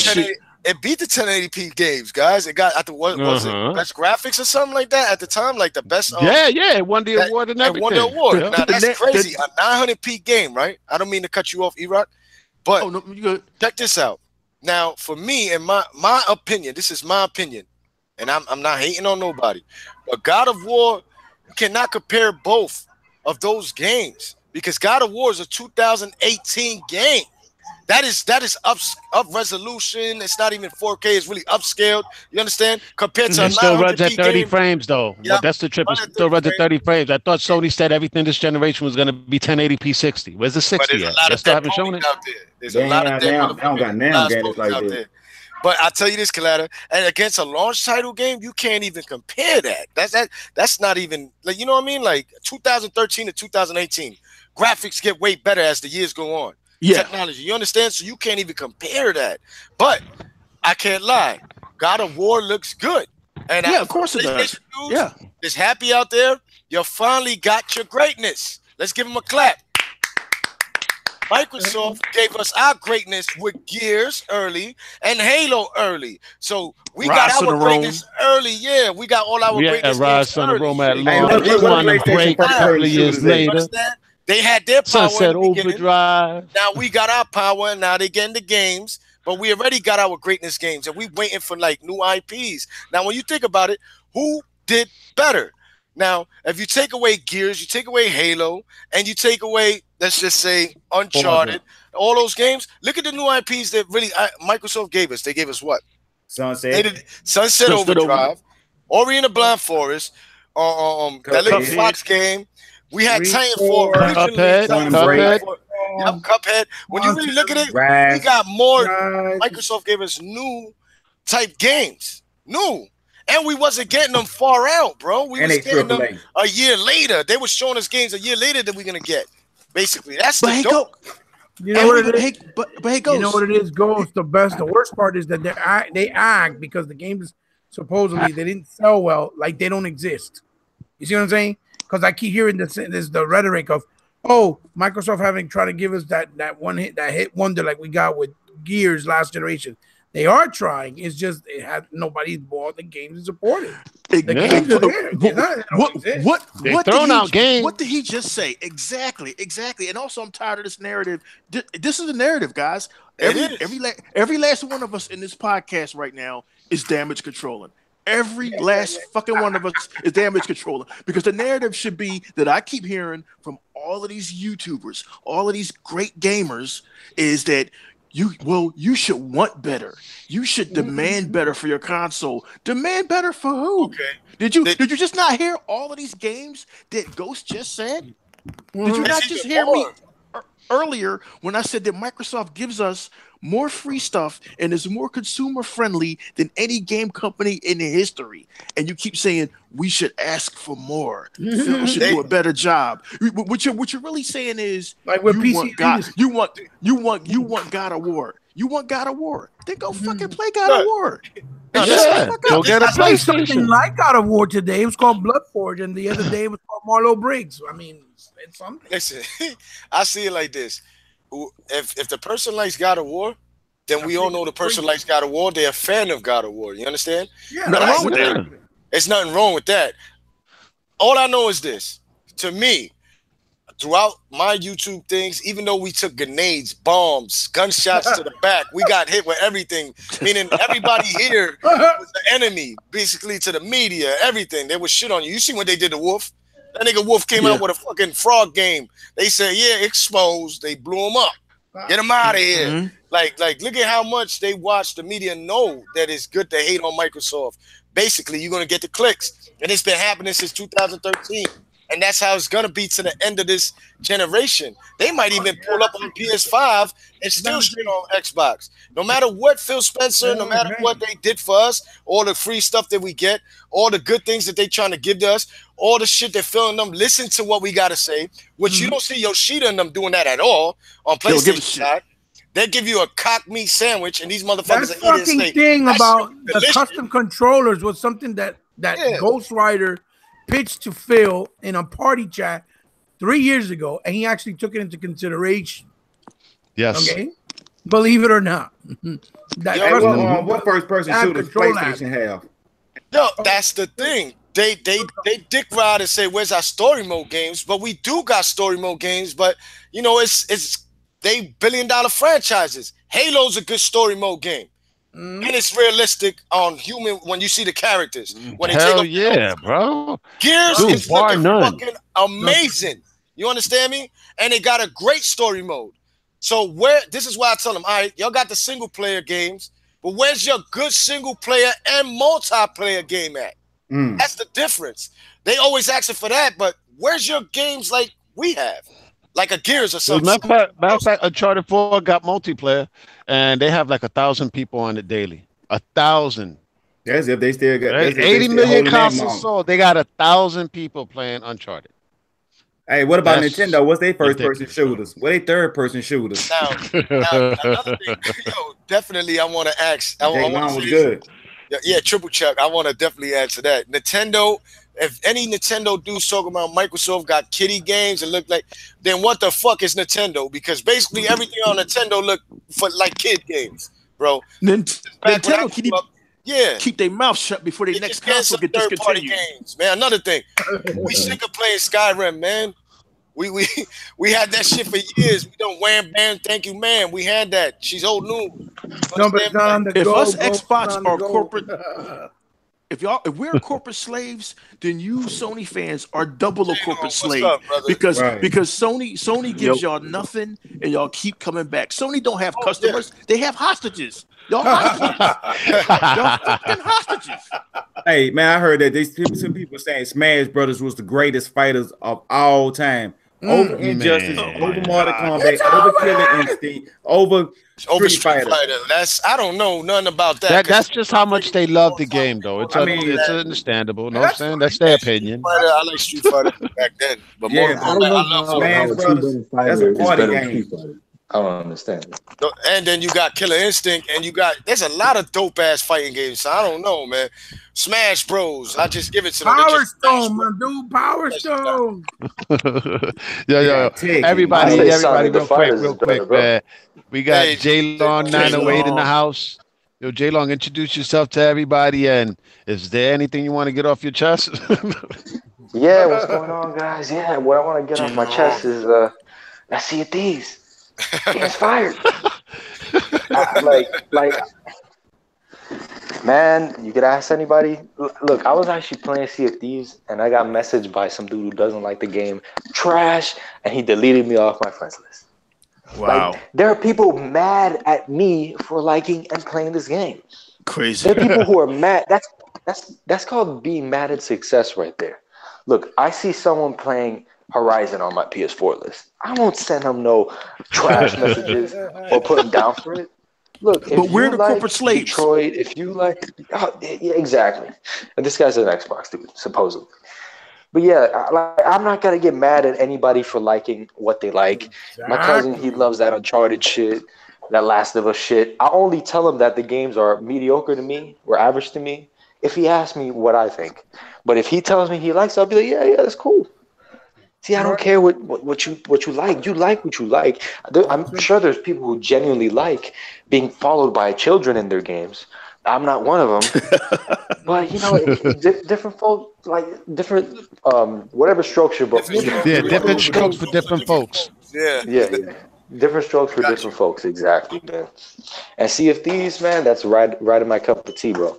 it beat the 1080p games, guys. It got what was it best graphics or something like that at the time, like the best. It won the award and everything. It won the award. Yeah. Now that's crazy. A 900p game, right? I don't mean to cut you off, E-Rock, but check this out. Now, for me, and my opinion, this is my opinion, and I'm not hating on nobody, but God of War, you cannot compare both of those games because God of War is a 2018 game. That is up resolution. It's not even 4K. It's really upscaled. You understand? Compared to it still runs at 30 frames though. Yeah, that's the trip. It still runs at 30 frames. I thought Sony said everything this generation was going to be 1080p 60. Where's the 60 at? They still haven't shown it. There's a lot of that. But I tell you this, Kalata, and against a launch title game, you can't even compare that. That's not even like, you know what I mean? Like 2013 to 2018. graphics get way better as the years go on. Yeah. Technology, you understand? So you can't even compare that. But I can't lie, God of War looks good. And Yeah, of course it does. Yeah. is happy out there. You finally got your greatness. Let's give them a clap. Microsoft gave us our greatness with Gears early and Halo early. So we Rise got of our the Rome. greatness early. Yeah, we got all our We greatness had Rise games on the early. Rome at Hey, launch. what Just wanted to PlayStation break a first couple of person years shooters is? later. Understand? They had their power Sunset in the beginning. Overdrive. Now we got our power, and now they getting the games. But we already got our greatness games, and we waiting for like new IPs. Now, when you think about it, who did better? Now, if you take away Gears, you take away Halo, and you take away, let's just say, Uncharted, all those games. Look at the new IPs that really Microsoft gave us. They gave us what? They Sunset. did Sunset Overdrive, Ori and the Blind Forest, that little Cuphead. Fox game. We had Titanfall Record. originally. Cuphead. Sunbreak. Yep, Cuphead. When you really look at it, we Rise. got more. Rise. Microsoft gave us new type games, new, and we wasn't getting them far out, bro. We And was they getting them AAA. a year later. They were showing us games a year later that we're gonna get. Basically, that's But the hey, dope. You know what it is? Hey, but hey, Ghost. You know what it is, Ghost? The best, the worst part is that they act because the games supposedly they didn't sell well, like they don't exist. You see what I'm saying? Because I keep hearing this the rhetoric of, oh, Microsoft having tried to give us that hit wonder like we got with Gears last generation. They are trying. It's just nobody's bought the games and supported. The games are there. What throwing did out games. What did he just say? Exactly. And also, I'm tired of this narrative. This is a narrative, guys. Every last one of us in this podcast right now is damage controlling. Every last fucking one of us is damage controlling because the narrative should be that I keep hearing from all of these YouTubers, all of these great gamers, is that you should want better. You should demand better for your console. Demand better for who? Okay. Did you just not hear all of these games that Ghost just said? Did you not It's just even hear me more. earlier when I said that Microsoft gives us more free stuff and is more consumer friendly than any game company in history? And you keep saying we should ask for more. Phil should do a better job. What you're really saying is Like with you PC want God, industry. you want God of War. You want God of War? Then go fucking play God of War. And shut the Yeah, fuck go up. get a I played something PlayStation. like God of War today. It was called Bloodforge, and the other day it was called Marlowe Briggs. I mean, it's something. Listen, I see it like this. If the person likes God of War, then we all know the person likes God of War. They're a fan of God of War. You understand? Yeah, Nothing wrong with Yeah. that. There's nothing wrong with that. All I know is this. To me, throughout my YouTube things, even though we took grenades, bombs, gunshots to the back, we got hit with everything. Meaning everybody here was the enemy, basically to the media, everything. They was shit on you. You see what they did to Wolf? That nigga Wolf came out with a fucking frog game. They said, yeah, exposed. They blew him up. Get him out of here. Mhm. Like, look at how much they watch the media know that it's good to hate on Microsoft. Basically, you're gonna get the clicks. And it's been happening since 2013. And that's how it's gonna be to the end of this generation. They might even pull up on PS5 and still shit on Xbox. No matter what Phil Spencer, no matter what they did for us, all the free stuff that we get, all the good things that they trying to give to us, all the shit they're filling them, listen to what we gotta say, which you don't see Yoshida and them doing that at all on They don't give a PlayStation shit. side. They give you a cock meat sandwich, and these That motherfuckers are eating fucking steak. thing That about shit the delicious. custom controllers was something that Yeah. Ghost Rider pitched to Phil in a party chat 3 years ago, and he actually took it into consideration. Yes. Okay, believe it or not. That Yeah, Hey, custom- what first person that shooters control PlayStation have? No, that's the thing. They dick ride and say, "Where's our story mode games?" But we do got story mode games. But you know, it's they billion-dollar franchises. Halo's a good story mode game, and it's realistic on human when you see the characters when they Hell take yeah, bro. Gears Dude, is bar looking none. fucking amazing. You understand me? And they got a great story mode. So where this is why I tell them, all right, y'all got the single player games, but where's your good single player and multiplayer game at? That's the difference. They always asking for that, but where's your games like we have? Like a Gears or So something. matter of fact, Uncharted 4 got multiplayer, and they have like 1,000 people on it daily. 1,000. That's if they still got Right? that's if they 80 still million holding that consoles long. sold. They got 1,000 people playing Uncharted. Hey, what about That's Nintendo? What's their first person ridiculous. shooters? What they third person shooters? Now another thing, definitely I want to ask. I Jay want to Long was say, good. yeah, triple check. I want to definitely answer that. Nintendo, if any Nintendo dudes talking about Microsoft got kiddie games and look like, then what the fuck is Nintendo? Because basically everything on Nintendo look for like kid games, bro. Back when I Nintendo keep grew up, yeah. keep their mouth shut before their They next can get console some get third-party discontinued. games, man. Another thing, we sick of playing Skyrim, man. We we we had that shit for years. We don't wham bam, thank you, man. We had that. She's old news. Number Understand, time to If go, us go, Xbox time to are go. corporate, if we're corporate slaves, then you Sony fans are double a corporate What's slave up, brother? because Right. Sony gives y'all nothing and y'all keep coming back. Sony don't have Oh, customers; they have hostages. Y'all hostages. Y'all fucking hostages. Hey man, I heard that some people saying Smash Brothers was the greatest fighters of all time. Over Injustice, Man. over Mortal God. Kombat, over Killer Instinct, over Over Street Fighter. That's I don't know nothing about that. That's just how much they love the game, though. It's I mean, it's understandable. No, I'm saying that's their opinion. Fighter, I like Street Fighter back then, but Yeah, Mortal I Kombat, don't know I love how Smash a Brothers. two-button That's fighter a is party better than game. Street Fighter. I don't understand it. And then you got Killer Instinct, and there's a lot of dope ass fighting games. So I don't know, man. Smash Bros. I just give it to them. They Power just Stone, my dude. Power Stone. Yo, Tig. everybody, I say Sonic the real Fighters is quick, better, bro. man. We got Hey, J-Long 908 in the house. Yo, J-Long, introduce yourself to everybody, and is there anything you want to get off your chest? Yeah, what's going on, guys? Yeah, what I want to get off my chest is I see a Thieves. Gets fired. Like, man, you could ask anybody. Look, I was actually playing Sea of Thieves, and I got messaged by some dude who doesn't like the game, trash, and he deleted me off my friends list. Wow. Like, there are people mad at me for liking and playing this game. Crazy. There are people who are mad. That's called being mad at success right there. Look, I see someone playing Horizon on my PS4 list. I won't send them no trash messages or put them down for it. Look, if But we're you the like corporate slaves. Detroit, if you like, yeah, exactly. And this guy's an Xbox dude, supposedly. But yeah, I'm not gonna get mad at anybody for liking what they like. My cousin, he loves that Uncharted shit, that Last of Us shit. I only tell him that the games are mediocre to me or average to me if he asks me what I think. But if he tells me he likes it, I'll be like, yeah, that's cool. See, I don't care what you like. You like what you like. I'm sure there's people who genuinely like being followed by children in their games. I'm not one of them. But you know, different folks like different whatever strokes your book. Yeah, different strokes for different folks. yeah. Different strokes for different folks. Exactly, man. And Sea of Thieves, man, that's right in my cup of tea, bro.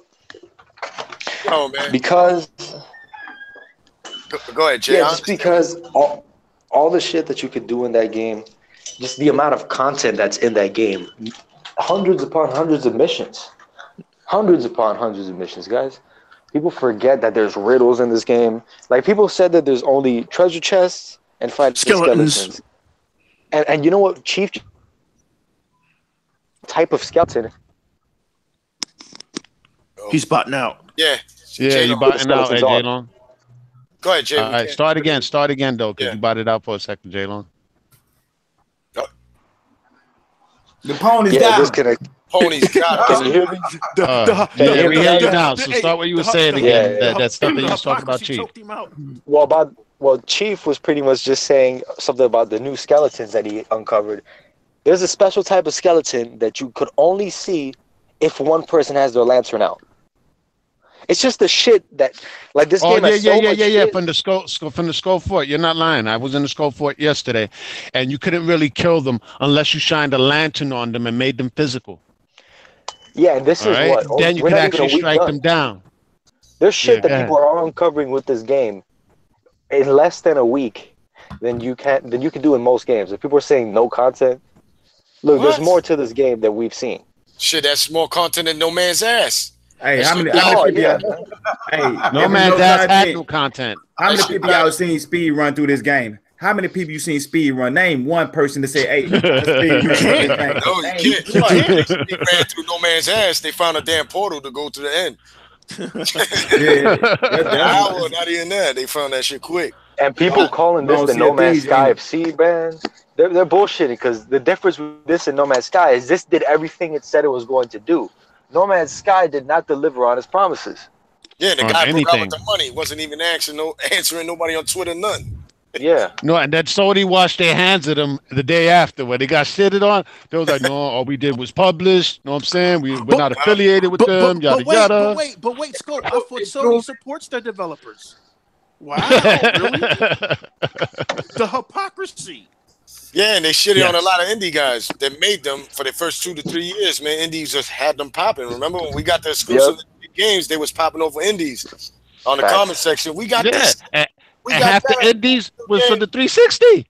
Oh man. Because Go ahead, Jay. yeah, just because all the shit that you could do in that game, just the amount of content that's in that game, hundreds upon hundreds of missions, guys. People forget that there's riddles in this game. Like people said that there's only treasure chests and fighting skeletons. And you know what, Chief? Type of skeleton. He's botting out. Yeah. Yeah, you botting out, skeletons J on. Long. Go ahead, Jay. All right, start again though, because Yeah. you botted out for a second, J Long. The ponies Yeah, down. disconnect. Ponies got Can you hear me? Yeah, we hear you now. So start what you were saying again. Yeah. That stuff that you was talking about, Chief. Well, Chief was pretty much just saying something about the new skeletons that he uncovered. There's a special type of skeleton that you could only see if one person has their lantern out. It's just the shit that, like, this game has so much shit. From the Skull Fort. You're not lying. I was in the Skull Fort yesterday, and you couldn't really kill them unless you shined a lantern on them and made them physical. Yeah, and this All is right? what Then you we're could not even a actually week strike done. them down. There's shit Yeah, that people are uncovering with this game in less than a week than you can do in most games. If people are saying no content, look, What? there's more to this game that we've seen. shit. That's more content than No Man's Ass. Hey, how many Oh, people? yeah. Hey, No if man's you know ass what I had think, no content. How many people y'all seen speed run through this game? How many people you seen speed run? Name one person to say, "Hey, let's speed run through this game." No, you Name can't. one. They ran through No Man's Ass. They found a damn portal to go to the end. Yeah, An hour, not even that. They found that shit quick. And people calling this No, the Sea No of Man's Thieves Sky ain't. of Sea brand, they're bullshitting because the difference with this and No Man's Sky is this did everything it said it was going to do. No Man's Sky did not deliver on its promises. Yeah, and the on guy broke out with anything. the money. Wasn't even answering nobody on Twitter, none. Yeah. No, and then Sony washed their hands of them the day after when they got shitted on. They was like, no, all we did was publish. You know what I'm saying? We're But not affiliated with them, yada yada. Scope. I thought Sony supports their developers. Wow, really? The hypocrisy. Yeah, and they shitted on a Yes. lot of indie guys that made them for the first 2 to 3 years. Man, indies just had them popping. Remember when we got the exclusive games, they was popping over indies on the Facts. comment section. We got Yeah. this. And, We and got half the that. indies was for the 360.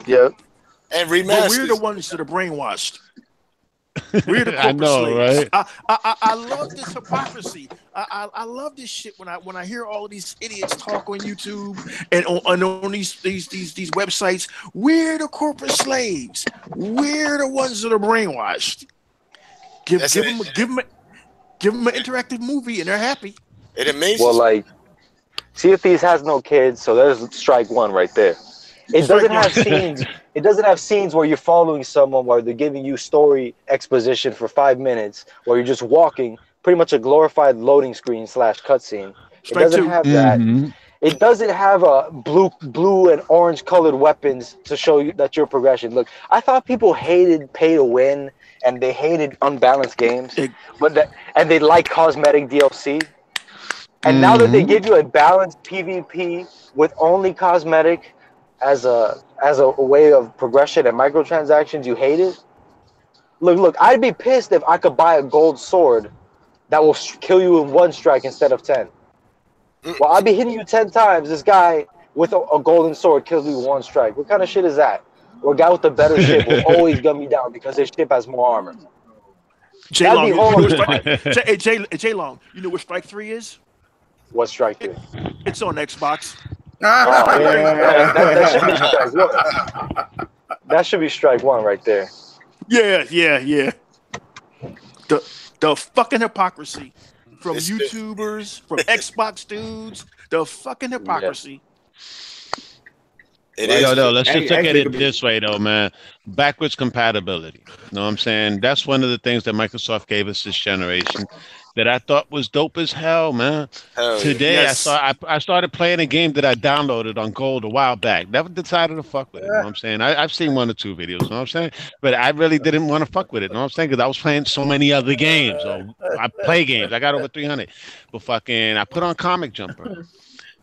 Yep. And But we're the remasters. ones that are brainwashed. We're the I corporate know, slaves. right? I love this hypocrisy. I love this shit when I hear all of these idiots talk on YouTube and on these websites. We're the corporate slaves. We're the ones that are brainwashed. Give That's them it. give them an interactive movie and they're happy. It amazes Well, me. like, Sea of Thieves has no kids, so there's strike one right there. It Strike doesn't one. have scenes. It doesn't have scenes where you're following someone, where they're giving you story exposition for 5 minutes, where you're just walking, pretty much a glorified loading screen / cutscene. It Strike doesn't two. have that. Mm-hmm. It doesn't have a blue and orange colored weapons to show you that your progression. Look, I thought people hated pay to win and they hated unbalanced games, and they like cosmetic DLC. And now that they Mm-hmm. give you a balanced PvP with only cosmetic as a way of progression and microtransactions, you hate it. Look, I'd be pissed if I could buy a gold sword that will kill you in one strike instead of 10. Well, I'll be hitting you 10 times. This guy with a golden sword kills you with one strike. What kind of shit is that? Or a guy with a better ship will always gun me down because his ship has more armor. J That'd Long, be you know what horrible. J Long, you know what Strike 3 is? What strike three? It's on Xbox. Oh, that should be strike one. That should be strike one right there. Yeah. The fucking hypocrisy from It's- YouTubers, from Xbox dudes, the fucking hypocrisy. It Yo, is. no, let's just look at Actually, it this way, though, man. Backwards compatibility. You know what I'm saying? That's one of the things that Microsoft gave us this generation that I thought was dope as hell, man. Hell yeah. Today, Yes. I started playing a game that I downloaded on Gold a while back. Never decided to fuck with it. You know what I'm saying? I've seen 1 or 2 videos. You know what I'm saying? But I really didn't want to fuck with it. You know what I'm saying? Because I was playing so many other games. Or I play games. I got over 300. But fucking, I put on Comic Jumper.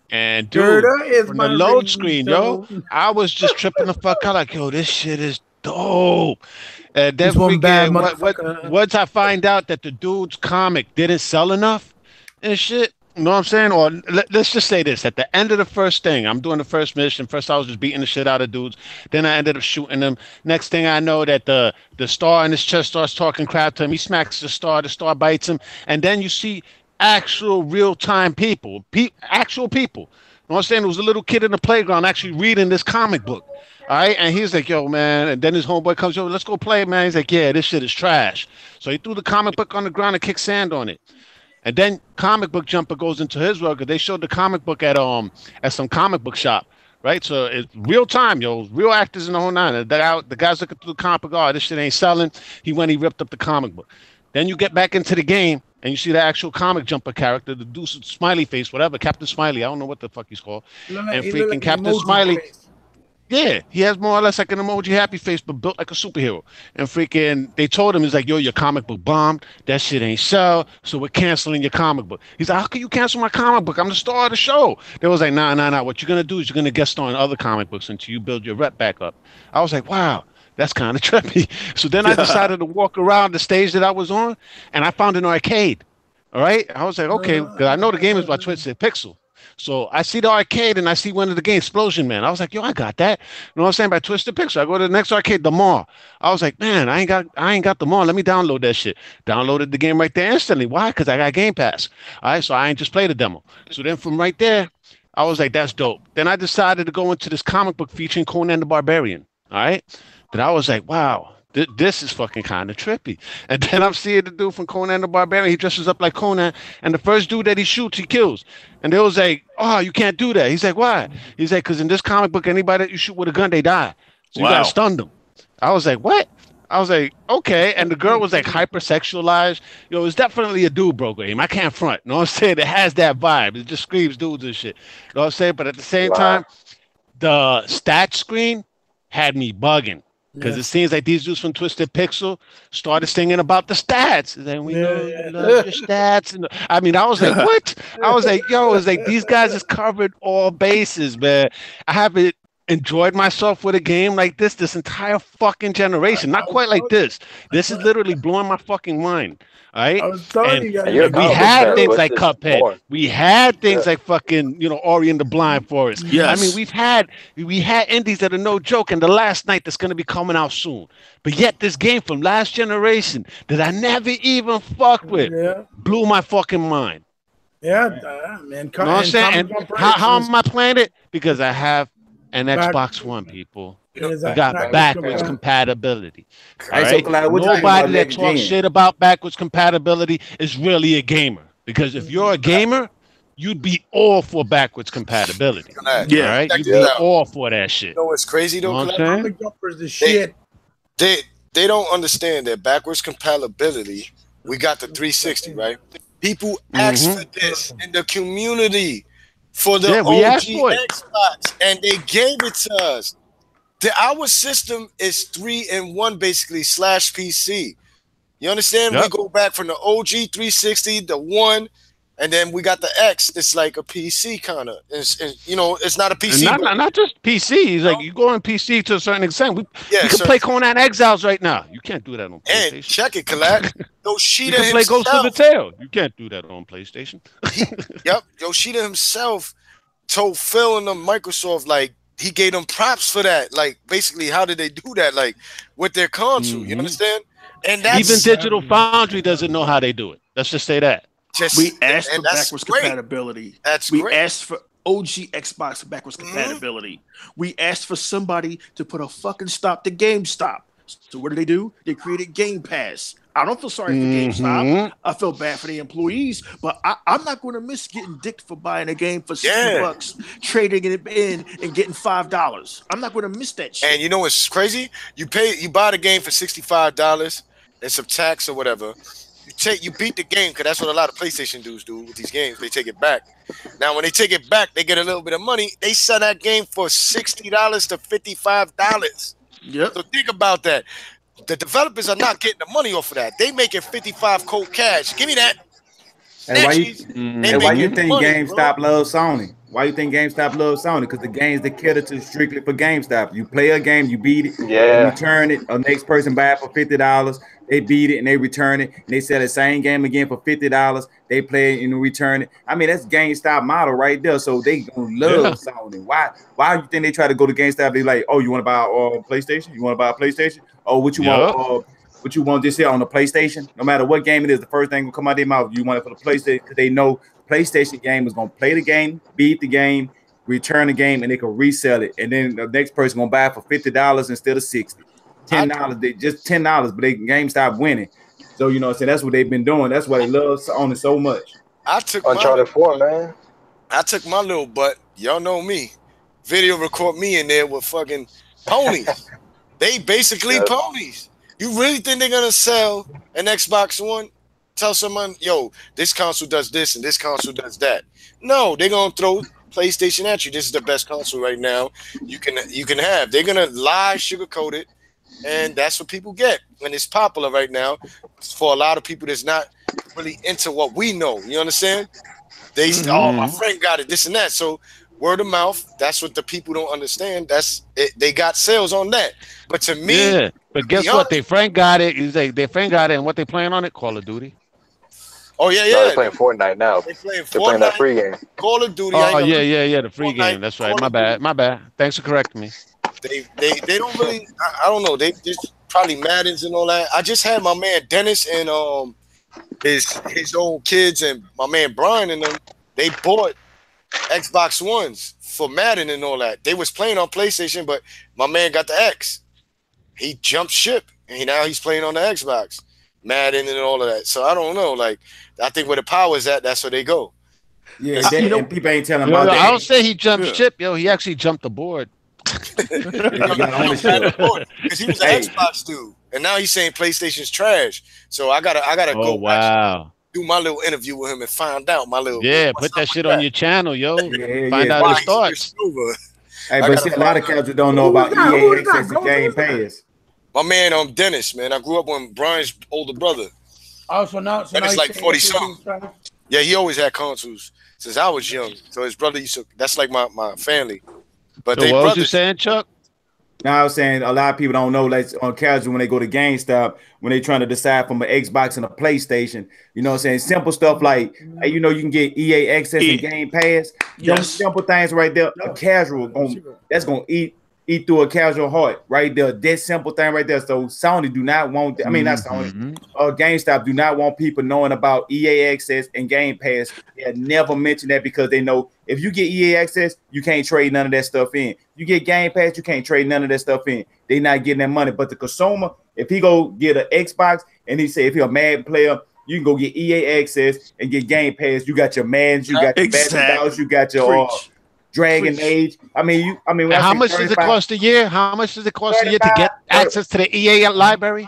And dude, Gerda is from my the load ring, screen, so- yo, I was just tripping the fuck out. Like, yo, this shit is dope. And then He's one bad freaking, motherfucker. once I find out that the dude's comic didn't sell enough and shit, you know what I'm saying? Or let's just say this: at the end of the first thing, I'm doing the first mission. First, I was just beating the shit out of dudes. Then I ended up shooting them. Next thing I know, that the star in his chest starts talking crap to him. He smacks the star bites him, and then you see actual real time people, actual people. You know what I'm saying? There was a little kid in the playground actually reading this comic book. All right. And he's like, yo, man. And then his homeboy comes, yo, let's go play, man. He's like, yeah, this shit is trash. So he threw the comic book on the ground and kicked sand on it. And then comic book jumper goes into his world because they showed the comic book at some comic book shop. Right. So it's real time, yo, real actors in the whole nine. The guy's looking through the comic book, oh, this shit ain't selling. He ripped up the comic book. Then you get back into the game and you see the actual comic jumper character, the dude with smiley face, whatever, Captain Smiley. I don't know what the fuck he's called. And freaking Captain Smiley. Yeah, he has more or less like an emoji happy face, but built like a superhero. And freaking, they told him, he's like, yo, your comic book bombed. That shit ain't sell, so we're canceling your comic book. He's like, how can you cancel my comic book? I'm the star of the show. They was like, nah. What you're going to do is you're going to guest star on other comic books until you build your rep back up. I was like, wow, that's kind of trippy. So then I decided to walk around the stage that I was on, and I found an arcade. All right? I was like, okay, because I know the game is by Twisted Pixel. So I see the arcade and I see one of the games, Explosion Man. I was like, yo, I got that. You know what I'm saying? By Twisted Pixel. I go to the next arcade, the mall. I was like, man, I ain't got the mall. Let me download that shit. Downloaded the game right there instantly. Why? Because I got Game Pass. All right, so I ain't just played the demo. So then from right there, I was like, that's dope. Then I decided to go into this comic book featuring Conan the Barbarian. All right. Then I was like, wow, This is fucking kind of trippy. And then I'm seeing the dude from Conan the Barbarian. He dresses up like Conan, and the first dude that he shoots, he kills. And they was like, "Oh, you can't do that." He's like, "Why?" He's like, "Because in this comic book, anybody that you shoot with a gun, they die. So you gotta Wow. stun them." I was like, "What?" I was like, "Okay." And the girl was like hypersexualized. It's definitely a dude bro game. I can't front. You know what I'm saying? It has that vibe. It just screams dudes and shit. You know what I'm saying? But at the same time, the stat screen had me bugging. Because it seems like these dudes from Twisted Pixel started singing about the stats. And then we know you love your stats. And I mean, I was like, what? I was like, yo, it's like these guys has covered all bases, man. I haven't enjoyed myself with a game like this entire fucking generation. Not quite like this. This is literally blowing my fucking mind. All right. I was telling And you guys. you're a we comic book had fan. things What's like this Cuphead. more? We had things Yeah. like fucking, Ori and the Blind Forest. Yes. I mean, we had indies that are no joke, and the last night that's gonna be coming out soon. But yet this game from last generation that I never even fucked with Yeah, blew my fucking mind. yeah, man. You know what I'm saying? And how am I playing it? Because I have an Back- Xbox One, people. It is We a got backwards compatible. compatibility. All Hey, so right? Clyde, what you think Nobody about that next talks gen? shit about backwards compatibility is really a gamer. Because if you're a gamer, you'd be all for backwards compatibility. All Yeah. right? Check You'd this be out. all for that shit. You know what's crazy You though, know what I'm Colette? saying? Comic jumpers, the shit. They don't understand that backwards compatibility. We got the 360, right? People asked for this in the community for the Yeah, we asked OG for it. Xbox, and they gave it to us. Our system is 3-in-1 basically / PC. You understand? Yep. We go back from the OG 360, the one, and then we got the X. It's like a PC kind of. It's not a And PC. not just PC. It's like you go on PC to a certain extent. We can so- play Conan Exiles right now. You can't do that on and PlayStation. check it, Colette. You Yoshida can play Ghost of the himself. Tail. You can't do that on PlayStation. Yep, Yoshida himself told Phil and the Microsoft, like, he gave them props for that. Like, basically, how did they do that? Like, with their console, you understand? And that's Even Digital Foundry doesn't know how they do it. Let's just say that. just We asked for and that's backwards great. compatibility. That's We great. asked for OG Xbox backwards compatibility. We asked for somebody to put a fucking stop to GameStop. So what do? They created Game Pass. I don't feel sorry for GameStop. I feel bad for the employees, but I'm not going to miss getting dicked for buying a game for $60, trading it in and getting $5. I'm not going to miss that shit. And you know what's crazy? You buy the game for $65 and some tax or whatever. You beat the game because that's what a lot of PlayStation dudes do with these games. They take it back. Now, when they take it back, they get a little bit of money. They sell that game for $60 to $55. Yep. So think about that. The developers are not getting the money off of that. They making 55 cold cash. Give me that. And why you, They and why you making think money, GameStop loves Sony? Why you think GameStop loves Sony? Because the games they cater to strictly for GameStop. You play a game, you beat it, Yeah. you return it. A next person buy it for $50. They beat it and they return it, and they sell the same game again for $50. They play it and return it. I mean, that's GameStop model right there. So they gonna love Sony. Why you think they try to go to GameStop? They like, oh, you want to buy a PlayStation? You want to buy a PlayStation? Oh, what you want? What you want this here on the PlayStation? No matter what game it is, the first thing will come out their mouth. You want it for the PlayStation because they know PlayStation game is gonna play the game, beat the game, return the game, and they can resell it. And then the next person gonna buy it for $50 instead of $60. $10. They just $10, but they GameStop winning. So you know what I'm saying? That's what they've been doing. That's why they love Sony so much. I took Uncharted 4, man. my little butt. Y'all know me. Video record me in there with fucking ponies. They basically ponies. You really think they're gonna sell an Xbox One? Tell someone, yo, this console does this and this console does that. No, they're gonna throw PlayStation at you. This is the best console right now you can have. They're gonna lie, sugarcoat it, and that's what people get. And it's popular right now for a lot of people that's not really into what we know. You understand? They oh, my friend got it, this and that. So word of mouth, that's what the people don't understand. That's it. They got sales on that. But to me, but guess what? Their friend got it. He's like, their friend got it, and what they playing on it? Call of Duty. Oh yeah. No, they're playing Fortnite now. They're playing that free game. Call of Duty. Oh yeah, the free Fortnite, game. That's right. My bad. Thanks for correcting me. They don't really. I don't know. They just probably Maddens and all that. I just had my man Dennis and his old kids and my man Brian and them. They bought Xbox Ones for Madden and all that. They was playing on PlayStation, but my man got the X. He jumped ship and now he's playing on the Xbox, Madden and all of that. So I don't know. Like I think where the power is at, that's where they go. Yeah, You know- and people ain't telling Yo, about I don't that. say he jumped Yeah. ship, yo. He actually jumped the board. You got ownership. Because he was an Hey. Xbox dude, and now he's saying PlayStation's trash. So I gotta Oh go wow. do my little interview with him and find out my little Yeah, what's put that up shit with on your channel, yo. Yeah, Find yeah. out Why his he thoughts. switched over. Hey, I but gotta see, a find lot of out. cats don't know about Who EA is that? Access and Game Pass. My man, Dennis, man. I grew up with Brian's older brother. Oh, so now That is you're like saying 40 it's something. trash? Yeah, he always had consoles since I was young. So his brother used to. That's like my family. But So they what was you brothers. saying, Chuck? Now I was saying a lot of people don't know, like on casual when they go to GameStop, when they trying to decide from an Xbox and a PlayStation. You know what I'm saying? Simple stuff like, hey, you know, you can get EA Access and Game Pass. Them Yes. simple things right there. A casual that's gonna eat through a casual heart right there. That simple thing right there. So Sony do not want. I mean, not Sony. Mhm. GameStop do not want people knowing about EA Access and Game Pass. They never mention that because they know if you get EA Access, you can't trade none of that stuff in. You get Game Pass, you can't trade none of that stuff in. They not getting that money. But the consumer, if he go get an Xbox and he say if he a Madden player, you can go get EA Access and get Game Pass. You got your Maddens, you got your basketballs, you got your Preach. Dragon Preach. Age. I mean, when And I how say much does it 35 cost a year? How much does it cost a year to 35 get access to the EA library?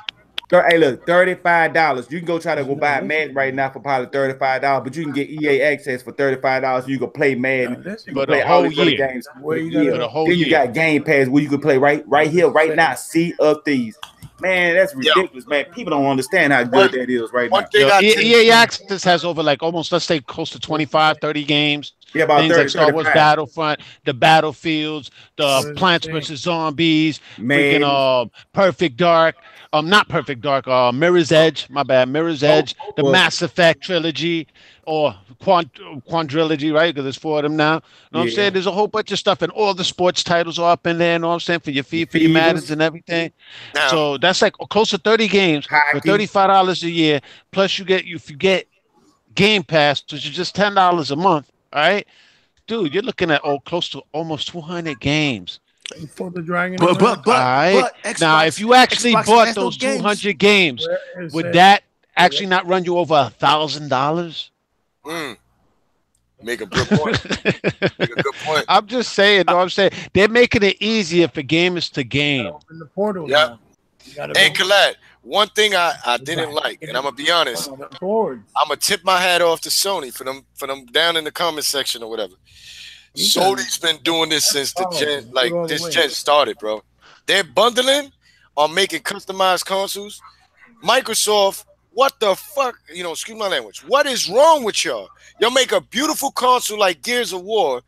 Hey, look, $35. You can go try to go buy Madden right now for probably $35, but you can get EA Access for $35. You can play Madden. You For can play the all whole these other year. games. Where you Yeah. For the whole Then you year. got Game Pass where you can play right here, right now. Sea of Thieves. Man, that's Yeah. ridiculous, man. People don't understand how good that is right One now. thing Yo, I tell EA Access has over like almost, let's say, close to 25, 30 games. Yeah, about Things 30, like Star Wars 35. Battlefront, the Battlefields, the Plants vs. Zombies, freaking Man. Perfect Dark, not Perfect Dark, Mirror's Edge, my bad, Mirror's Edge, the well- Mass Effect trilogy, or quadrilogy, right? Because there's 4 of them now. You know what I'm Yeah. saying? There's a whole bunch of stuff, and all the sports titles are up in there. You know what I'm saying? For your FIFA, for your Maddens, and everything. now. So that's like close to 30 games for Hockey. $35 a year. Plus, if you get Game Pass, which is just $10 a month. All right, dude, you're looking at close to almost 200 games. For the Dragon. But All right. Xbox, Now, if you actually Xbox bought has no those games. 200 games, Where is would it? that actually not run you over $1,000? Make a good point. Make a good point. I'm just saying. No, I'm saying they're making it easier for gamers to game. Open the portal. Yeah. now. You gotta Hey, go Colette, one thing I didn't like, and I'm gonna be honest, on the boards. I'm gonna tip my hat off to Sony for them down in the comment section or whatever. Sony's been doing this since the gen, like this gen started, bro. They're bundling on making customized consoles. Microsoft, what the fuck? You know, excuse my language. What is wrong with y'all? Y'all make a beautiful console like Gears of War,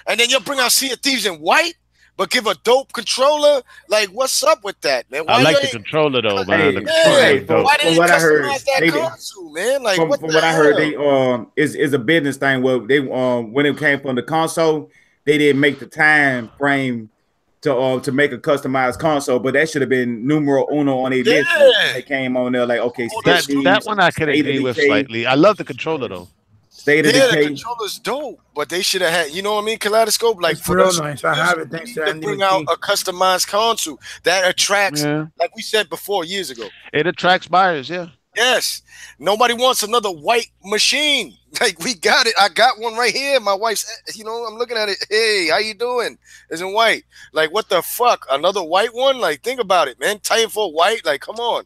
and then you'll bring out Sea of Thieves in white, but give a dope controller. Like, what's up with that, man? I like you the ain't- controller though, man. Hey, The controller hey, is dope. Why from didn't what I heard, customize that they- console, man? Like, from what what the I heard, hell? they is a business thing where they when it came from the console, they didn't make the time frame to make a customized console, but that should have been numero uno on their list. Yeah. They came on there like, okay, That Steve, that one I could State of agree with Decay, slightly. I love the controller though. State of Yeah, the Decay. controller's dope, but they should have had, you know what I mean, Kaleidoscope. Like It's for real us, nice. I have it. Thanks to to Andy bring out McKee. a customized console that attracts, Yeah, like we said before years ago. it attracts buyers. Yeah. Yes, nobody wants another white machine. Like we got it. I got one right here. My wife's, you know, I'm looking at it. Hey, how you doing? It's in white. Like what the fuck? Another white one? Like think about it, man. Titanfall white. Like come on.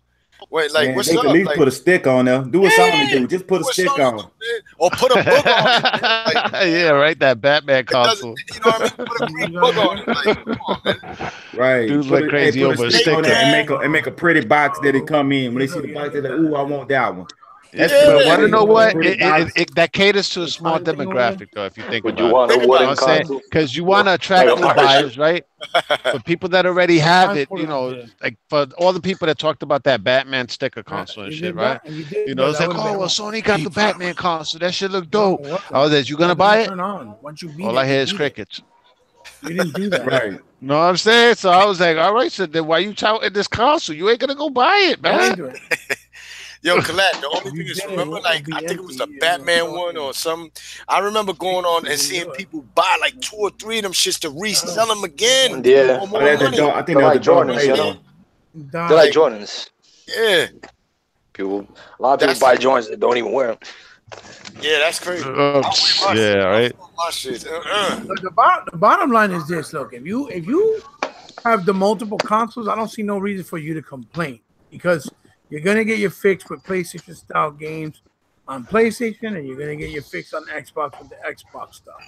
Wait, like Man, what's they up? could at least Like, put a stick on there. Do what Sony do. Just put a do stick something, on. man. Or put a book on it. Man. Like, Yeah, right. That Batman console. you know what I mean? Put a green book on it. Like, come on, man. Right. Dudes Put like crazy put over a stick on sticker. there and make a pretty box that it come in. When they see the box, they're like, ooh, I want that one. That's Yeah. But want to know what? Pretty box. That caters to a small demographic, though. If you think Would you about want it, a you know what wooden I'm saying? console? Because you want to attract Like a new partition. buyers, right? For people that already have it, you know, like for all the people that talked about that Batman sticker console and You shit, did right? that, and you did You know, it's that. like, That oh, well, would've Sony got the Batman console. That shit look dope. I was like, you gonna That buy doesn't it? Turn on. Once you beat All it, I hear you is beat it. crickets. You didn't do that. Right. Know what I'm saying? So I was like, all right, so then why you touting this console? You ain't gonna go buy it, Go man. into it. Yo, Colette, the only You thing is, did it, remember, it like, would I be think it was a empty, Batman yeah. one or something. I remember going on and seeing people buy like 2 or 3 of them shits to resell them again Yeah. for Oh, more that's money. I think They're that was like a Darth Jordans, Vader. you know? Die. They're like Jordans. Yeah. People, a lot of people buy joints that don't even wear them. Yeah, that's crazy. Yeah, right. My shit. The bottom line is this: look, if you have the multiple consoles, I don't see no reason for you to complain because you're gonna get your fix with PlayStation style games on PlayStation, and you're gonna get your fix on Xbox with the Xbox stuff.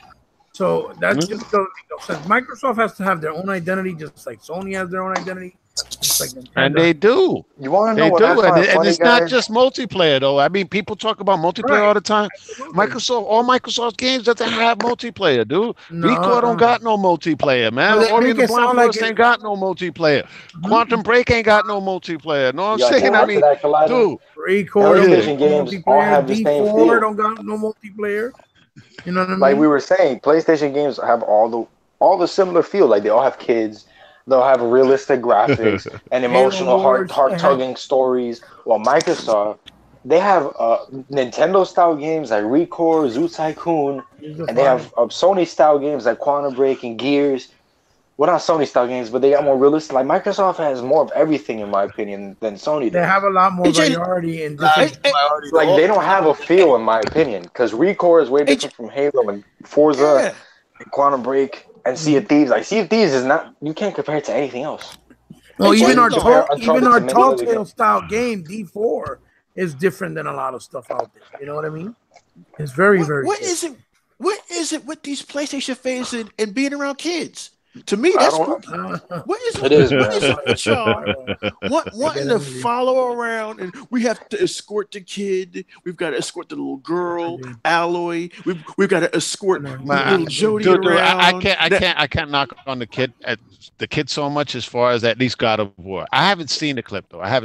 So that just doesn't make no sense. Microsoft has to have their own identity, just like Sony has their own identity. Just like Nintendo. And they do. You want to know They what do, I and, find and funny, it's guys? not just multiplayer though. I mean, people talk about multiplayer all the time. All Microsoft games doesn't have multiplayer, dude. Recore don't got no multiplayer, man. Well, they Ori make and the it sound Blind like Forest ain't got no multiplayer. Quantum Break ain't got no multiplayer. Know what You I'm gotta saying? take I back to mean, that, Collider. dude. Recore don't PlayStation got no games all multiplayer. have the same D4 feel. don't got no multiplayer. You know what I mean? Like we were saying, PlayStation games have all the similar feel. Like they all have kids, they'll have realistic graphics and emotional, heart tugging stories. While Microsoft, they have Nintendo style games like Recore, Zoo Tycoon, and they have Sony style games like Quantum Break and Gears. Well, not Sony style games, but they got more realistic. Like Microsoft has more of everything, in my opinion, than Sony They does. have a lot more variety in different. Like they don't have a feel, in my opinion, because Recore is way different from Halo and Forza, and Quantum Break, and Sea of Thieves. Like Sea of Thieves is not. You can't compare it to anything else. Well, even our Uncharted Telltale style game D4 is different than a lot of stuff out there. You know what I mean? It's very What is it? What is it with these PlayStation fans and being around kids? To me, that's spooky. What is it? Is what is it with y'all wanting to follow around, and we have to escort the kid. We've got to escort the little girl, Alloy. We've got to escort little Jody around. I can't knock on the kid so much as far as at least God of War. I haven't seen the clip though. I've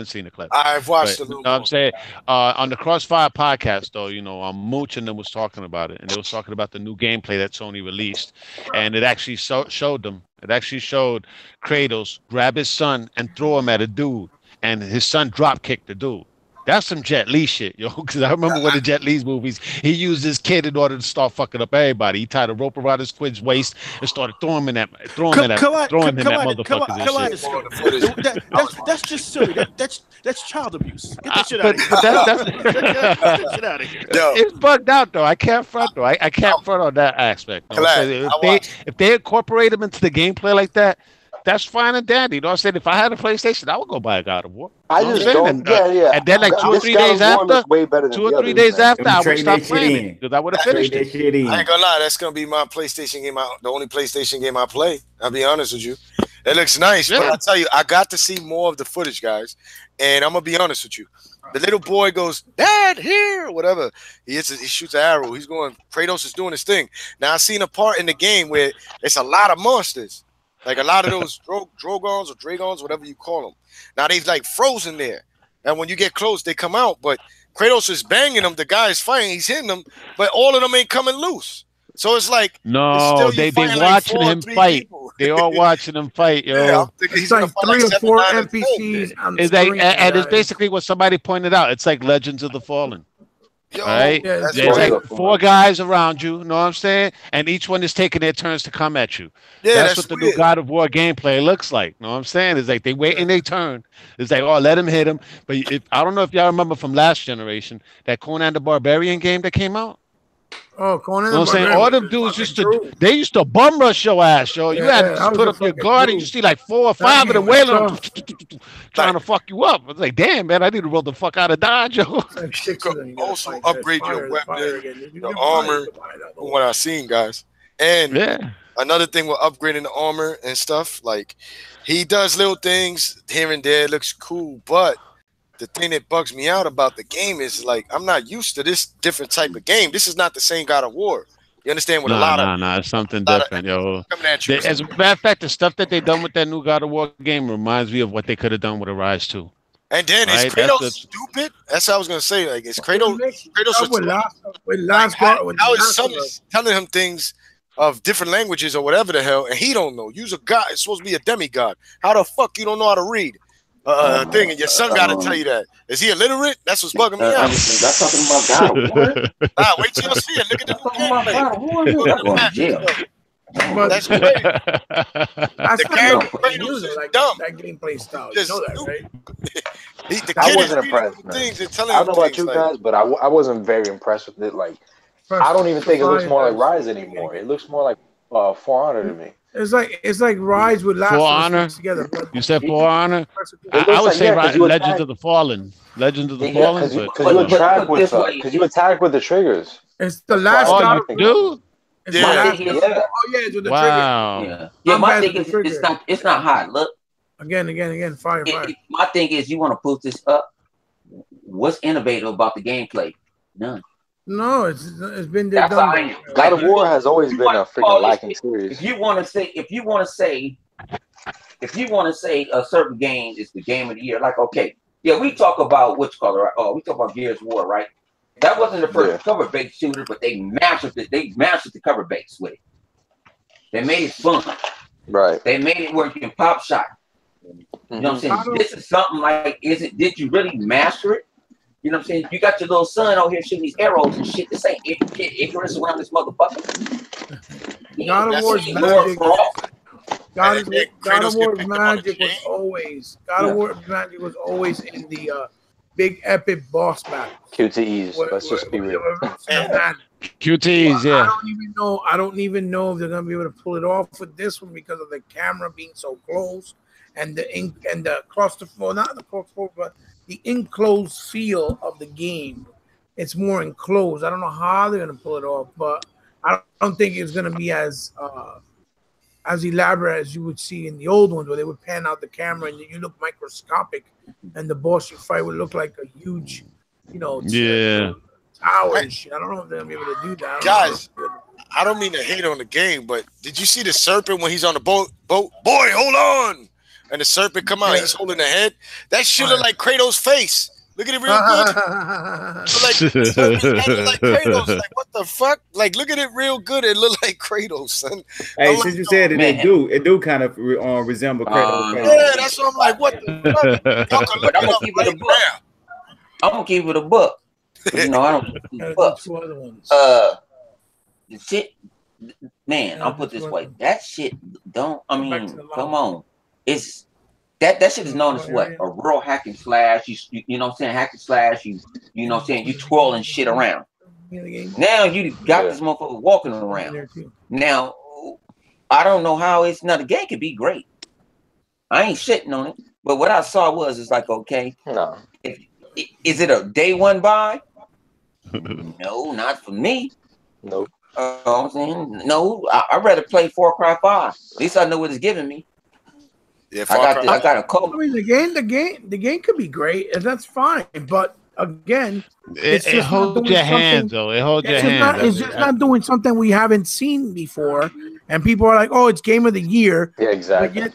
watched a little. You know what I'm saying on the Crossfire podcast though, Mooch and them was talking about it, and they was talking about the new gameplay that Sony released, and it actually showed them. It actually showed Kratos grab his son and throw him at a dude, and his son drop kicked the dude. That's some Jet Li shit, yo. Because I remember one of Jet Li's movies, he used his kid in order to start fucking up everybody. He tied a rope around his kid's waist and started throwing him at motherfuckers. That's just silly. That's child abuse. Get that shit out of here. Get that shit out of here. It's bugged out though. I can't front though. I can't front on that aspect. If they incorporate him into the gameplay like that, that's fine and dandy. You know what I'm saying? If I had a PlayStation, I would go buy a God of War. I just don't. And then like 2 or 3 days after, 2 or 3 days after, I would stop playing it because I would have finished it. I ain't gonna lie, that's gonna be my PlayStation game. The only PlayStation game I play. I'll be honest with you. It looks nice, but I tell you, I got to see more of the footage, guys. And I'm gonna be honest with you. The little boy goes, "Dad, here," whatever. He shoots an arrow. He's going. Kratos is doing his thing. Now I seen a part in the game where it's a lot of monsters. Like a lot of those Drogons or Dragons, whatever you call them. Now they've like frozen there. And when you get close, they come out. But Kratos is banging them. The guy is fighting. He's hitting them. But all of them ain't coming loose. So it's like they watching him fight. They all watching him fight, yo. Yeah, it's like 3 or 4 NPCs. And it's basically what somebody pointed out. It's like Legends of the Fallen. Right? There's like 4 guys around you, know what I'm saying? And each one is taking their turns to come at you. Yeah, that's what the new God of War gameplay looks like. Know what I'm saying? It's like they wait in their turn. It's like, oh, let him hit him. But I don't know if y'all remember from last generation that Conan the Barbarian game that came out. Oh, Conan. You know what I'm saying? All them dudes used to bum rush your ass, yo. You had to put up your guard and you see like 4 or 5 of them wailing trying to fuck you up. It's like, damn, man, I need to roll the fuck out of Dodge, yo. Also upgrade your weapon, the armor, from what I've seen, guys. And another thing with upgrading the armor and stuff, like he does little things here and there, looks cool, but the thing that bugs me out about the game is like I'm not used to this different type of game. This is not the same God of War. You understand? With it's something different, yo. As a matter of fact, the stuff that they done with that new God of War game reminds me of what they could have done with Arise 2. And then is Kratos stupid? That's what I was gonna say. Like, is Kratos how his son is telling him things of different languages or whatever the hell, and he don't know. You's a god. It's supposed to be a demigod. How the fuck you don't know how to read? Thing, and your son got to tell you that. Is he illiterate? That's what's bugging me out. That's talking about God of War. Wait till you see it. Look at the new gameplay. But That's crazy. that's The not character the Kratos user, is like dumb. that gameplay style. You Just know that, stupid. right? The I kid is wasn't reading impressed, him man. things and I telling don't him know about things you like, guys, but I wasn't very impressed with it. Like, I don't even think it looks more like Rise anymore. It looks more like For Honor to me. It's like Rise with Last For of Us Honor. mixed together. But You said For Honor. It I looks would like, say yeah, because you Legends attack, of the Fallen. Legends of the Yeah, Fallen, but because you attack put this way, because you attack with the triggers. it's the That's why I last oh, was God you of thinking. War. do? It's the Yeah. last. My thing is- Yeah. Oh yeah, it's with the trigger. Wow. yeah. My Combat thing with is, the trigger. it's not hard. Look, Again, fire. my thing is, you want to put this up. What's innovative about the gameplay? None. No, it's been That's done. how I am. God of War has always You been a want to call freaking this lacking shit- series. If you want to say a certain game is the game of the year, like okay, yeah, we talk about what you call it, right? Oh, we talk about Gears of War, right? That wasn't the first cover based shooter, but they mastered it. They mastered the cover base with it. They made it fun. Right. They made it where you can pop shot. You know what I'm saying? This is something like, did you really master it? You know what I'm saying? You got your little son out here shooting these arrows and shit. This ain't Icarus around this motherfucker. God of War's magic. God of War's magic was always in the big epic boss battle. QTEs. Let's just be real. QTs, yeah. I don't even know if they're gonna be able to pull it off with this one because of the camera being so close and the claustrophobic, not the claustrophobic, but the enclosed feel of the game. It's more enclosed. I don't know how they're gonna pull it off, but I don't think it's gonna be as elaborate as you would see in the old ones, where they would pan out the camera and you look microscopic, and the boss you fight would look like a huge, tower and shit. I don't know if they're gonna be able to do that. guys, I don't mean to hate on the game, but did you see the serpent when he's on the boat? Boy, hold on! And the serpent come out, he's holding the head. That shit look like Kratos' face. Look at it real good. like Kratos. Like what the fuck? Like look at it real good. It look like Kratos, son. Hey, since you said it, it do kind of resemble Kratos. Yeah, that's what I'm like. What the fuck? Y'all can look it up right now. I'm gonna keep it a book. You know, I don't books. The shit, man. I'll put this way. That shit don't. I mean, come on. It's that shit is known as what? A real hack and slash. You know what I'm saying? Hack and slash. You know what I'm saying? You twirling shit around. Now you got this motherfucker walking around. Now I don't know how it's not. The game could be great. I ain't shitting on it, but what I saw was like okay. No. Is it a day one buy? No, not for me. Nope. I'm saying no. I'd rather play Far Cry 5. At least I know what it's giving me. Yeah, I got a code. I mean, the game could be great, and that's fine. But again, it holds your hands, though. It holds your hands. It's just not doing something we haven't seen before, and people are like, "Oh, it's game of the year." Yeah, exactly. But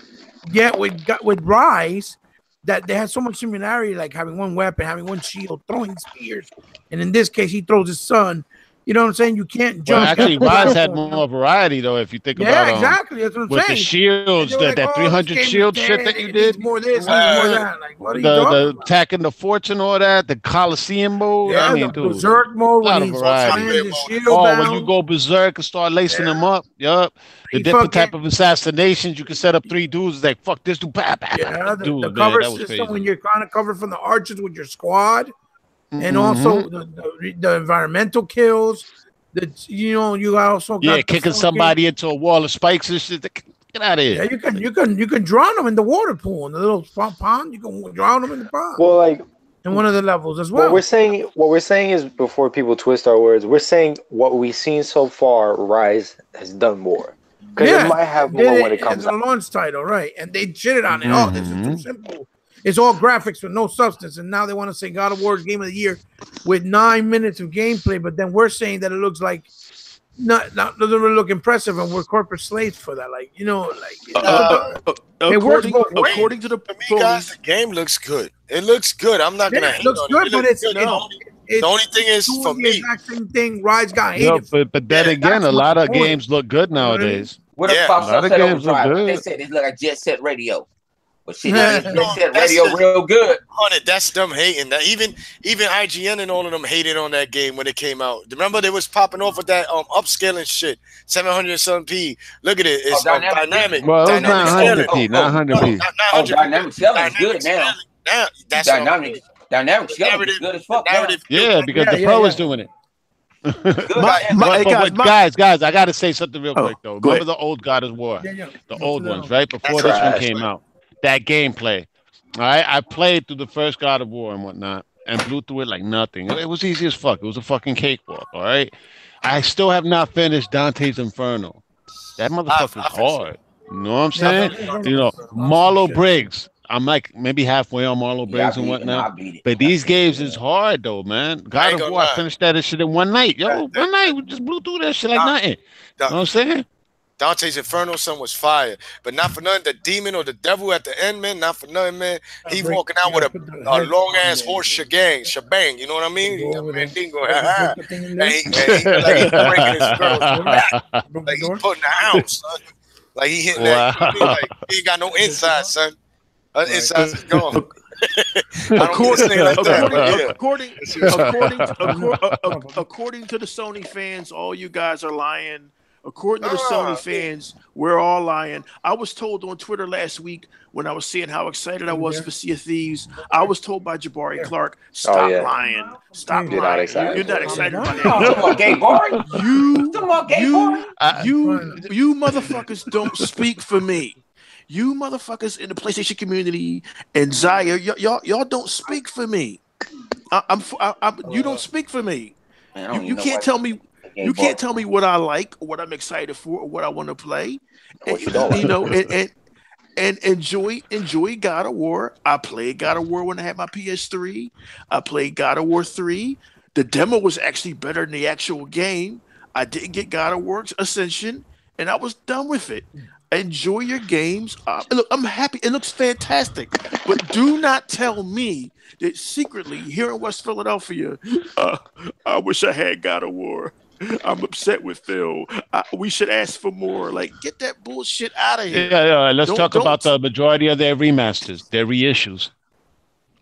yet with Rise, that they had so much similarity, like having one weapon, having one shield, throwing spears, and in this case, he throws his son. You know what I'm saying? You can't jump. Well, actually, Rise had more variety, though. If you think about exactly. That's what I'm with saying. the shields, Like, that 300 shield shit that you did, more this, more that. Like, what are you the talking about? attacking the fortune, all that, the Coliseum mode. Yeah, I mean, the dude, berserk mode a lot when of he's variety. When you go berserk and start lacing them up, yup. The different type of assassinations, you can set up 3 dudes like fuck this dude. Yeah, dude, the cover that was system crazy. when you're trying to cover from the archers with your squad, and also the environmental kills. You also got kicking somebody into a wall of spikes and shit. Get out of here. Yeah, you can drown them in the water pool in the little pond. You can drown them in the pond. Well, like in one of the levels as well. What we're saying is, before people twist our words, we're saying what we've seen so far, Rise has done more. Because it might have more when it comes out. It's a launch title, right? And they shitted on it. Oh, this is too simple. It's all graphics with no substance, and now they want to say God of War is Game of the Year with 9 minutes of gameplay. But then we're saying that it looks like doesn't really look impressive, and we're corporate slaves for that. Like according to the guys, the game looks good. It looks good. I'm not gonna hate looks on good, it. but Looks it's good. The only thing is for the me. exact same thing. Rise got hated. But then again, a lot of games look good nowadays. What a lot of games look good. They said it look like Jet Set Radio. But shit, they said radio real good. That's them hating. That even IGN and all of them hated on that game when it came out. Remember they was popping off with that upscaling shit, 700 something p. Look at it, it's dynamic. Well, it was dynamic 900p, 900p. Oh, dynamic scaling is good now. That's dynamic scaling is good as fuck. Yeah, because the pro is doing it. Guys, I gotta say something real quick though. Remember the old God of War, the old ones, right before this one came out. That gameplay, all right. I played through the first God of War and whatnot, and blew through it like nothing. It was easy as fuck. It was a fucking cakewalk. All right. I still have not finished Dante's Inferno. That motherfucker's hard. You know what I'm saying? You know, Marlo Briggs. I'm like maybe halfway on Marlo Briggs and whatnot. But these games is hard though, man. God of War, I finished that shit in one night. Yo, one night we just blew through that shit like nothing. You know what I'm saying? Dante's Inferno son was fire, but not for nothing. The demon or the devil at the end, man, not for nothing, man. He walking out with a long ass horse shebang. You know what I mean? Man, he go, and he like he breaking his girl's back, like he putting the house, son. Like he hitting that. Like, he ain't got no inside, son. Inside is gone. According to the Sony fans, all you guys are lying. According to the Sony fans, we're all lying. I was told on Twitter last week when I was saying how excited I was for Sea of Thieves, I was told by Jabari Clark, stop lying. Stop lying. You're not excited about that. You motherfuckers don't speak for me. You motherfuckers in the PlayStation community and Zaya, y'all don't speak for me. You don't speak for me. Man, you can't tell me. You can't tell me what I like, or what I'm excited for, or what I want to play. And, you know, and enjoy God of War. I played God of War when I had my PS3. I played God of War 3. The demo was actually better than the actual game. I didn't get God of War Ascension, and I was done with it. Enjoy your games. Look, I'm happy. It looks fantastic. But do not tell me that secretly here in West Philadelphia, I wish I had God of War. I'm upset with Phil. We should ask for more. Like, get that bullshit out of here. Yeah. Let's talk about the majority of their remasters, their reissues.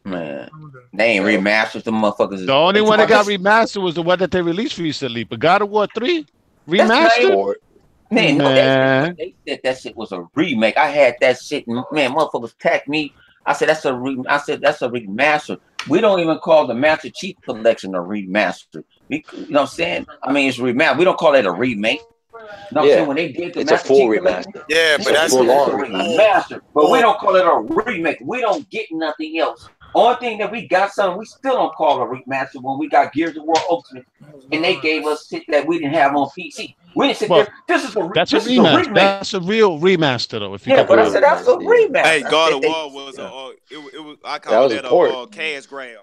Man, they ain't remasters. The motherfuckers. The only one that got remastered was the one that they released recently. But God of War 3 remastered. Man, no, they said that shit was a remake. I had that shit, and man, motherfuckers tagged me. I said that's a remaster. We don't even call the Master Chief Collection a remaster. You know what I'm saying? I mean, it's remaster. We don't call it a remake. You know what I'm saying? When they did the Master Chief Collection, but that's a remaster. But we don't call it a remake. We don't get nothing else. Only thing that we got something we still don't call a remaster when we got Gears of War Ultimate, and they gave us shit that we didn't have on PC. We didn't sit there. That's a remaster. That's a real remaster, though. If you but I said that's a remaster. Hey, God of War was I call that a cash grab.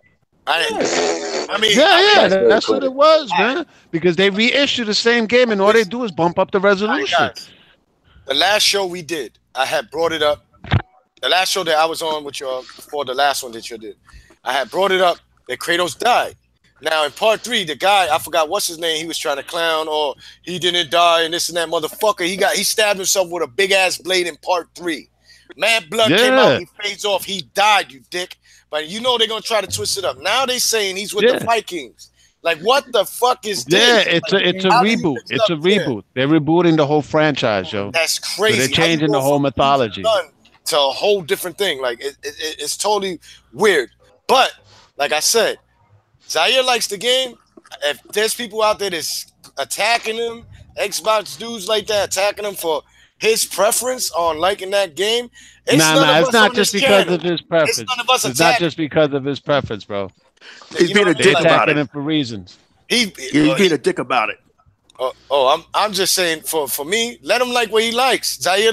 I mean, that's what it was, man. Because they reissue the same game, and all they do is bump up the resolution. The last show we did, I had brought it up. The last show that I was on with y'all before the last one that you did, I had brought it up that Kratos died. Now in part 3, the guy, I forgot what's his name, he was trying to clown, or he didn't die and this and that motherfucker. He stabbed himself with a big ass blade in part 3. Mad blood came out, he fades off, he died, you dick. But you know they're gonna try to twist it up. Now they saying he's with the Vikings. Like, what the fuck is this? Yeah, it's a reboot. It's a reboot. They're rebooting the whole franchise, yo. That's crazy. So they're changing the whole mythology to a whole different thing. Like it's totally weird. But like I said, Zaire likes the game. If there's people out there that's attacking him, Xbox dudes like that attacking him for his preference on liking that game, it's not just because of his preference. It's not just because of his preference, bro. He's being a dick about it. Him for reasons. He's being a dick about it. I'm just saying for me, let him like what he likes. Zaire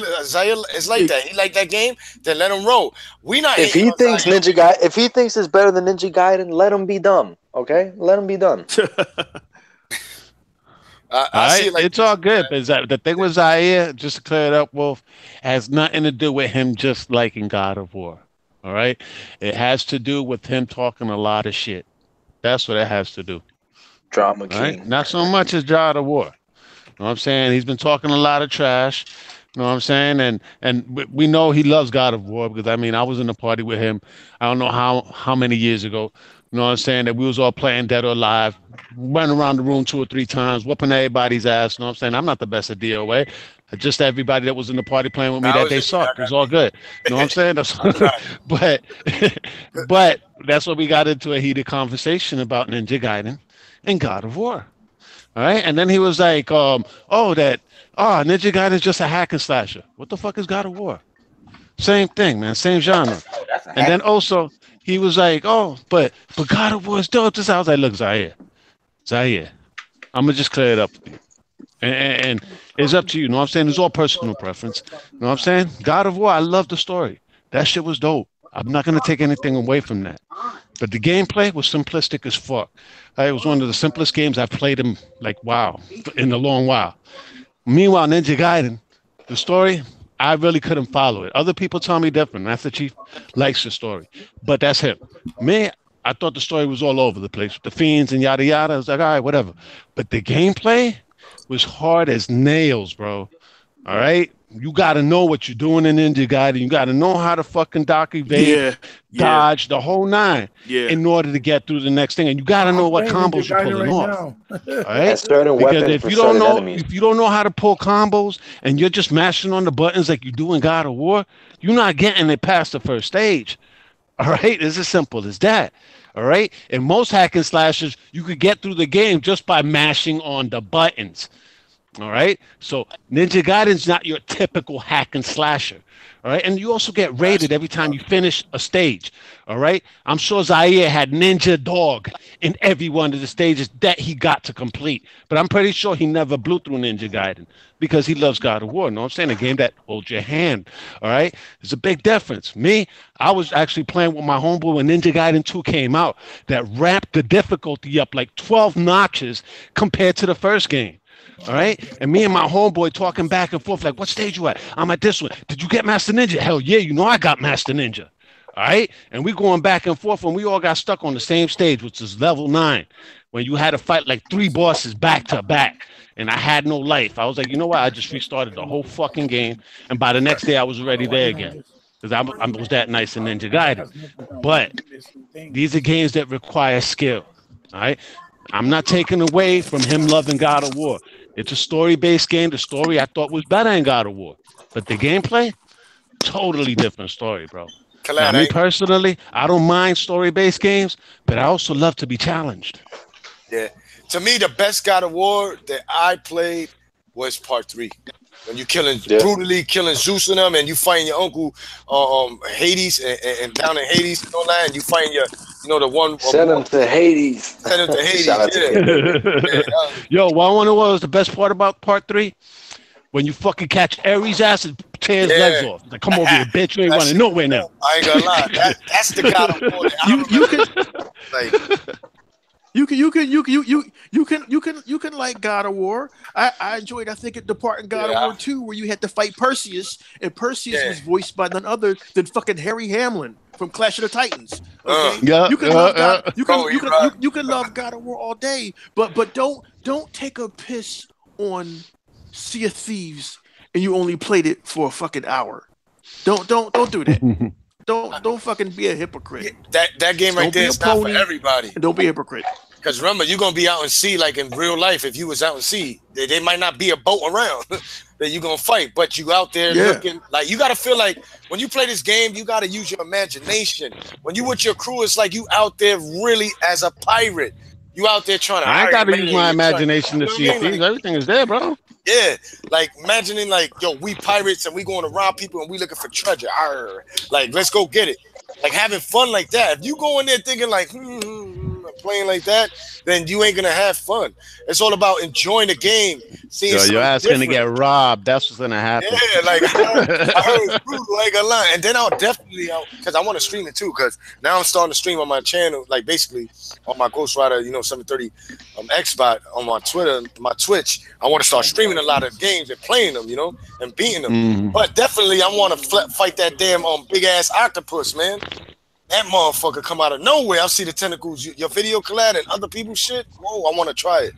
is like that. He like that game, then let him roll. If he thinks if he thinks it's better than Ninja Gaiden, let him be dumb. Okay, let him be dumb. It's all good. But the thing with Zaire, just to clear it up, Wolf, has nothing to do with him just liking God of War. All right, it has to do with him talking a lot of shit. That's what it has to do. Drama king. Right? Not so much as God of War. You know what I'm saying? He's been talking a lot of trash. You know what I'm saying? And we know he loves God of War because I mean I was in a party with him. I don't know how many years ago. You know what I'm saying? That we was all playing Dead or Alive, running around the room 2 or 3 times, whooping everybody's ass. You know what I'm saying? I'm not the best at DOA. Just everybody that was in the party playing with me I that was day in there. I sucked. It's got all good. You know what I'm saying? That's, right. but but that's what we got into a heated conversation about Ninja Gaiden and God of War. All right. And then he was like, Ninja Gaiden is just a hack and slasher. What the fuck is God of War? Same thing, man. Same genre. That's a And hack. then also he was like, but God of War is dope. This I was like, look, Zaire, I'm gonna just clear it up for you. And it's up to you. You know what I'm saying? It's all personal preference. You know what I'm saying? God of War, I love the story. That shit was dope. I'm not gonna take anything away from that. But the gameplay was simplistic as fuck. It was one of the simplest games I've played in like wow, in a long while. Meanwhile, Ninja Gaiden, the story, I really couldn't follow it. Other people tell me different. Master Chief likes the story, but that's him. Me, I thought the story was all over the place with the fiends and yada yada. I was like, all right, whatever. But the gameplay was hard as nails, bro. All right. You got to know what you're doing in Ninja Gaiden. You got to know how to fucking dock evade, Yeah. dodge the whole nine Yeah. in order to get through the next thing. And you got to know what combos you're pulling off. All right. And certain Because weapons for certain enemies. if you don't know how to pull combos and you're just mashing on the buttons like you do in God of War, you're not getting it past the first stage. All right. It's as simple as that. All right. In most hack and slashers, you could get through the game just by mashing on the buttons. All right. So Ninja Gaiden's not your typical hack and slasher. All right. And you also get rated every time you finish a stage. All right. I'm sure Zaire had Ninja Dog in every one of the stages that he got to complete. But I'm pretty sure he never blew through Ninja Gaiden because he loves God of War. You know what I'm saying? A game that holds your hand. All right. There's a big difference. Me, I was actually playing with my homeboy when Ninja Gaiden 2 came out that ramped the difficulty up like 12 notches compared to the first game. All right. And me and my homeboy talking back and forth, like, what stage you at? I'm at this one. Did you get Master Ninja? Hell yeah, you know I got Master Ninja. All right. And we going back and forth, and we all got stuck on the same stage, which is level 9, when you had to fight like 3 bosses back to back. And I had no life. I was like, you know what? I just restarted the whole fucking game. And by the next day, I was already there again. Because I was that nice in Ninja Gaiden. But these are games that require skill. All right. I'm not taking away from him loving God of War. It's a story-based game. The story I thought was better in God of War. But the gameplay, totally different story, bro. Now, me personally, I don't mind story-based games, but I also love to be challenged. Yeah. To me, the best God of War that I played was part 3. When you brutally killing Zeus and them, and you fighting your uncle Hades and down in Hades and all that, and you fighting the one. Send him to Hades. Send him to Hades. Yo, what I want to know was the best part about part 3? When you fucking catch Ares' ass and tear his legs off. Like, come over here, bitch. You ain't running nowhere now. I ain't gonna lie. That's the God of War. You can like God of War. I enjoyed. I think the part in God of War 2 where you had to fight Perseus, and Perseus was voiced by none other than fucking Harry Hamlin from Clash of the Titans. Okay, you can love God. You can love God of War all day, but don't take a piss on Sea of Thieves and you only played it for a fucking hour. Don't do that. Don't fucking be a hypocrite. That game right there is not for everybody. Don't be a hypocrite. Because remember, you're gonna be out in sea like in real life. If you was out in sea, there might not be a boat around that you're gonna fight, but you out there looking like you gotta feel like when you play this game, you gotta use your imagination. When you with your crew, it's like you out there really as a pirate. You out there trying to. I ain't gotta use my imagination to see things. Everything is there, bro. Yeah, like imagining like, yo, we pirates and we going to rob people and we looking for treasure. Arr. Like, let's go get it. Like having fun like that. If you go in there thinking like playing like that, then you ain't gonna have fun. It's all about enjoying the game. Seeing your ass gonna get robbed. That's what's gonna happen. Yeah, like I heard it's brutal, like a lot. And then I'll definitely because I want to stream it too. Because now I'm starting to stream on my channel, like basically on my Ghost Rider, 730 Xbox on my Twitter, my Twitch. I want to start streaming a lot of games and playing them, and beating them. Mm-hmm. But definitely, I want to fight that damn big ass octopus, man. That motherfucker come out of nowhere. I see the tentacles. Your video collab and other people's shit. Whoa, I want to try it.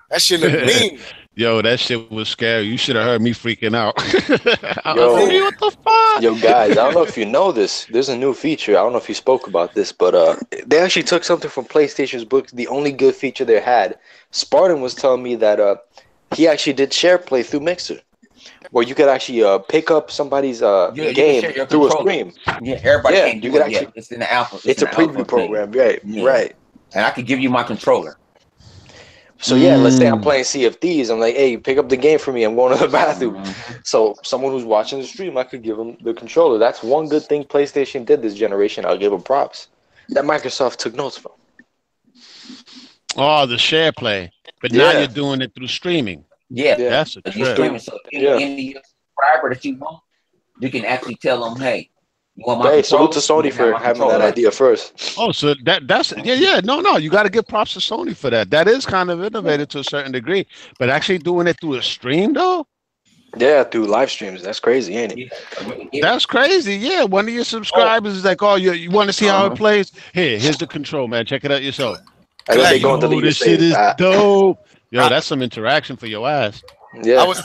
That shit look mean. Yo, that shit was scary. You should have heard me freaking out. I was Yo. like, what the fuck? Yo, guys, I don't know if you know this. There's a new feature. I don't know if you spoke about this, but they actually took something from PlayStation's books. The only good feature they had. Spartan was telling me that he actually did share play through Mixer, where you could actually pick up somebody's game through a stream. Yeah, everybody Yeah, can't you do could it actually. yet. It's in the alpha. It's a in the preview alpha program, thing. right? Yeah. Right. And I could give you my controller. So yeah, let's say I'm playing Sea of Thieves. I'm like, hey, pick up the game for me. I'm going to the bathroom. So someone who's watching the stream, I could give them the controller. That's one good thing PlayStation did this generation. I'll give them props. That Microsoft took notes from. Oh, the share play. But now you're doing it through streaming. Yeah. That's a You're trip. streaming. So any subscriber that you want, you can actually tell them, hey, you want my salute to Sony for having that idea first. Oh, so that's no. You got to give props to Sony for that. That is kind of innovative to a certain degree, but actually doing it through a stream though. Yeah, through live streams. That's crazy, ain't it? That's crazy. Yeah, one of your subscribers is like, oh, you want to see how it plays? Here's the control, man. Check it out yourself. And then they go into this shit is dope. Yo, that's some interaction for your ass. Yeah, I was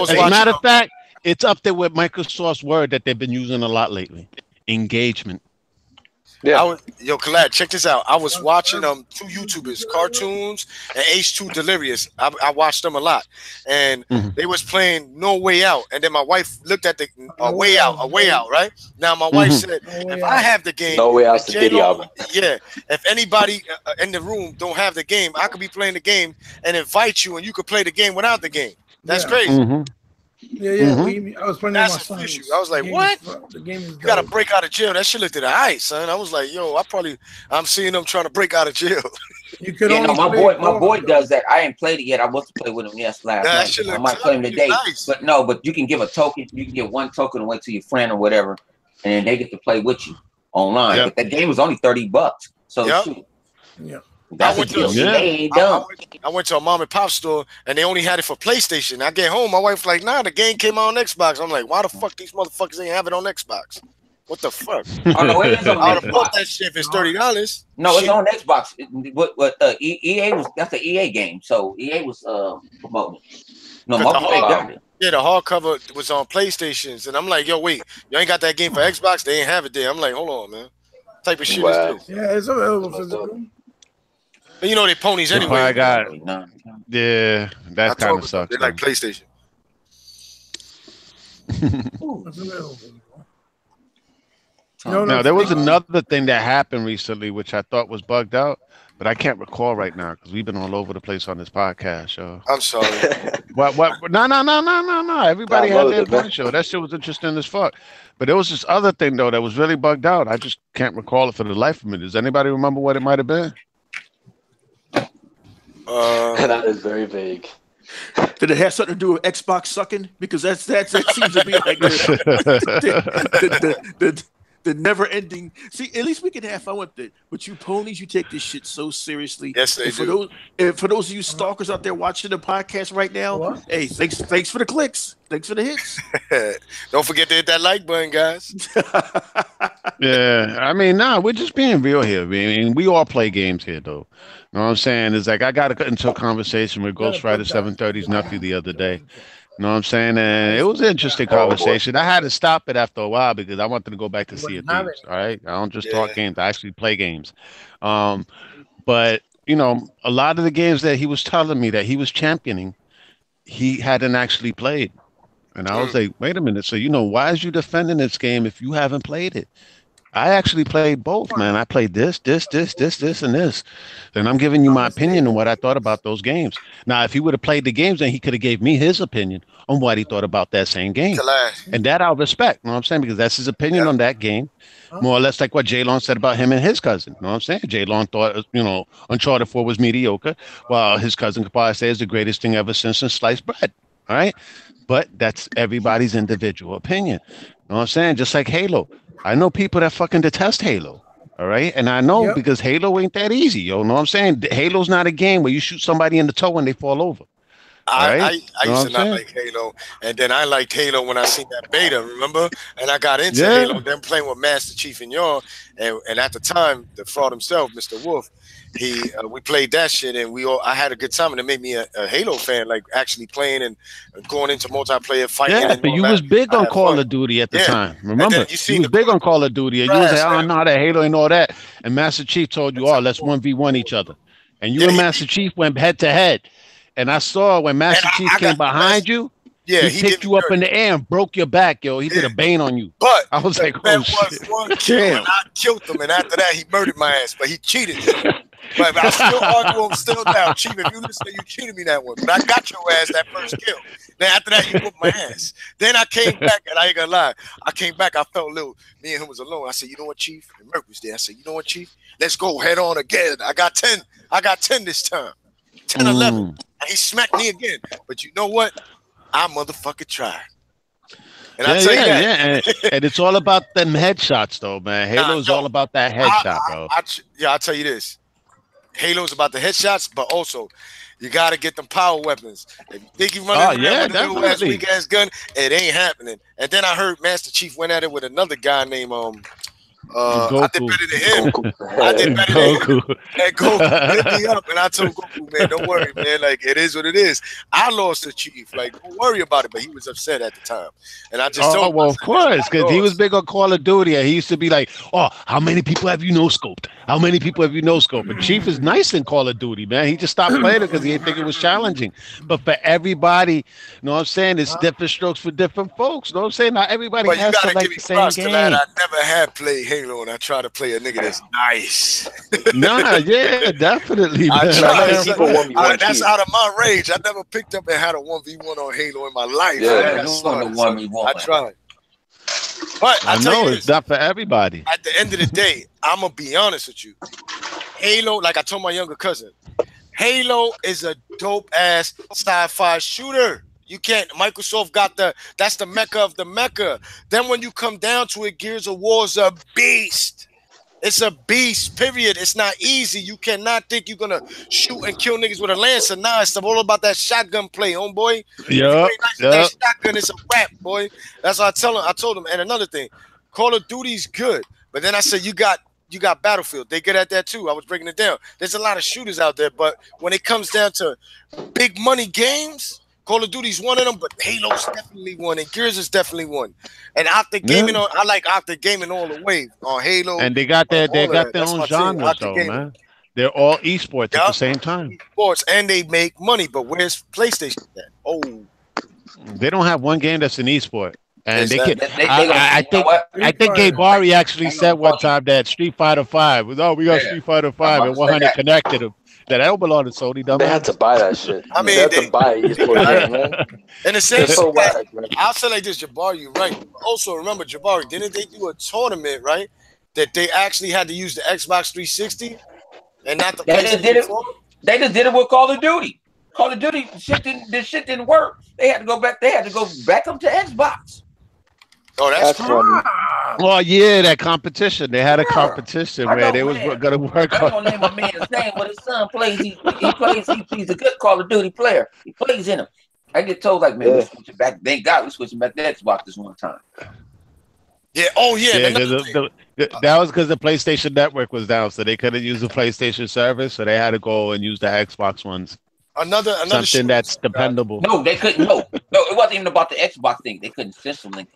As a matter of fact, it's up there with Microsoft's word that they've been using a lot lately. Engagement. Yeah. Collab, check this out. I was watching two YouTubers, Cartoons and H2 Delirious. I watched them a lot, and they was playing No Way Out. And then my wife looked at the A Way Out, right? Now my wife said, if I have the game, No Way Out's the video album. Yeah. If anybody in the room don't have the game, I could be playing the game and invite you, and you could play the game without the game. That's crazy. Yeah. I was playing That's with my son. official. I was like, what? The game is You gotta break out of jail. That shit looked at the ice, son. I was like, yo, I'm seeing them trying to break out of jail. You could my boy does that. I ain't played it yet. I was to play with him last night. I might play him today. Nice. But you can give a token. You can give one token away to your friend or whatever, and they get to play with you online. But that game was only $30. So shoot. Yeah. I went to a mom and pop store and they only had it for PlayStation. I get home, my wife like, nah, the game came out on Xbox. I'm like, why the fuck these motherfuckers ain't have it on Xbox? What the fuck? Oh no, it is on I would have bought that shit if it's $30. No, it's on Xbox. EA was that's the EA game. So EA was promoting. No, the hardcover was on PlayStations, and I'm like, yo, wait, you ain't got that game for Xbox? They ain't have it there. I'm like, hold on, man. What type of shit is this? Yeah, it's available physical. You know they ponies anyway. I got, that kind of sucks. They like PlayStation. Now there was another thing that happened recently, which I thought was bugged out, but I can't recall right now because we've been all over the place on this podcast, yo. I'm sorry. What? No. Everybody had their point show. That shit was interesting as fuck. But there was this other thing though that was really bugged out. I just can't recall it for the life of me. Does anybody remember what it might have been? That is very vague. Did it have something to do with Xbox sucking? Because that seems to be like the never ending. See, at least we can have fun with it. But you ponies, you take this shit so seriously. Yes, they do. For those of you stalkers out there watching the podcast right now, hey, thanks for the clicks. Thanks for the hits. Don't forget to hit that like button, guys. Yeah, I mean, we're just being real here. I mean, we all play games here, though. You know what I'm saying? It's like I got into a conversation with Ghost Rider 730's nephew the other day. You know what I'm saying? And it was an interesting conversation. I had to stop it after a while because I wanted to go back to Sea of Thieves. All right, I don't just talk games; I actually play games. But you know, a lot of the games that he was telling me that he was championing, he hadn't actually played. And I was like, wait a minute. So, why is you defending this game if you haven't played it? I actually played both, man. I played this, and this. And I'm giving you my opinion on what I thought about those games. Now, if he would have played the games, then he could have gave me his opinion on what he thought about that same game. And that I'll respect, you know what I'm saying? Because that's his opinion on that game. More or less like what J-Lon said about him and his cousin. You know what I'm saying? J-Lon thought, Uncharted 4 was mediocre, while his cousin could probably say it's the greatest thing ever since sliced bread. All right? But that's everybody's individual opinion. You know what I'm saying? Just like Halo. I know people that fucking detest Halo. All right. And I know because Halo ain't that easy. Know what I'm saying? Halo's not a game where you shoot somebody in the toe and they fall over. right? I Know what used I'm to not saying? like Halo, and then I liked Halo when I seen that beta. Remember? And I got into Yeah. Halo. Then playing with Master Chief and y'all, and at the time, the fraud himself, Mr. Wolf, we played that shit, and I had a good time, and it made me a Halo fan, like actually playing and going into multiplayer fighting Yeah, and but all you that. was big I on had Call fun. of Duty at the Yeah, time. and then Remember? you You seen was the big on Call of Duty, and you was like, crash. oh, no, that Halo and all that. And Master Chief told you, oh, let's 1v1 each other. And you Yeah, and Master Chief went head to head. And I saw when and Master Chief I came got the best. behind you, Yeah, he he did picked me you up in dirty. the air and broke your back, yo. He did Yeah. a Bane on you. But I was the like, bet oh, was shit. one kill, and I killed him. And after that, he murdered my ass. But he cheated. But I still argue him still now. Chief, if you listen, you cheated me that one. But I got your ass that first kill. Then after that, you whooped my ass. Then I came back, and I ain't gonna lie. I came back, I felt a little, me and him was alone. I said, you know what, Chief? And Merc was there. I said, you know what, Chief? Let's go head on again. I got 10. I got 10 this time. 10, 11. And he smacked me again. But you know what? I motherfucking tried. And I tell you that. And it's all about them headshots, though, man. Halo is all about that headshot, bro. I'll tell you this. Halo's about the headshots, but also you got to get them power weapons. If you think you running around with a little ass weak ass gun, it ain't happening. And then I heard Master Chief went at it with another guy named I did better than him. I did better than him. And Goku lit me up, and I told Goku, man, don't worry, man. Like, it is what it is. I lost the Chief. Like, don't worry about it. But he was upset at the time, and I just told him. Well, of course, because he was big on Call of Duty, and he used to be like, "Oh, how many people have you no scoped? How many people have you no scoped?" And Chief is nice in Call of Duty, man. He just stopped playing it because he didn't think it was challenging. But for everybody, you know what I'm saying? It's different strokes for different folks. You know what I'm saying? Not everybody has to like the same game. I never had played Halo, and I try to play a nigga that's nice. Nah, yeah, definitely. Man. That's out of my range. I never picked up and had a 1v1 on Halo in my life. Yeah, I tried. But I know it's not for everybody. At the end of the day, I'm gonna be honest with you. Halo, like I told my younger cousin, Halo is a dope ass sci-fi shooter. You can't. Microsoft got that's the mecca of the mecca. Then when you come down to it, Gears of War's a beast. It's a beast, period. It's not easy. You cannot think you're gonna shoot and kill niggas with a Lancer. Nah, it's all about that shotgun play, homeboy. Yeah. That shotgun is a rap, boy. That's what I told him. And another thing, Call of Duty's good, but then I said you got Battlefield. They good at that too. I was breaking it down. There's a lot of shooters out there, but when it comes down to big money games, Call of Duty's one of them, but Halo's definitely one, and Gears is definitely one. And Octa Gaming, I like Octa Gaming all the way on Halo. And they got their own genres, though, man. They're all esports at the same time. Esports, and they make money, but where's PlayStation at? Oh, they don't have one game that's an esport. And I think Gabe Bari actually said one time that Street Fighter 5 was, we got Street Fighter 5 and 100 connected. That don't belong to Sony. They had to buy that shit. I mean, they had to buy esports game, man. And the same I'll say like this, Jabari, you're right. Also, remember, Jabari, didn't they do a tournament, right? That they actually had to use the Xbox 360 and not the PlayStation 4? They just did it with Call of Duty. Call of Duty, this shit didn't work. They had to go back. They had to go back up to Xbox. Oh, that's funny. Oh yeah, that competition. They had a competition, man. They was gonna work on. I don't name a man's name, but his son plays. He's a good Call of Duty player. He plays in them. I get told like, man, we're switching back. Thank God we're switching back to Xbox this one time. Yeah. Oh yeah. That was because the PlayStation Network was down, so they couldn't use the PlayStation service, so they had to go and use the Xbox ones. Another something that's dependable. No, they couldn't. No, it wasn't even about the Xbox thing. They couldn't system link it.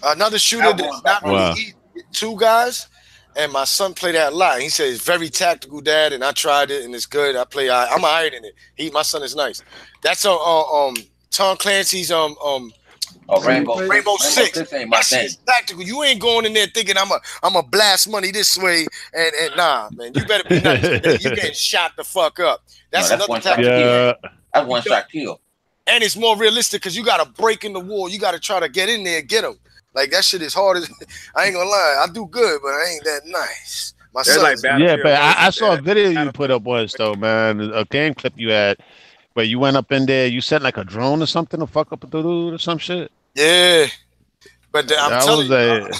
Another shooter that's not really easy. 2 guys, and my son played that a lot. He said it's very tactical, Dad, and I tried it and it's good. I'm iron in it. My son is nice. That's Tom Clancy's Rainbow Six. That shit is tactical. You ain't going in there thinking I'm a blast money this way and nah, man. You better be nice. You getting shot the fuck up. That's another tactical. That's one shot kill. And it's more realistic because you got to break in the wall. You got to try to get in there and get them. Like, that shit is hard as I ain't gonna lie. I do good, but I ain't that nice. My son, but I saw a video you put up once though, man. A game clip you had, where you went up in there. You sent like a drone or something to fuck up a dude or some shit. Yeah, but I'm telling you,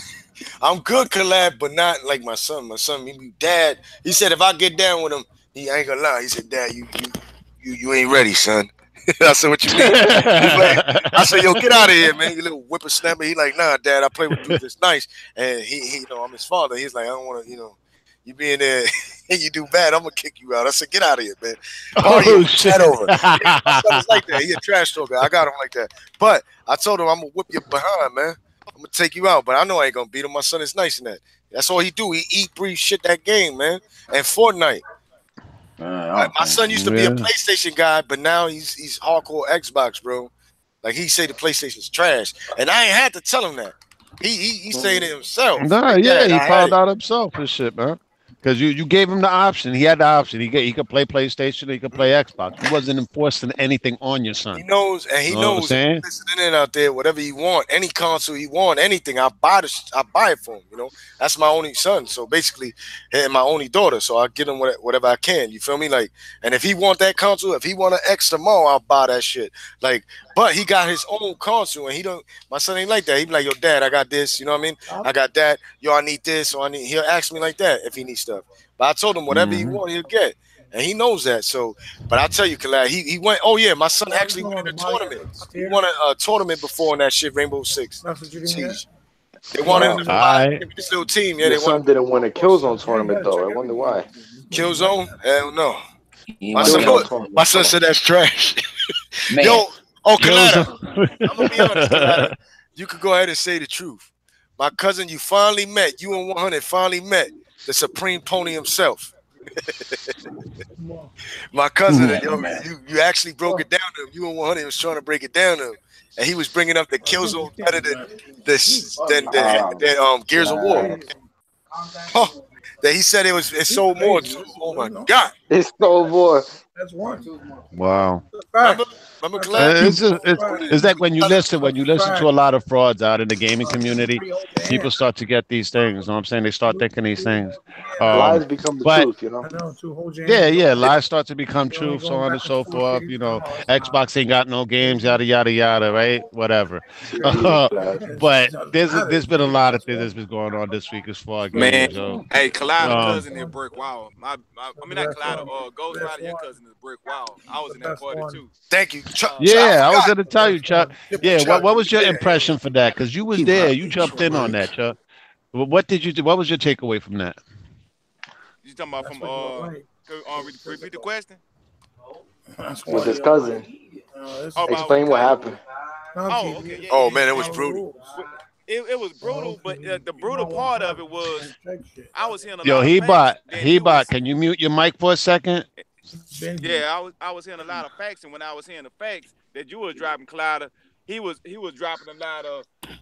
I'm good collab, but not like my son. My son, Dad. He said if I get down with him, I ain't gonna lie. He said, Dad, you ain't ready, son. I said, what you mean? He's like, I said, yo, get out of here, man. You little whippersnapper. He like, nah, Dad, I play with dudes that's nice. And he, you know, I'm his father. He's like, I don't want to, you know, you be in there and you do bad, I'm gonna kick you out. I said, get out of here, man. Oh shit! Over. Yeah, my son is like that. He a trash talker. I got him like that. But I told him I'm gonna whip your behind, man. I'm gonna take you out. But I know I ain't gonna beat him. My son is nice in that. That's all he do. He eat, breathe, shit that game, man. And Fortnite. My son used to be a PlayStation guy, but now he's hardcore Xbox, bro. Like he say the PlayStation's trash, and I ain't had to tell him that. He saying it himself. Nah, like, yeah, he found out himself and shit, man. Because you gave him the option. He had the option. He could play PlayStation. He could play Xbox. You wasn't enforcing anything on your son. He knows, and he knows. Listening in out there, whatever he want, any console he want, anything, I buy it for him. You know, that's my only son. So basically, and my only daughter. So I get him whatever I can. You feel me? Like, and if he want that console, if he want an extra more, I'll buy that shit. Like, but he got his own console, and he don't. My son ain't like that. He be like, yo, Dad, I got this. You know what I mean? I got that. Yo, I need this. Or I need. He'll ask me like that if he needs stuff. But I told him whatever he want, he'll get. And he knows that. So, but I'll tell you, Khaled, he went, oh yeah, my son actually won a tournament. He won a tournament before in that shit, Rainbow Six Siege. They won this little team. Yeah, Your son didn't win a Killzone tournament though. I wonder why. Killzone? Hell no. My son said that's trash. Yo, Khaled, I'm gonna be honest, Khaled. You could go ahead and say the truth. My cousin, you finally met, you and 100 finally met the Supreme Pony himself. My cousin, you actually broke it down to him. You and 100 was trying to break it down to him, and he was bringing up the Killzone better than Gears of War. Oh, that he said it sold more. Oh my God, it sold more. That's one. Wow. Remember it's like when you listen to a lot of frauds out in the gaming community, people start to get these things. You know what I'm saying? They start thinking these things. Lies become the truth, you know? Yeah, lies start to become truth, so on and so forth. You know, Xbox ain't got no games, yada yada yada, right? Whatever. But there's been a lot of things that's been going on this week as far as games. Man, hey, Collider cousin is Brick Wall. I mean not Collider, Ghost Rider, your cousin is Brick Wall. I was in that party too. Thank you, Chuck. Yeah, I was gonna tell you, Chuck. Yeah, what was your impression for that? Because you was there, you jumped in on that, Chuck. What did you do? What was your takeaway from that? You talking about from repeat the question? With his cousin. Explain what happened. Oh, okay. Yeah, oh man, it was brutal. It was brutal, but the brutal part of it was I was hearing a lot. Yo, he bought. Can you mute your mic for a second? Yeah, I was hearing a lot of facts, and when I was hearing the facts that you were dropping, Clyder, he was dropping a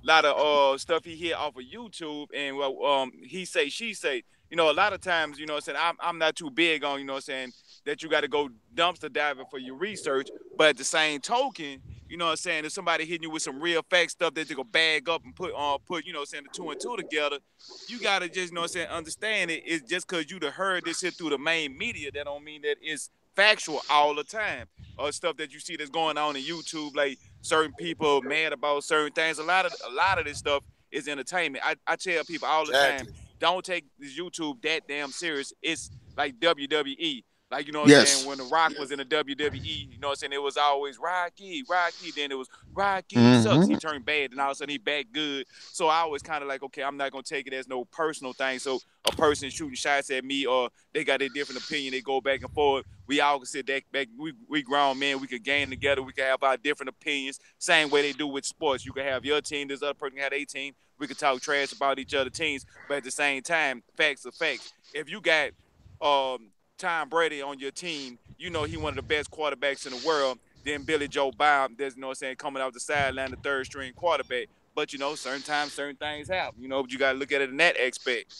lot of stuff he hear off of YouTube, and he say she say. You know, a lot of times, you know what I'm saying, I'm not too big on, you know what I'm saying, that you got to go dumpster diving for your research, but at the same token, you know what I'm saying, if somebody hitting you with some real fact stuff that they go bag up and put, you know what I'm saying, the 2 and 2 together, you got to just, you know what I'm saying, understand it. It's just because you heard this shit through the main media, that don't mean that it's factual all the time. Or stuff that you see that's going on in YouTube, like certain people mad about certain things. A lot of this stuff is entertainment. I tell people all the time, don't take this YouTube that damn serious. It's like WWE. Like, you know what I'm saying? When The Rock was in the WWE, you know what I'm saying? It was always Rocky. Then it was Rocky sucks. He turned bad. And all of a sudden he back good. So I was kind of like, okay, I'm not going to take it as no personal thing. So a person shooting shots at me or they got a different opinion, they go back and forth. We all can sit back. We grown men. We could game together. We can have our different opinions. Same way they do with sports. You can have your team. This other person can have their team. We can talk trash about each other teams. But at the same time, facts are facts. If you got Tom Brady on your team, you know he one of the best quarterbacks in the world. Then Billy Joe Bob, there's you know what I'm saying, coming out the sideline, the third string quarterback. But you know, certain times, certain things happen. You know, but you gotta look at it in that aspect.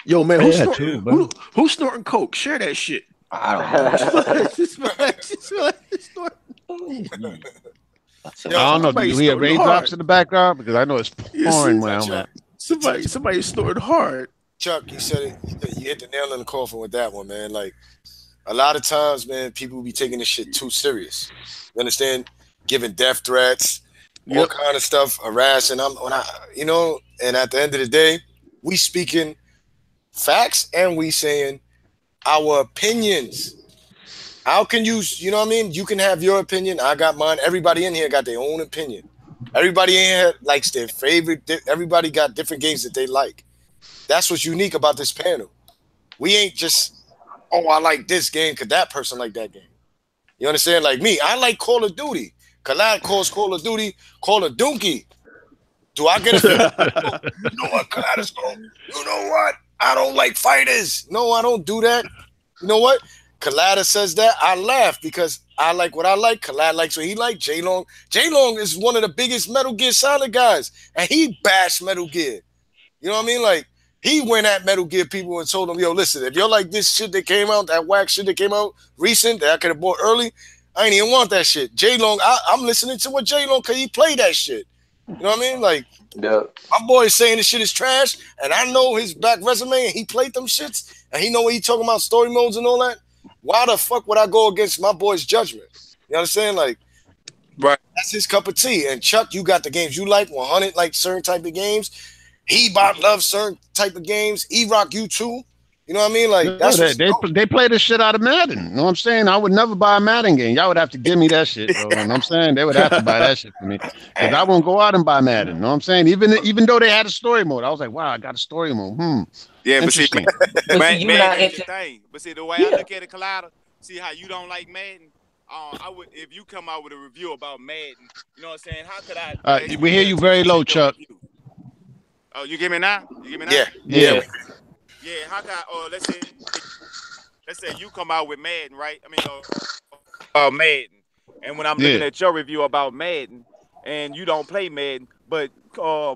Yo, man, who's snorting coke? Share that shit. I don't know. I don't know. Do you hear raindrops in the background? Because I know it's pouring where I'm at. Somebody snorted hard. Chuck, you said it. You hit the nail on the coffin with that one, man. Like a lot of times, man, people be taking this shit too serious. You understand? Giving death threats, all kind of stuff, harassing. You know, and at the end of the day, we speaking facts and we saying our opinions. How can you know what I mean? You can have your opinion. I got mine. Everybody in here got their own opinion. Everybody in here likes their favorite. Everybody got different games that they like. That's what's unique about this panel. We ain't just, oh, I like this game because that person like that game. You understand? Like me, I like Call of Duty. Khalad calls Call of Duty Call of Donkey. Do I get offended? You know what, Khalad is going, you know what? I don't like fighters. No, I don't do that. You know what? Khalada says that. I laugh because I like what I like. Khalad likes what he like. J-Long. J-Long is one of the biggest Metal Gear Solid guys. And he bashed Metal Gear. You know what I mean? Like, he went at Metal Gear people and told them, yo, listen, if you're like this shit that came out, that whack shit that came out recent, that I could have bought early, I ain't even want that shit. J-Long, I'm listening to what J-Long, because he played that shit. You know what I mean? Like, Yeah. my boy is saying this shit is trash, and I know his back resume, and he played them shits, and he know what he talking about, story modes and all that. Why the fuck would I go against my boy's judgment? You understand? Like, Right. that's his cup of tea. And Chuck, you got the games you like, 100 like certain type of games. He-Bot loves certain type of games. E-Rock, you too. You know what I mean? Like, No, that's they play the shit out of Madden. You know what I'm saying? I would never buy a Madden game. Y'all would have to give me that shit, bro. You know what I'm saying? They would have to buy that shit for me. Because I won't go out and buy Madden. You know what I'm saying? Even though they had a story mode, I was like, wow, I got a story mode. Yeah, but see, Interesting. man, you man, not that's the into- thing. But see, the way Yeah. I look at it, Collider, see how you don't like Madden. I would, if you come out with a review about Madden, you know what I'm saying? How could I? We hear you very low, Chuck. Oh, you get me now? You get me now? Yeah. Yeah. Yeah. How can I? Let's say you come out with Madden, right? I mean, Madden, and when I'm looking Yeah. at your review about Madden, and you don't play Madden, but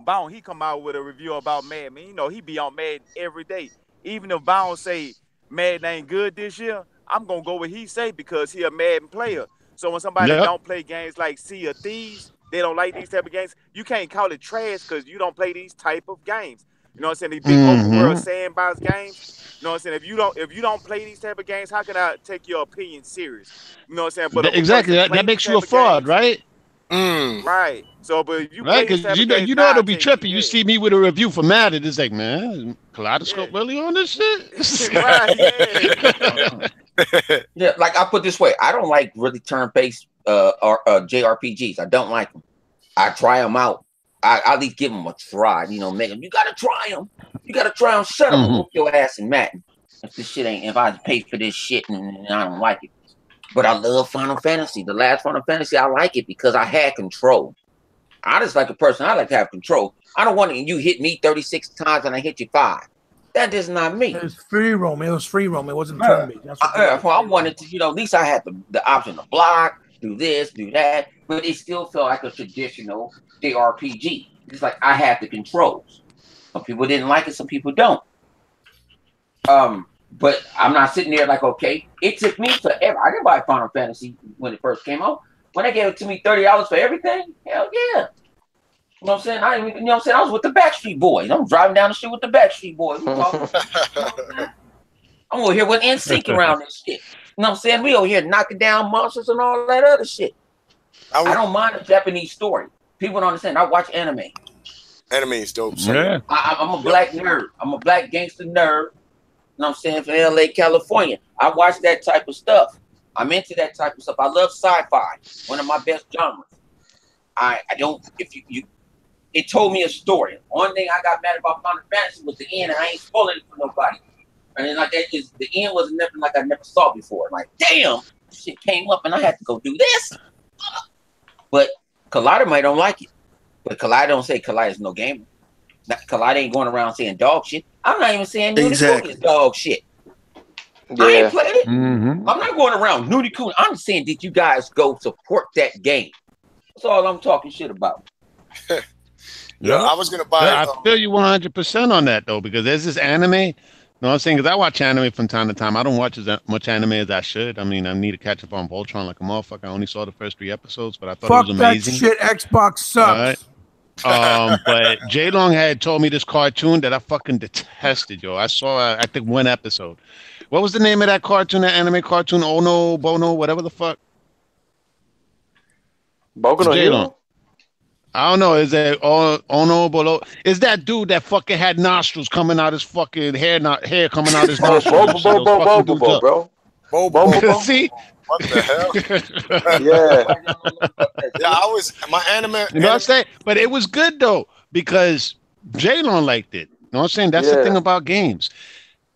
Bound, he come out with a review about Madden. Man, you know he be on Madden every day. Even if Bound say Madden ain't good this year, I'm gonna go with he say because he a Madden player. So when somebody Yep. don't play games like Sea of Thieves, they don't like these type of games. You can't call it trash because you don't play these type of games. You know what I'm saying? These big open world sandbox games. You know what I'm saying? If you don't play these type of games, how can I take your opinion serious? You know what I'm saying? But if a Exactly. person play That these makes you type a of fraud, games, right? right? So, but if you Right? play these Because type of games, you know now it'll I be take it. trippy. You Yeah. see me with a review for Madden, it's like, man, is Kaleidoscope Yeah. really on this shit? Right, yeah. Yeah, like I put this way, I don't like really turn-based or JRPGs. I don't like them. I try them out. I at least give them a try. You know, make them. You gotta try them. You gotta try them. Shut up and whoop your ass in Madden. If this shit ain't, if I pay for this shit and I don't like it. But I love Final Fantasy. The last Final Fantasy, I like it because I had control. I just like a person. I like to have control. I don't want you hit me 36 times and I hit you 5. That is not me. It was free roam. It was free roam. It wasn't turn based. That's what Well, I wanted to, at least I had the option to block, do this, do that, but it still felt like a traditional JRPG. It's like I had the controls. Some people didn't like it, some people don't. But I'm not sitting there like, okay, it took me forever. I didn't buy Final Fantasy when it first came out. When they gave it to me $30 for everything, hell yeah. You know what I'm saying? I was with the Backstreet Boys. I'm driving down the street with the Backstreet Boys. We talking, I'm over here with NSYNC around this shit. You know what I'm saying? We over here knocking down monsters and all that other shit. I don't mind a Japanese story. People don't understand. I watch anime. Anime is dope. Yeah. I'm a black nerd. I'm a black gangster nerd. You know what I'm saying? From LA, California. I watch that type of stuff. I'm into that type of stuff. I love sci-fi. One of my best genres. I don't, if you it told me a story. One thing I got mad about Final Fantasy was the end, and I ain't spoiling it for nobody. And then like that is the end was nothing like I never saw before. Like, damn, shit came up and I had to go do this. But Collider might don't like it. But Collider don't say Collider's no gamer. Collider ain't going around saying dog shit. I'm not even saying Nudie Coon is dog shit. I ain't played it. I'm not going around Nudie Coon. I'm saying, did you guys go support that game? That's all I'm talking shit about. Yeah, I was gonna buy. I feel you 100% on that though, because there's this anime. You know what I'm saying? Because I watch anime from time to time. I don't watch as much anime as I should. I mean, I need to catch up on Voltron like a motherfucker. I only saw the first 3 episodes, but I thought Fuck it was that amazing. shit. Xbox sucks. But J Long had told me this cartoon that I fucking detested, yo. I saw, I think, 1 episode. What was the name of that cartoon, that anime cartoon? Ono, Bono, whatever the fuck? Boku no Hero? I don't know. Is that Ono Bolo? Is that dude that fucking had nostrils coming out his fucking hair coming out his nostrils? Bro. Bo, Bo, bo, bo, bo. See, what the hell? Yeah. Yeah, I was my you know what I'm anime. saying? But it was good though because Jalen liked it. You know what I'm saying? That's the thing Yeah. about games.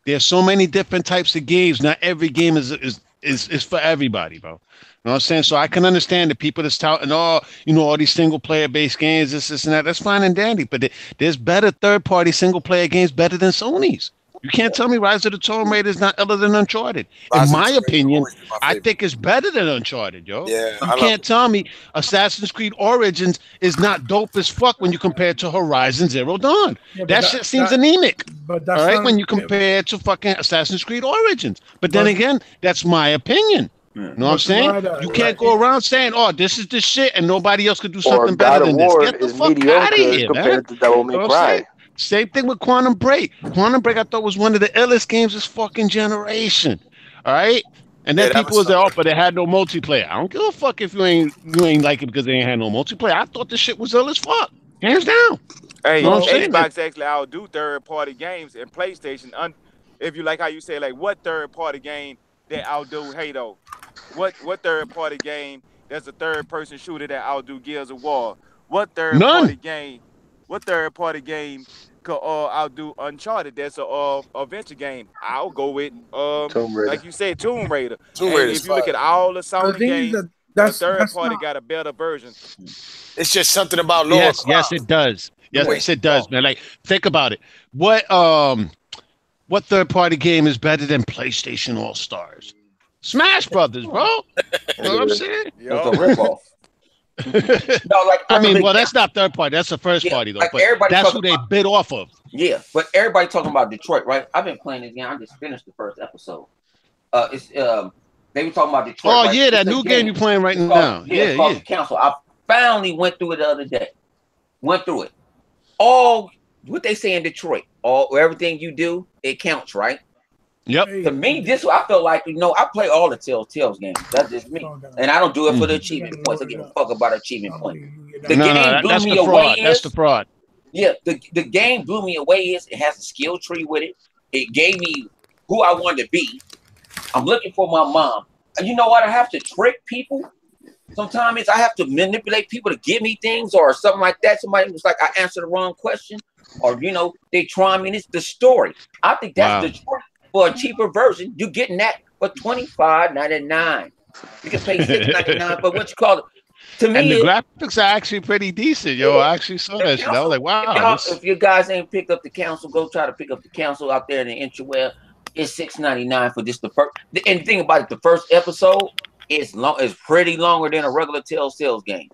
There's so many different types of games. Not every game is for everybody, bro. You know what I'm saying? So I can understand the people that's touting all, all these single player based games, this and that. That's fine and dandy. But there's better third party single player games better than Sony's. You can't tell me Rise of the Tomb Raider is not other than Uncharted. In Rise of the my Tomb Raider opinion, always been my I favorite. think it's better than Uncharted, yo. Yeah, You I love can't tell me Assassin's Creed Origins is not dope as fuck when you compare it to Horizon Zero Dawn. Yeah, but That shit seems anemic. but All that's right, not. when you compare it to fucking Assassin's Creed Origins. But then But again, that's my opinion. You know what I'm but saying? Collider, You can't go around saying, "Oh, this is the shit," and nobody else could do Or something better God of than this. War Get the is fuck out of mediocre here, man. compared to Devil You know May what I'm saying? Cry. Same thing with Quantum Break. Quantum Break, I thought was one of the illest games this fucking generation. All right. And then Yeah, that people was was like, something. "Oh, but it had no multiplayer." I don't give a fuck if you ain't like it because they ain't had no multiplayer. I thought this shit was ill as fuck, hands down. You Hey, know what I'm Well, saying? Xbox actually outdo third party games and PlayStation. If you like how you say like what third party game that outdo Halo? What third party game that's a third person shooter that outdo Gears of War? What third None. party game? What third party game could outdo Uncharted? That's a venture game. I'll go with Tomb Raider. like you said Tomb Raider. Tomb And Raider's if you look fire. at all the the Sony thing is games, that a third that's party not. got a better version. It's just something about Laura Yes, Croft. it does. The way Yes, she it does, walked. man. Like, think about it. What third party game is better than PlayStation All Stars? Smash Brothers, bro. You know what I'm Yeah. saying? That's a Yo. ripoff. No, like I mean, perfect well, that's example. not third party. That's the first Yeah, party though. like But everybody that's talking who they about. bit off of. Yeah, but everybody talking about Detroit, right? I've been playing this game. I just finished the first episode. It's They were talking about Detroit, Oh right? yeah, It's that a new game game. you're playing right It's called now. Yeah, it's called yeah. The Council. I finally went through it the other day. Went through it. All what they say in Detroit, all everything you do, it counts, right? Yep. To me, this I felt like I play all the Telltales games. That's just me, and I don't do it for the Mhm. achievement points. I give a fuck about achievement points. The No, no, game blew that's the me away. fraud. That's the fraud. Yeah, the game blew me away. It has a skill tree with it. It gave me who I wanted to be. I'm looking for my mom. And you know what? I have to trick people. Sometimes I have to manipulate people to give me things or something like that. Somebody was like, I answered the wrong question, or they try me. And it's the story. I think that's Wow. the story. For a cheaper version, you're getting that for $25.99. You can pay $6.99 for what you call it. To And the me, graphics are actually pretty decent, yo. I actually saw the that shit. I was council, like, wow, if you guys ain't picked up the council, go try to pick up the council out there in the interweb. It's $6.99 for just the first. And the thing about it, the first episode is long. It's pretty longer than a regular Telltales game.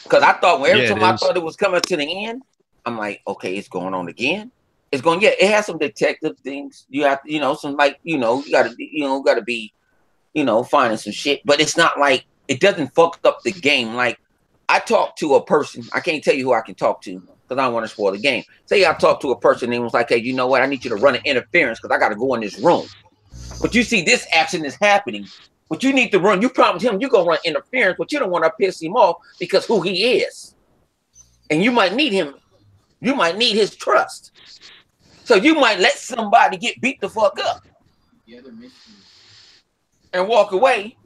Because I thought every yeah, it time I is. thought it was coming to the end, I'm like, okay, it's going on again. It's going. Yeah, it has some detective things. You have to, some like, you gotta be, finding some shit. But it's not like it doesn't fuck up the game. Like I talked to a person. I can't tell you who I can talk to because I don't want to spoil the game. Say I talked to a person and was like, hey, you know what? I need you to run an interference because I got to go in this room. But you see, this action is happening. But you need to run. You promised him you're going to run interference, but you don't want to piss him off because who he is. And you might need him. You might need his trust. So you might let somebody get beat the fuck up and walk away.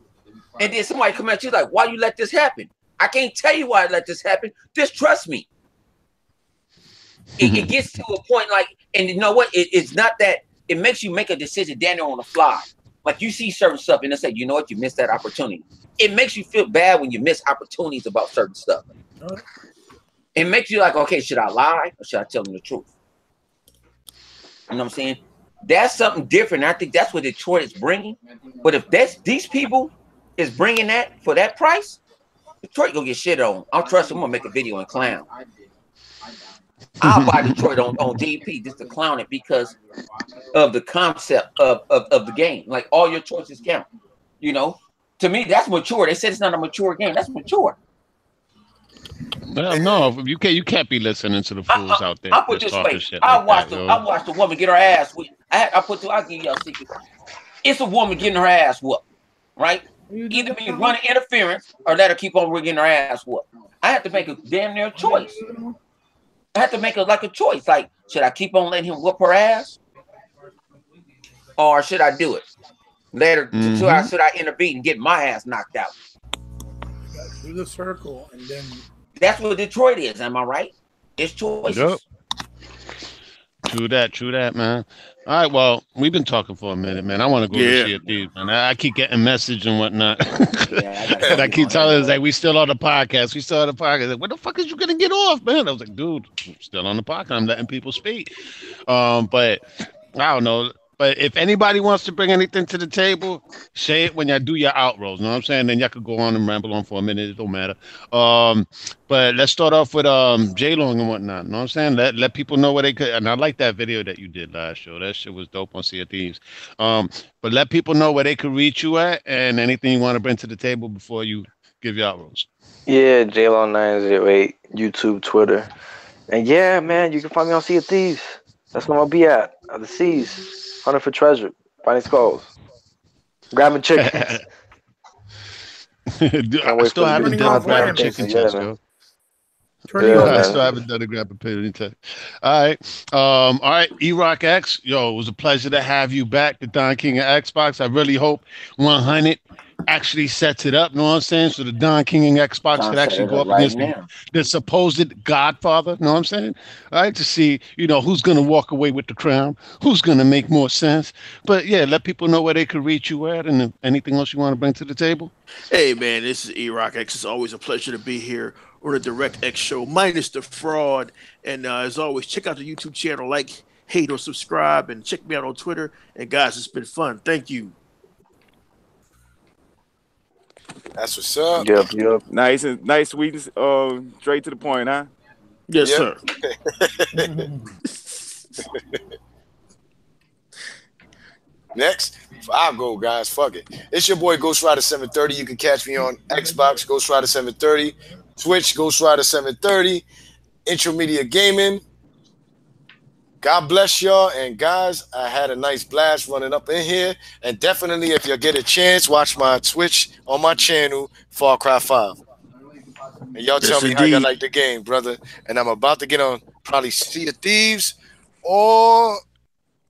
And then somebody come at you like, why you let this happen? I can't tell you why I let this happen. Just trust me. It gets to a point like, and you know what? It's not that it makes you make a decision, Daniel, on the fly. Like you see certain stuff and they say, you know what? You missed that opportunity. It makes you feel bad when you miss opportunities about certain stuff. It makes you like, okay, should I lie or should I tell them the truth? You know what I'm saying? That's something different. I think that's what Detroit is bringing. But if these people is bringing that for that price, Detroit gonna get shit on. I'll trust them. I'm gonna make a video and clown. I'll buy Detroit on DP just to clown it because of the concept of the game. Like all your choices count. To me, that's mature. They said it's not a mature game. That's mature. Well, no, you can't be listening to the fools out there. I'll put just this talking way. shit I like that, watched a woman get her ass whipped. I'll give y'all a secret. It's a woman getting her ass whooped, right? Either be running interference or let her keep on getting her ass whooped. I have to make a damn near choice. I have to make a choice. Like, should I keep on letting him whoop her ass? Or should I do it? Later, Mhm. should I intervene and get my ass knocked out? Through the circle, and then That's what Detroit is. Am I right? It's Yep. choices. True that, man. All right, well, we've been talking for a minute, man. I want to go to Yeah. see a thief, man. I keep getting message and whatnot, Yeah, I gotta and I get keep on that. telling us like we still on the podcast. We still on the podcast. Like, when the fuck is you gonna get off, man? I was like, dude, I'm still on the podcast. I'm letting people speak. But I don't know. But if anybody wants to bring anything to the table, say it when y'all do your outros. You know what I'm saying? Then y'all could go on and ramble on for a minute. It don't matter. Um, but let's start off with J Long and whatnot. You know what I'm saying? Let people know where they could. And I like that video that you did last show. That shit was dope on Sea of Thieves. But let people know where they could reach you at and anything you want to bring to the table before you give your outros. Yeah, JLon908, YouTube, Twitter. And yeah, man, you can find me on Sea of Thieves. That's where I'll be at. The seas. Hunting for treasure. Finding skulls. Grabbing chickens. Dude, Can't I wait still for the haven't new Turning done a off content grab a lamps. chicken updates. Yeah, test, man. yo. turning Yeah, off I man. still haven't done a grab a penalty test. All right. All right. E-Rock X. Yo, it was a pleasure to have you back, the Don King of Xbox. I really hope 100 actually sets it up. You know what I'm saying? So the Don King and Xbox Trying could to set actually it go up up right against now. the supposed Godfather. You know what I'm saying? All right. To see, who's going to walk away with the crown, who's going to make more sense. But yeah, let people know where they could reach you at and if anything else you want to bring to the table. Hey, man, this is E-Rock X. It's always a pleasure to be here on the Direct X show, minus the fraud. And as always, check out the YouTube channel, like, hate, or subscribe, and check me out on Twitter. And guys, it's been fun. Thank you. That's what's up. Yep. Nice, sweet, straight to the point, huh? Yes, Yep. sir. Next, I'll go, guys. Fuck it. It's your boy Ghost Rider 730. You can catch me on Xbox, Ghost Rider 730, Twitch, Ghost Rider 730, Intro Media Gaming. God bless y'all. And guys, I had a nice blast running up in here. And definitely, if you get a chance, watch my Twitch on my channel, Far Cry 5. And y'all tell Yes, me how y'all indeed. like the game, brother. And I'm about to get on probably Sea of Thieves, or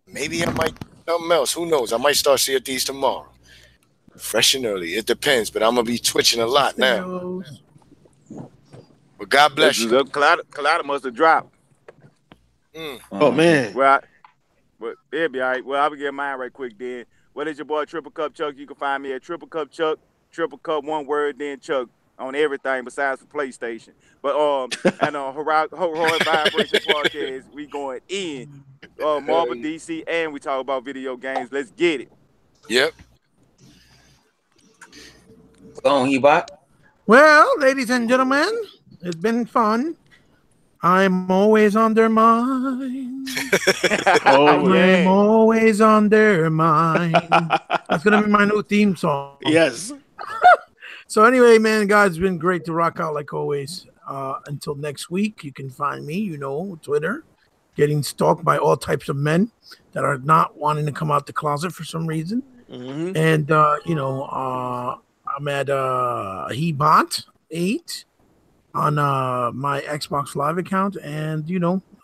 maybe I might something else. Who knows? I might start Sea of Thieves tomorrow. Fresh and early. It depends, but I'm gonna be twitching a lot now. But God bless you. Collider must have dropped. Oh, man. Well, it'll be all right. Well, I will get mine right quick then. What is your boy Triple Cup Chuck? You can find me at Triple Cup Chuck, Triple Cup one word, then Chuck on everything besides the PlayStation. But and Horror Vibration Podcast, we going in. Marvel, DC, and we talk about video games. Let's get it. Yep. Go on, Ebot. Well, ladies and gentlemen, it's been fun. I'm always on their mind. Oh, I'm always on their mind. That's gonna be my new theme song. yes. So anyway, man, guys, it's been great to rock out like always. Until next week, you can find me, Twitter, getting stalked by all types of men that are not wanting to come out the closet for some reason. Mm-hmm. And I'm at Hebot8 on my Xbox Live account, and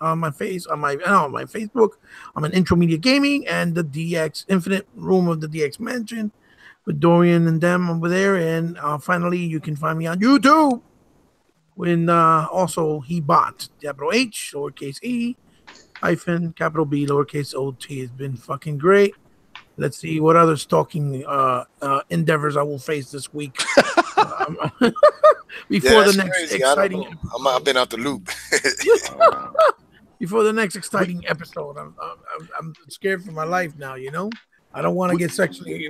on my Facebook, I'm an Intro Media Gaming and the DX Infinite Room of the DX Mansion with Dorian and them over there. And finally, you can find me on YouTube when also Hebot, capital H, lowercase e, hyphen, capital B, lowercase o-t. Has been fucking great. Let's see what other stalking endeavors I will face this week. Before the next crazy. exciting, I've been out the loop. before the next exciting episode, I'm scared for my life now. I don't want to get sexually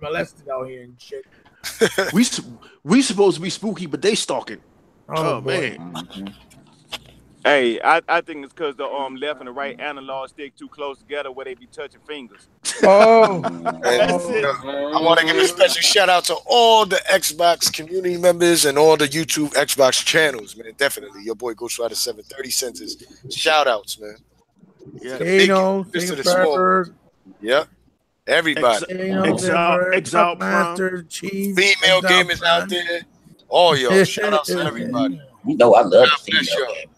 molested out here and shit. we supposed to be spooky, but they stalking. Oh boy. man. Hey, I think it's because the left and the right analog stick too close together where they be touching fingers. Oh, That's it. I want to give a special shout out to all the Xbox community members and all the YouTube Xbox channels, man. Definitely. Your boy Ghost Rider 730 sent his shout outs, man. Yeah. Mr. the Small. Yep. Everybody. Exile Master, Chief, Female Exile gamers Prime. out there. All y'all. Shout out to everybody. You know I love God female bless y'all. gamers.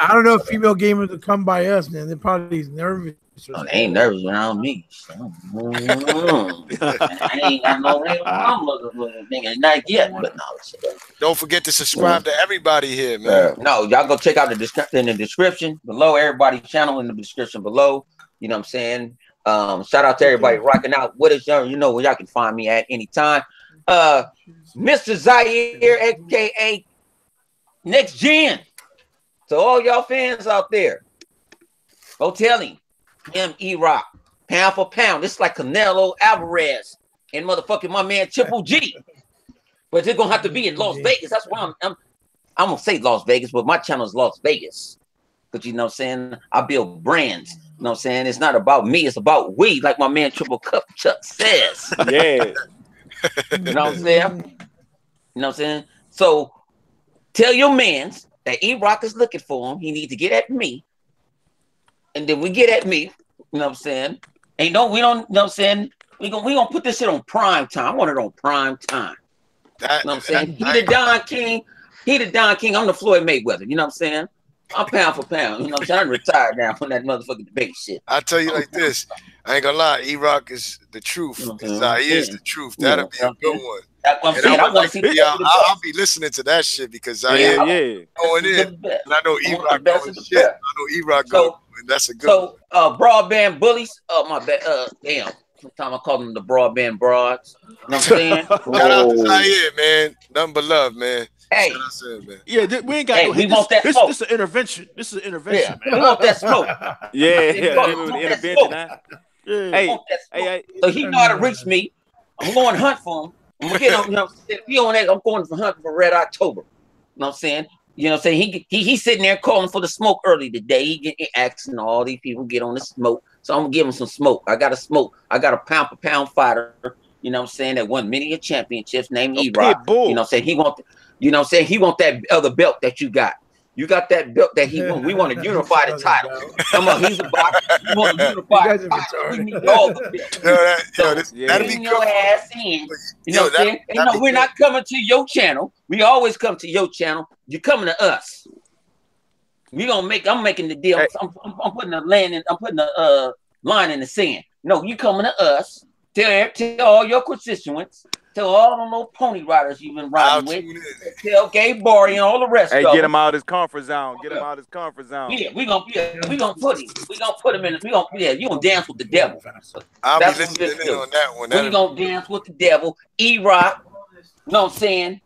I don't know if female gamers will come by us, man. They're probably nervous Oh, they ain't nervous around me. I ain't got no real nigga, not yet, but no. Don't forget to subscribe to everybody here, man. No, y'all go check out in the description below. Everybody's channel in the description below. You know what I'm saying? Shout out to everybody rocking out with us. You know where y'all can find me at any time. Mr. Zaire, aka Next Gen. So all y'all fans out there, go tell him E-Rock, pound for pound. This is like Canelo Alvarez and motherfucking my man Triple G. But it's gonna have to be in Las Vegas. That's why I'm gonna say Las Vegas, but my channel is Las Vegas. Because you know what I'm saying? I build brands. You know what I'm saying? It's not about me, it's about we, like my man Triple Cup Chuck says. Yeah. You know what I'm saying? You know what I'm saying? So tell your mans that E-Rock is looking for him. He needs to get at me. And then we get at me. You know what I'm saying? We don't, you know what I'm saying? We gonna put this shit on prime time. I want it on prime time. You know what I'm saying? He the Don King. He the Don King. I'm the Floyd Mayweather. You know what I'm saying? I'm pound for pound. You know what I'm saying? I'm retired now from that motherfucking debate shit. I'll tell you like this. I ain't gonna lie. E-Rock is the truth. Zaire is the truth. That'll be a good one. That's what I'm saying. I'll be listening to that shit because Zaire going in. And I know E-Rock going shit. I know E-Rock going. And that's a good one. So broadband bullies. Oh my bad. Damn. Sometimes I call them the broadband broads. You know what I'm saying? Shout out to Zaire, man. Nothing but love, man. Hey, yeah, we ain't got. We want that smoke. This is an intervention. This is an intervention, man. We want that smoke. Intervention, huh? Hey. So he know how to reach me. I'm going to hunt for him. I'm gonna get him. You know, if he on that, I'm going for hunting for Red October. You know what I'm saying? You know what I'm saying? He's sitting there calling for the smoke early today. He asking all these people get on the smoke. So I'm gonna give him some smoke. I got a smoke. I got a pound for pound fighter. You know what I'm saying? That won many championships named E-Rock. You know what I'm saying? He want. You know what I'm saying? He want that other belt that you got. You got that belt that he want. We want to unify the title. Come on, he's a boxer. We want to unify the title. We need all the belts. That'll be your ass in. You know what I'm saying? You know, we're not coming to your channel. We always come to your channel. You're coming to us. We gonna make. I'm making the deal. I'm putting a line in the sand. No, you coming to us. Tell all your constituents. Tell all them little pony riders you've been riding with. Tell Gabe Barry and all the rest of them. Get him out of his comfort zone. Get him out of his comfort zone. Yeah, we gonna put him. We gonna put him in. You gonna dance with the devil. I'll be listening in on that one. We gonna dance with the devil. E-Rock. You know what I'm saying?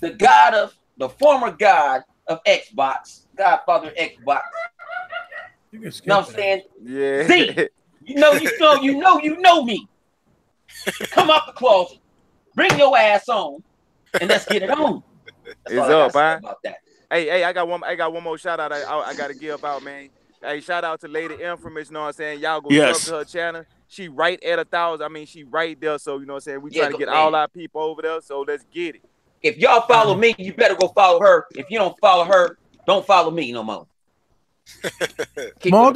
The former god of Xbox, Godfather of Xbox. You know what I'm saying? Yeah. Z, you know me. Come out the closet, bring your ass on, and let's get it on. It's up, man. Hey, I got one more shout out I gotta give out, man. Hey, shout out to Lady Infamous, you know what I'm saying? Y'all go sub to her channel. She right at 1,000. I mean, she right there. So you know what I'm saying? We trying to get all our people over there. So let's get it. If y'all follow me, you better go follow her. If you don't follow her, don't follow me no more. Small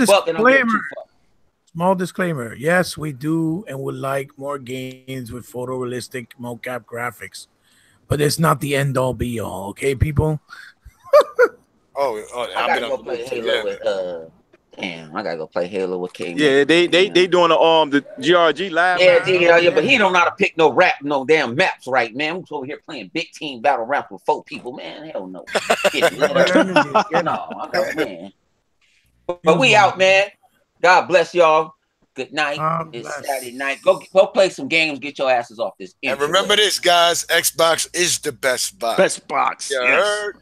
disclaimer. Yes, we do and would like more games with photorealistic mocap graphics, but it's not the end all be all. Okay, people. I gotta go play Halo with damn, I gotta go play Halo with K. Yeah, they doing the GRG live. Yeah, but he don't know how to pick no damn maps right, man. I'm over here playing big team battle rap with 4 people, man. Hell no. Man. But we out, man. God bless y'all. Good night. It's Saturday night. Go play some games. Get your asses off this. And remember this, guys. Xbox is the best box. Best box. You heard?